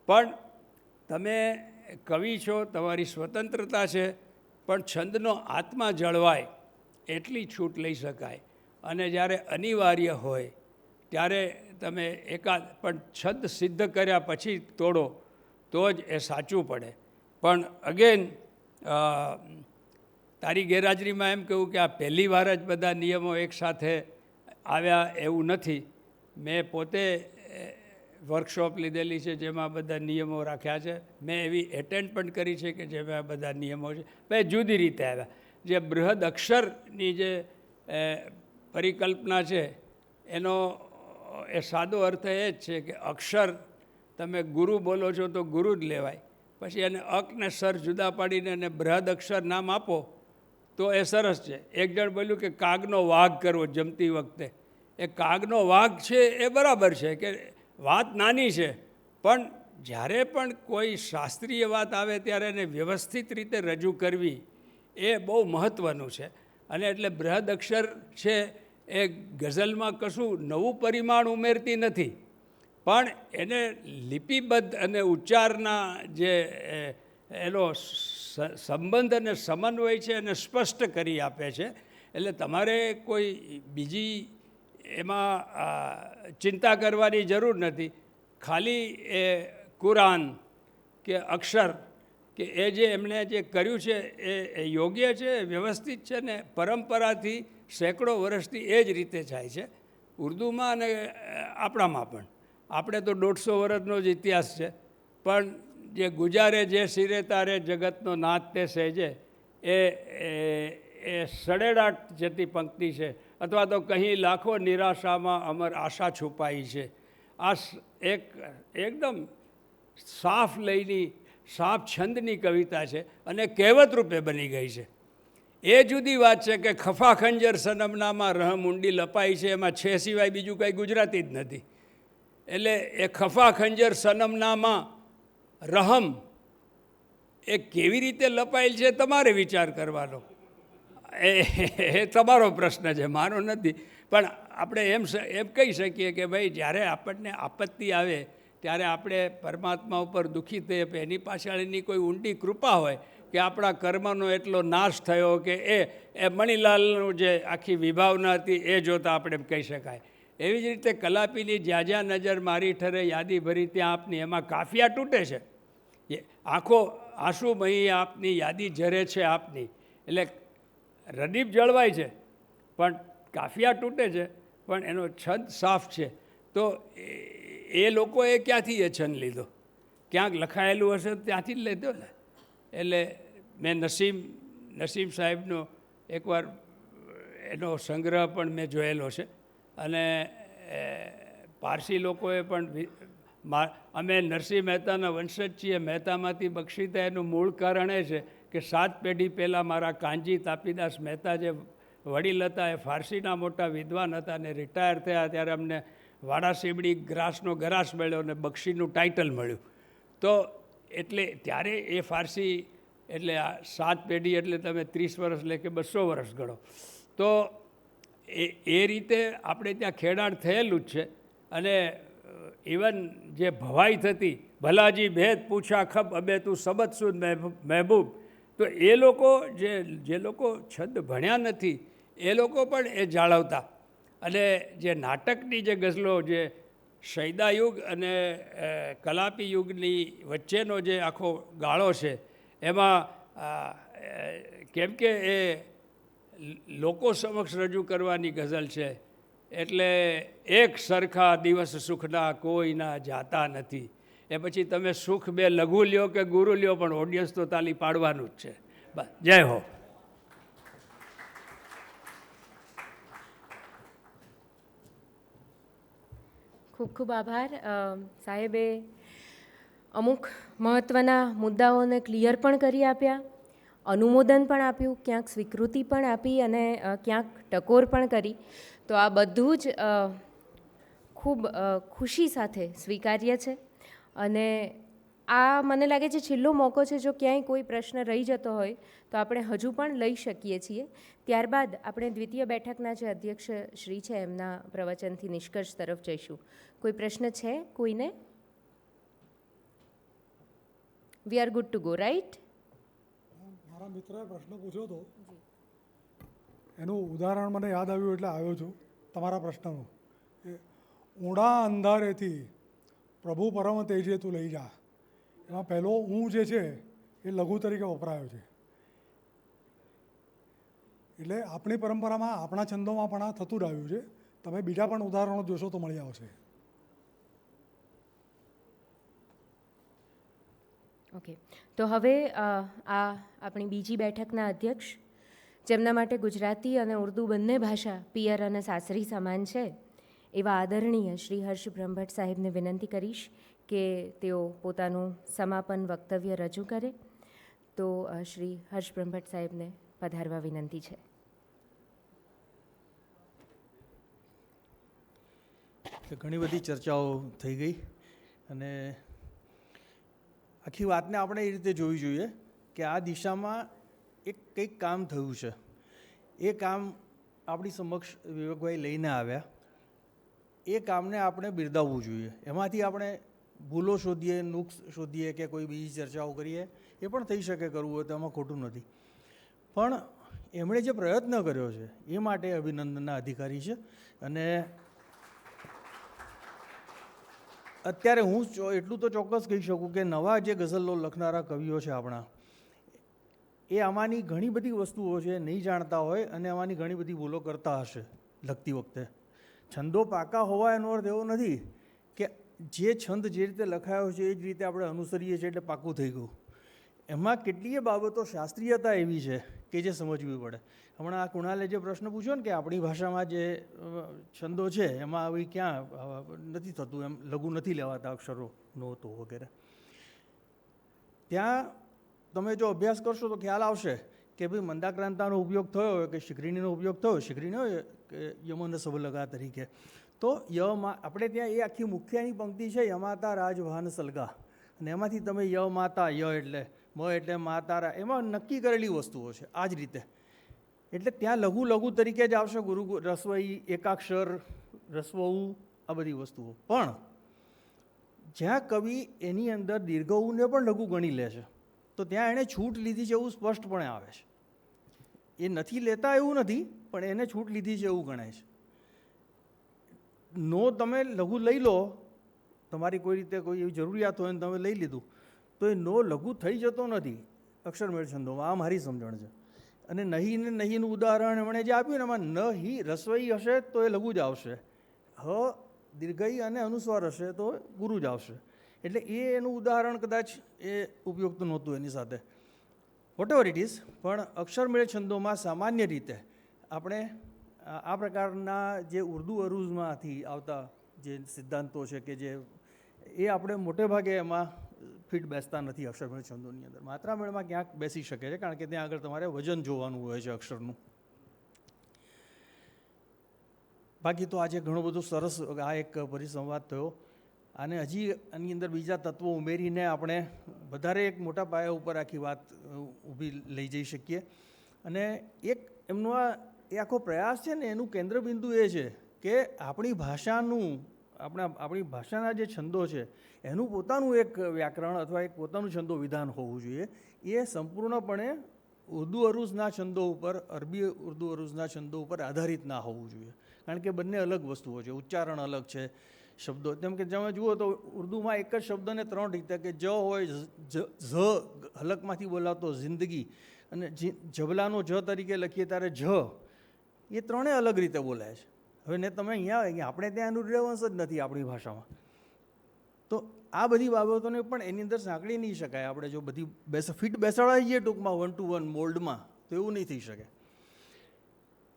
I: પણ તમે કવિ છો, તમારી સ્વતંત્રતા છે, પણ છંદનો આત્મા જળવાય એટલી છૂટ લઈ શકાય. અને જ્યારે અનિવાર્ય હોય ત્યારે તમે એકાદ પણ છંદ સિદ્ધ કર્યા પછી તોડો તો જ એ સાચું પડે. પણ અગેન તારી ગેરહાજરીમાં એમ કહું કે આ પહેલી વાર જ બધા નિયમો એકસાથે આવ્યા એવું નથી. મેં પોતે વર્કશોપ લીધેલી છે જેમાં બધા નિયમો રાખ્યા છે. મેં એવી એટેન્ડ પણ કરી છે કે જેમાં બધા નિયમો છે, પણ જુદી રીતે આવ્યા. જે બૃહદ અક્ષરની જે પરિકલ્પના છે એનો એ સાદો અર્થ એ જ છે કે અક્ષર તમે ગુરુ બોલો છો તો ગુરુ જ લેવાય. પછી એને અક ને સર જુદા પાડીને એને બૃહદ અક્ષર નામ આપો તો એ સરસ છે. એક જણ બોલ્યું કે કાગનો વાઘ કરવો જમતી વખતે, એ કાગનો વાઘ છે એ બરાબર છે કે વાત નાની છે, પણ જ્યારે પણ કોઈ શાસ્ત્રીય વાત આવે ત્યારે એને વ્યવસ્થિત રીતે રજૂ કરવી એ બહુ મહત્ત્વનું છે. અને એટલે બૃહદ અક્ષર છે એ ગઝલમાં કશું નવું પરિમાણ ઉમેરતી નથી, પણ એને લિપિબદ્ધ અને ઉચ્ચારના જે એનો સંબંધ અને સમન્વય છે એને સ્પષ્ટ કરી આપે છે. એટલે તમારે કોઈ બીજી એમાં ચિંતા કરવાની જરૂર નથી. ખાલી એ કુરાન કે અક્ષર કે એ જે એમણે જે કર્યું છે એ યોગ્ય છે, વ્યવસ્થિત છે ને પરંપરાથી સેંકડો વર્ષથી એ જ રીતે જાય છે, ઉર્દુમાં અને આપણામાં પણ. આપણે તો 150 વર્ષનો જ ઇતિહાસ છે, પણ જે ગુજારે જે સિરે તારે જગતનો નાથ તે સહેજે એ સડેડાટ જતી પંક્તિ છે. અથવા તો કહી લાખો નિરાશામાં અમર આશા છુપાઈ છે. આ એકદમ સાફ લયની સાફ છંદની કવિતા છે અને કહેવત રૂપે બની ગઈ છે. એ જુદી વાત છે કે ખફા ખંજર સનમનામાં રહમ ઊંડી લપાઈ છે, એમાં છે સિવાય બીજું કાંઈ ગુજરાતી જ નથી. એટલે એ ખફા ખંજર સનમનામાં રહમ એ કેવી રીતે લપાયેલ છે તમારે વિચાર કરવાનો, એ તમારો પ્રશ્ન છે, મારો નથી. પણ આપણે એમ કહી શકીએ કે ભાઈ જ્યારે આપણને આપત્તિ આવે ત્યારે આપણે પરમાત્મા ઉપર દુઃખી થઈએ, એની પાછળની કોઈ ઊંડી કૃપા હોય કે આપણા કર્મનો એટલો નાશ થયો કે એ મણિલાલનું જે આખી વિભાવના હતી એ જોતાં આપણે એમ કહી શકાય. એવી જ રીતે કલાપીની જ્યાં જ્યાં નજર મારી ઠરે યાદી ભરી ત્યાં આપની, એમાં કાફિયા તૂટે છે. આખો આંસુમયી આપની યાદી જરે છે આપની, એટલે રદીપ જળવાય છે પણ કાફિયા તૂટે છે, પણ એનો છંદ સાફ છે. તો એ લોકોએ ક્યાંથી એ છંદ લીધો? ક્યાંક લખાયેલું હશે તો ત્યાંથી જ લીધો ને. એટલે મેં નસીમ સાહેબનો એકવાર એનો સંગ્રહ પણ મેં જોયેલો છે. અને પારસી લોકોએ પણ અમે નરસિંહ મહેતાના વંશજ છીએ. મહેતામાંથી બક્ષીતા એનું મૂળ કારણ એ છે કે 7 પેઢી પહેલાં મારા કાનજી તાપીદાસ મહેતા જે વડીલ હતા એ ફારસીના મોટા વિદ્વાન હતા અને રિટાયર થયા ત્યારે અમને વાડા સીબડી ગ્રાસનો ગરાસ મળ્યો અને બક્ષીનું ટાઇટલ મળ્યું. તો એટલે ત્યારે એ ફારસી એટલે આ 7 પેઢી એટલે તમે 30 વર્ષ લે કે 200 વર્ષ ગણો. તો એ રીતે આપણે ત્યાં ખેડાણ થયેલું જ છે. અને ઇવન જે ભવાઈ થતી, ભલાજી ભેદ પૂછા ખબ અબે તું સબત સુદ મહેબૂબ, તો એ લોકો જે લોકો છંદ ભણ્યા નથી એ લોકો પણ એ જાળવતા. અને જે નાટકની જે ગઝલો, જે શૈદા યુગ અને કલાપી યુગની વચ્ચેનો જે આખો ગાળો છે એમાં કેમ કે એ લોકો સમક્ષ રજૂ કરવાની ગઝલ છે એટલે એક સરખા દિવસ સુખના કોઈના જાતા નથી. એ પછી તમે સુખ બે લઘુ લ્યો કે ગુરુ લ્યો પણ ઓડિયન્સ તો તાલી પાડવાનું જ છે. બસ, જય હો.
A: ખૂબ ખૂબ આભાર. સાહેબે અમુક મહત્ત્વના મુદ્દાઓને ક્લિયર પણ કરી આપ્યા, અનુમોદન પણ આપ્યું, ક્યાંક સ્વીકૃતિ પણ આપી અને ક્યાંક ટકોર પણ કરી. તો આ બધું જ ખૂબ ખુશી સાથે સ્વીકાર્ય છે. અને આ મને લાગે છે છેલ્લો મોકો છે. જો ક્યાંય કોઈ પ્રશ્ન રહી જતો હોય તો આપણે હજુ પણ લઈ શકીએ છીએ. ત્યારબાદ આપણે દ્વિતીય બેઠકના જે અધ્યક્ષ શ્રી છે એમના પ્રવચનથી નિષ્કર્ષ તરફ જઈશું. કોઈ પ્રશ્ન છે કોઈને? We are good to go, right?
B: મારા મિત્રએ પ્રશ્ન પૂછ્યો હતો, એનું ઉદાહરણ મને યાદ આવ્યું એટલે આવ્યો છું તમારા પ્રશ્નનું. ઊંડા અંધારેથી પ્રભુ પરમ તેજે તું લઈ જા, એમાં પહેલો હું જે છે એ લઘુ તરીકે વપરાયો છે. એટલે આપણી પરંપરામાં આપણા છંદોમાં પણ આ થતું જ આવ્યું છે. તમે બીજા પણ ઉદાહરણો જોશો તો મળી આવશે.
A: ઓકે, તો હવે આ આપણી બીજી બેઠકના અધ્યક્ષ, જેમના માટે ગુજરાતી અને ઉર્દૂ બંને ભાષા પિયર અને સાસરી સમાન છે, એવા આદરણીય શ્રી હર્ષ બ્રહ્મભટ્ટ સાહેબને વિનંતી કરીશ કે તેઓ પોતાનું સમાપન વક્તવ્ય રજૂ કરે. તો શ્રી હર્ષ બ્રહ્મભટ્ટ સાહેબને પધારવા વિનંતી છે.
L: ઘણી બધી ચર્ચાઓ થઈ ગઈ અને આખી વાતને આપણે એ રીતે જોવી જોઈએ કે આ દિશામાં કંઈક કામ થયું છે. એ કામ આપણી સમક્ષ વિવેકભાઈ લઈને આવ્યા. એ કામને આપણે બિરદાવવું જોઈએ. એમાંથી આપણે ભૂલો શોધીએ, નુક્સ શોધીએ કે કોઈ બીજી ચર્ચાઓ કરીએ, એ પણ થઈ શકે, કરવું હોય તો એમાં ખોટું નથી. પણ એમણે જે પ્રયત્ન કર્યો છે એ માટે અભિનંદનના અધિકારી છે. અને અત્યારે હું એટલું તો ચોક્કસ કહી શકું કે નવા જે ગઝલો લખનારા કવિઓ છે આપણા, એ આમાંની ઘણી બધી વસ્તુઓ છે નહીં જાણતા હોય અને આમાંની ઘણી બધી ભૂલો કરતા હશે લખતી વખતે. છંદો પાકા હોવા એનો અર્થ એવો નથી કે જે છંદ જે રીતે લખાયો છે એ જ રીતે આપણે અનુસરીએ છીએ એટલે પાકું થઈ ગયું. એમાં કેટલીય બાબતો શાસ્ત્રીયતા એવી છે કે જે સમજવી પડે. હમણાં આ કુણાલે જે પ્રશ્ન પૂછ્યો ને કે આપણી ભાષામાં જે છંદો છે એમાં આવી ક્યાં નથી થતું, એમ લઘુ નથી લેવાતા અક્ષરો, નોતો વગેરે. ત્યાં તમે જો અભ્યાસ કરશો તો ખ્યાલ આવશે કે ભાઈ મંદાક્રાંતાનો ઉપયોગ થયો હોય કે શિખરીણીનો ઉપયોગ થયો, શિખરીણી હોય કે યમન સબલગા તરીકે, તો યમાં આપણે ત્યાં એ આખી મુખ્યની પંક્તિ છે યમાતા રાજભાન સલગા, અને એમાંથી તમે ય માતા, ય એટલે મ એટલે માતારા, એમાં નક્કી કરેલી વસ્તુઓ છે આ જ રીતે. એટલે ત્યાં લઘુ લઘુ તરીકે જ આવશે, ગુરુ રસ્વઈ, એકાક્ષર, રસ્વઉ, આ બધી વસ્તુઓ. પણ જ્યાં કવિ એની અંદર દીર્ઘઉને પણ લઘુ ગણી લે છે તો ત્યાં એણે છૂટ લીધી છે એવું સ્પષ્ટપણે આવે છે. એ નથી લેતા એવું નથી, પણ એને છૂટ લીધી છે એવું ગણાય છે. નો તમે લઘુ લઈ લો, તમારી કોઈ રીતે કોઈ એવી જરૂરિયાત હોય ને તમે લઈ લીધું, તો તો એ નો લઘુ થઈ જતો નથી અક્ષરમેળ છંદોમાં. આ મારી સમજણ છે. અને નહીં ને નહીંનું ઉદાહરણ એમણે જે આપ્યું ને એમાં નહીં રસોઈ હશે તો એ લઘુ જ આવશે, હ દીર્ઘઈ અને અનુસ્વાર હશે તો ગુરુ જ આવશે. એટલે એનું ઉદાહરણ કદાચ એ ઉપયોગ તો નહોતું એની સાથે, વોટ એવર ઇટ ઇઝ. પણ અક્ષરમેળ છંદોમાં સામાન્ય રીતે આપણે આ પ્રકારના જે ઉર્દુ અરૂઝમાંથી આવતા જે સિદ્ધાંતો છે કે જે એ આપણે મોટે ભાગે એમાં ફિટ બેસતા નથી અક્ષરમેળ છંદોની અંદર. માત્રામેળમાં ક્યાંક બેસી શકે છે કારણ કે ત્યાં આગળ તમારે વજન જોવાનું હોય છે અક્ષરનું. બાકી તો આજે ઘણો બધો સરસ આ એક પરિસંવાદ થયો. અને હજી આની અંદર બીજા તત્વો ઉમેરીને આપણે વધારે એક મોટા પાયા ઉપર આખી વાત ઊભી લઈ જઈ શકીએ. અને એક એમનો એ આખો પ્રયાસ છે ને એનું કેન્દ્રબિંદુ એ છે કે આપણી ભાષાના જે છંદો છે એનું પોતાનું એક વ્યાકરણ અથવા એક પોતાનું છંદો વિધાન હોવું જોઈએ. એ સંપૂર્ણપણે ઉર્દુ અરૂઝના છંદો ઉપર, અરબી ઉર્દુ અરૂઝના છંદો ઉપર આધારિત ના હોવું જોઈએ. કારણ કે બંને અલગ વસ્તુઓ છે, ઉચ્ચારણ અલગ છે, શબ્દો. જેમ કે તમે જુઓ તો ઉર્દુમાં એક જ શબ્દને 3 રીતે, કે જ હોય ઝ હલકમાંથી બોલાતો જિંદગી, અને જબલાનો જ તરીકે લખીએ ત્યારે જ, એ ત્રણેય અલગ રીતે બોલાય છે. હવે ને તમે અહીંયા આપણે ત્યાં એનું રિલેવન્સ જ નથી આપણી ભાષામાં. તો આ બધી બાબતોને પણ એની અંદર સાંકળી નહીં શકાય. આપણે જો બધી ફિટ બેસાડાઈ જઈએ ટૂંકમાં 1 to 1 મોલ્ડમાં તો એવું નહીં થઈ શકે.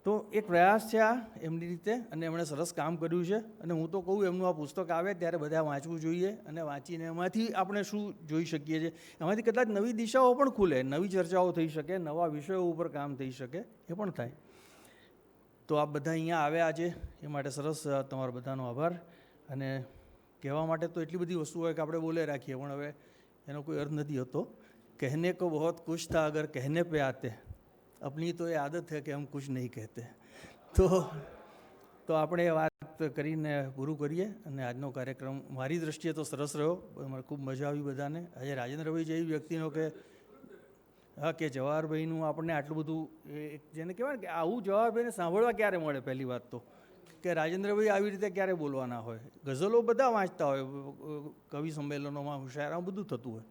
L: તો એક પ્રયાસ છે આ એમની રીતે, અને એમણે સરસ કામ કર્યું છે. અને હું તો કહું એમનું આ પુસ્તક આવે ત્યારે બધા વાંચવું જોઈએ, અને વાંચીને એમાંથી આપણે શું જોઈ શકીએ છીએ, એમાંથી કદાચ નવી દિશાઓ પણ ખુલે, નવી ચર્ચાઓ થઈ શકે, નવા વિષયો ઉપર કામ થઈ શકે, એ પણ થાય. તો આપ બધા અહીંયા આવ્યા આજે એ માટે સરસ તમારો બધાનો આભાર. અને કહેવા માટે તો એટલી બધી વસ્તુ હોય કે આપણે બોલે રાખીએ, પણ હવે એનો કોઈ અર્થ નથી હોતો. કહેને કો બહોત કુછ થા અગર કહેને પે આતે, अपनी तो ये आदत है कि हम कुछ नहीं कहते. તો આપણે એ વાત કરીને પૂરું કરીએ. અને આજનો કાર્યક્રમ મારી દૃષ્ટિએ તો સરસ રહ્યો, મને ખૂબ મજા આવી બધાને. આજે રાજેન્દ્રભાઈ જેવી વ્યક્તિનો કે હા કે જવાહરભાઈનું આપણને આટલું બધું જેને કહેવાય ને કે આવું જવાહરભાઈને સાંભળવા ક્યારે મળે. પહેલી વાત તો કે રાજેન્દ્રભાઈ આવી રીતે ક્યારે બોલવાના હોય. ગઝલો બધા વાંચતા હોય, કવિ સંમેલનોમાં, મુશાયરામાં બધું થતું હોય,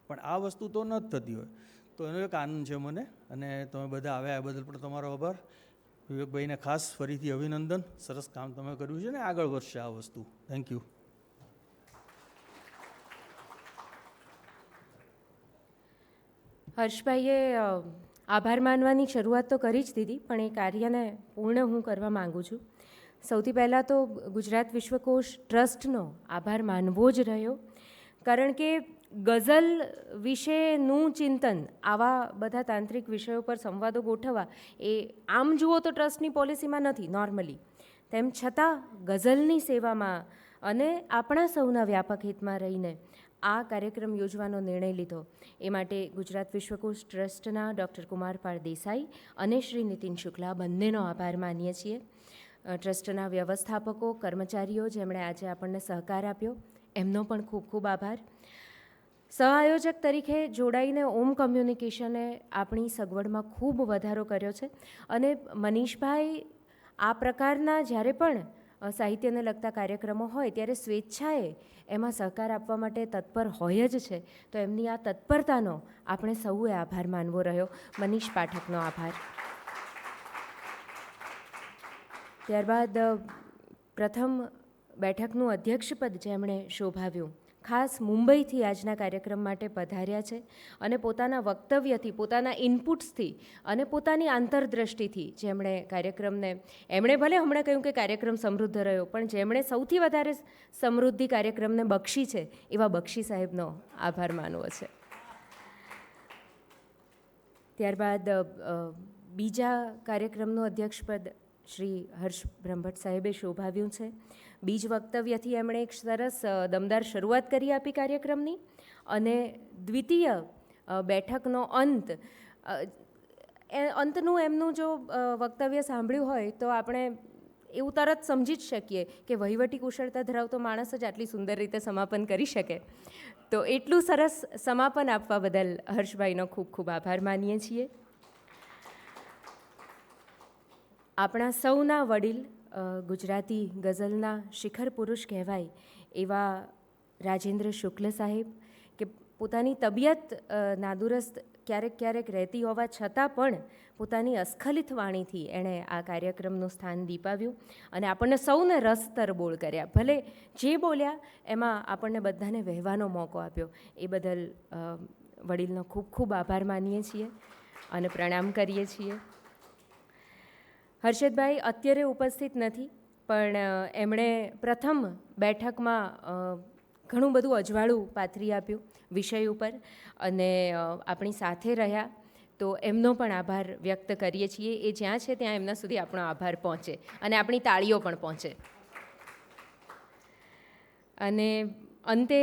L: પણ આ વસ્તુ તો ન જ થતી હોય. તો એનો એક આનંદ છે મને. અને તમે બધા આવ્યા એ બદલ પણ તમારો આભાર. વિવેકભાઈને ખાસ ફરીથી અભિનંદન. સરસ કામ તમે કર્યું છે ને આગળ વધશે આ વસ્તુ. Thank you.
A: હર્ષભાઈએ આભાર માનવાની શરૂઆત તો કરી જ દીધી, પણ એ કાર્યને પૂર્ણ હું કરવા માગું છું. સૌથી પહેલાં તો ગુજરાત વિશ્વકોશ ટ્રસ્ટનો આભાર માનવો જ રહ્યો, કારણ કે ગઝલ વિશેનું ચિંતન, આવા બધા તાંત્રિક વિષયો પર સંવાદો ગોઠવવા એ આમ જુઓ તો ટ્રસ્ટની પોલિસીમાં નથી નોર્મલી. તેમ છતાં ગઝલની સેવામાં અને આપણા સૌના વ્યાપક હિતમાં રહીને આ કાર્યક્રમ યોજવાનો નિર્ણય લીધો. એ માટે ગુજરાત વિશ્વકોશ ટ્રસ્ટના ડૉક્ટર કુમારપાળ દેસાઈ અને શ્રી નીતિન શુક્લા બંનેનો આભાર માનીએ છીએ. ટ્રસ્ટના વ્યવસ્થાપકો, કર્મચારીઓ જેમણે આજે આપણને સહકાર આપ્યો, એમનો પણ ખૂબ ખૂબ આભાર. સહઆયોજક તરીકે જોડાઈને ઓમ કમ્યુનિકેશને આપણી સગવડમાં ખૂબ વધારો કર્યો છે. અને મનીષભાઈ આ પ્રકારના જ્યારે પણ સાહિત્યને લગતા કાર્યક્રમો હોય ત્યારે સ્વેચ્છાએ એમાં સહકાર આપવા માટે તત્પર હોય જ છે. તો એમની આ તત્પરતાનો આપણે સૌએ આભાર માનવો રહ્યો. મનીષ પાઠકનો આભાર. ત્યારબાદ પ્રથમ બેઠકનું અધ્યક્ષપદ જેમણે શોભાવ્યું, ખાસ મુંબઈથી આજના કાર્યક્રમ માટે પધાર્યા છે અને પોતાના વક્તવ્યથી, પોતાના ઇનપુટ્સથી અને પોતાની આંતરદ્રષ્ટિથી જેમણે કાર્યક્રમને, એમણે ભલે હમણાં કહ્યું કે કાર્યક્રમ સમૃદ્ધ રહ્યો, પણ જેમણે સૌથી વધારે સમૃદ્ધિ કાર્યક્રમને બક્ષી છે એવા બક્ષી સાહેબનો આભાર માનવો છે. ત્યારબાદ બીજા કાર્યક્રમનું અધ્યક્ષપદ શ્રી હર્ષ બ્રહ્મભટ્ટ સાહેબે શોભાવ્યું છે. બીજ વક્તવ્યથી એમણે એક સરસ દમદાર શરૂઆત કરી આપી કાર્યક્રમની. અને દ્વિતીય બેઠકનો અંતનું એમનું જો વક્તવ્ય સાંભળ્યું હોય તો આપણે એવું તરત સમજી જ શકીએ કે વહીવટી કુશળતા ધરાવતો માણસ જ આટલી સુંદર રીતે સમાપન કરી શકે. તો એટલું સરસ સમાપન આપવા બદલ હર્ષભાઈનો ખૂબ ખૂબ આભાર માનીએ છીએ. આપણા સૌના વડીલ, ગુજરાતી ગઝલના શિખર પુરુષ કહેવાય એવા રાજેન્દ્ર શુક્લ સાહેબ, કે પોતાની તબિયત નાદુરસ્ત ક્યારેક રહેતી હોવા છતાં પણ પોતાની અસ્ખલિત વાણીથી એણે આ કાર્યક્રમનું સ્થાન દીપાવ્યું અને આપણને સૌને રસ તરબોળ કર્યા. ભલે જે બોલ્યા એમાં આપણને બધાને વહેવાનો મોકો આપ્યો. એ બદલ વડીલનો ખૂબ ખૂબ આભાર માનીએ છીએ અને પ્રણામ કરીએ છીએ. હર્ષદભાઈ અત્યારે ઉપસ્થિત નથી, પણ એમણે પ્રથમ બેઠકમાં ઘણું બધું અજવાળું પાથરી આપ્યું વિષય ઉપર અને આપણી સાથે રહ્યા, તો એમનો પણ આભાર વ્યક્ત કરીએ છીએ. એ જ્યાં છે ત્યાં એમના સુધી આપણો આભાર પહોંચે અને આપણી તાળીઓ પણ પહોંચે. અને અંતે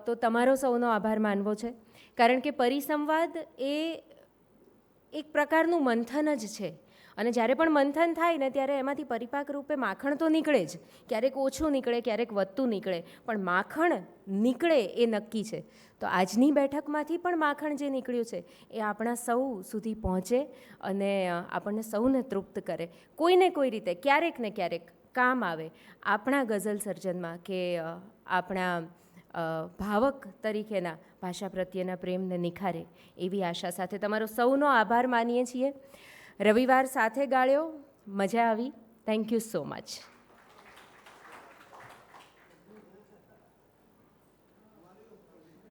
A: તો તમારો સૌનો આભાર માનવો છે, કારણ કે પરિસંવાદ એ એક પ્રકારનું મંથન જ છે અને જ્યારે પણ મંથન થાય ને ત્યારે એમાંથી પરિપાક રૂપે માખણ તો નીકળે જ. ક્યારેક ઓછું નીકળે, ક્યારેક વધતું નીકળે, પણ માખણ નીકળે એ નક્કી છે. તો આજની બેઠકમાંથી પણ માખણ જે નીકળ્યું છે એ આપણા સૌ સુધી પહોંચે અને આપણને સૌને તૃપ્ત કરે. કોઈને કોઈ રીતે ક્યારેક ને ક્યારેક કામ આવે આપણા ગઝલ સર્જનમાં કે આપણા ભાવક તરીકેના ભાષા પ્રત્યેના પ્રેમને નિખારે, એવી આશા સાથે તમારો સૌનો આભાર માનીએ છીએ. રવિવાર સાથે ગાળ્યો, મજા આવી. Thank you so much.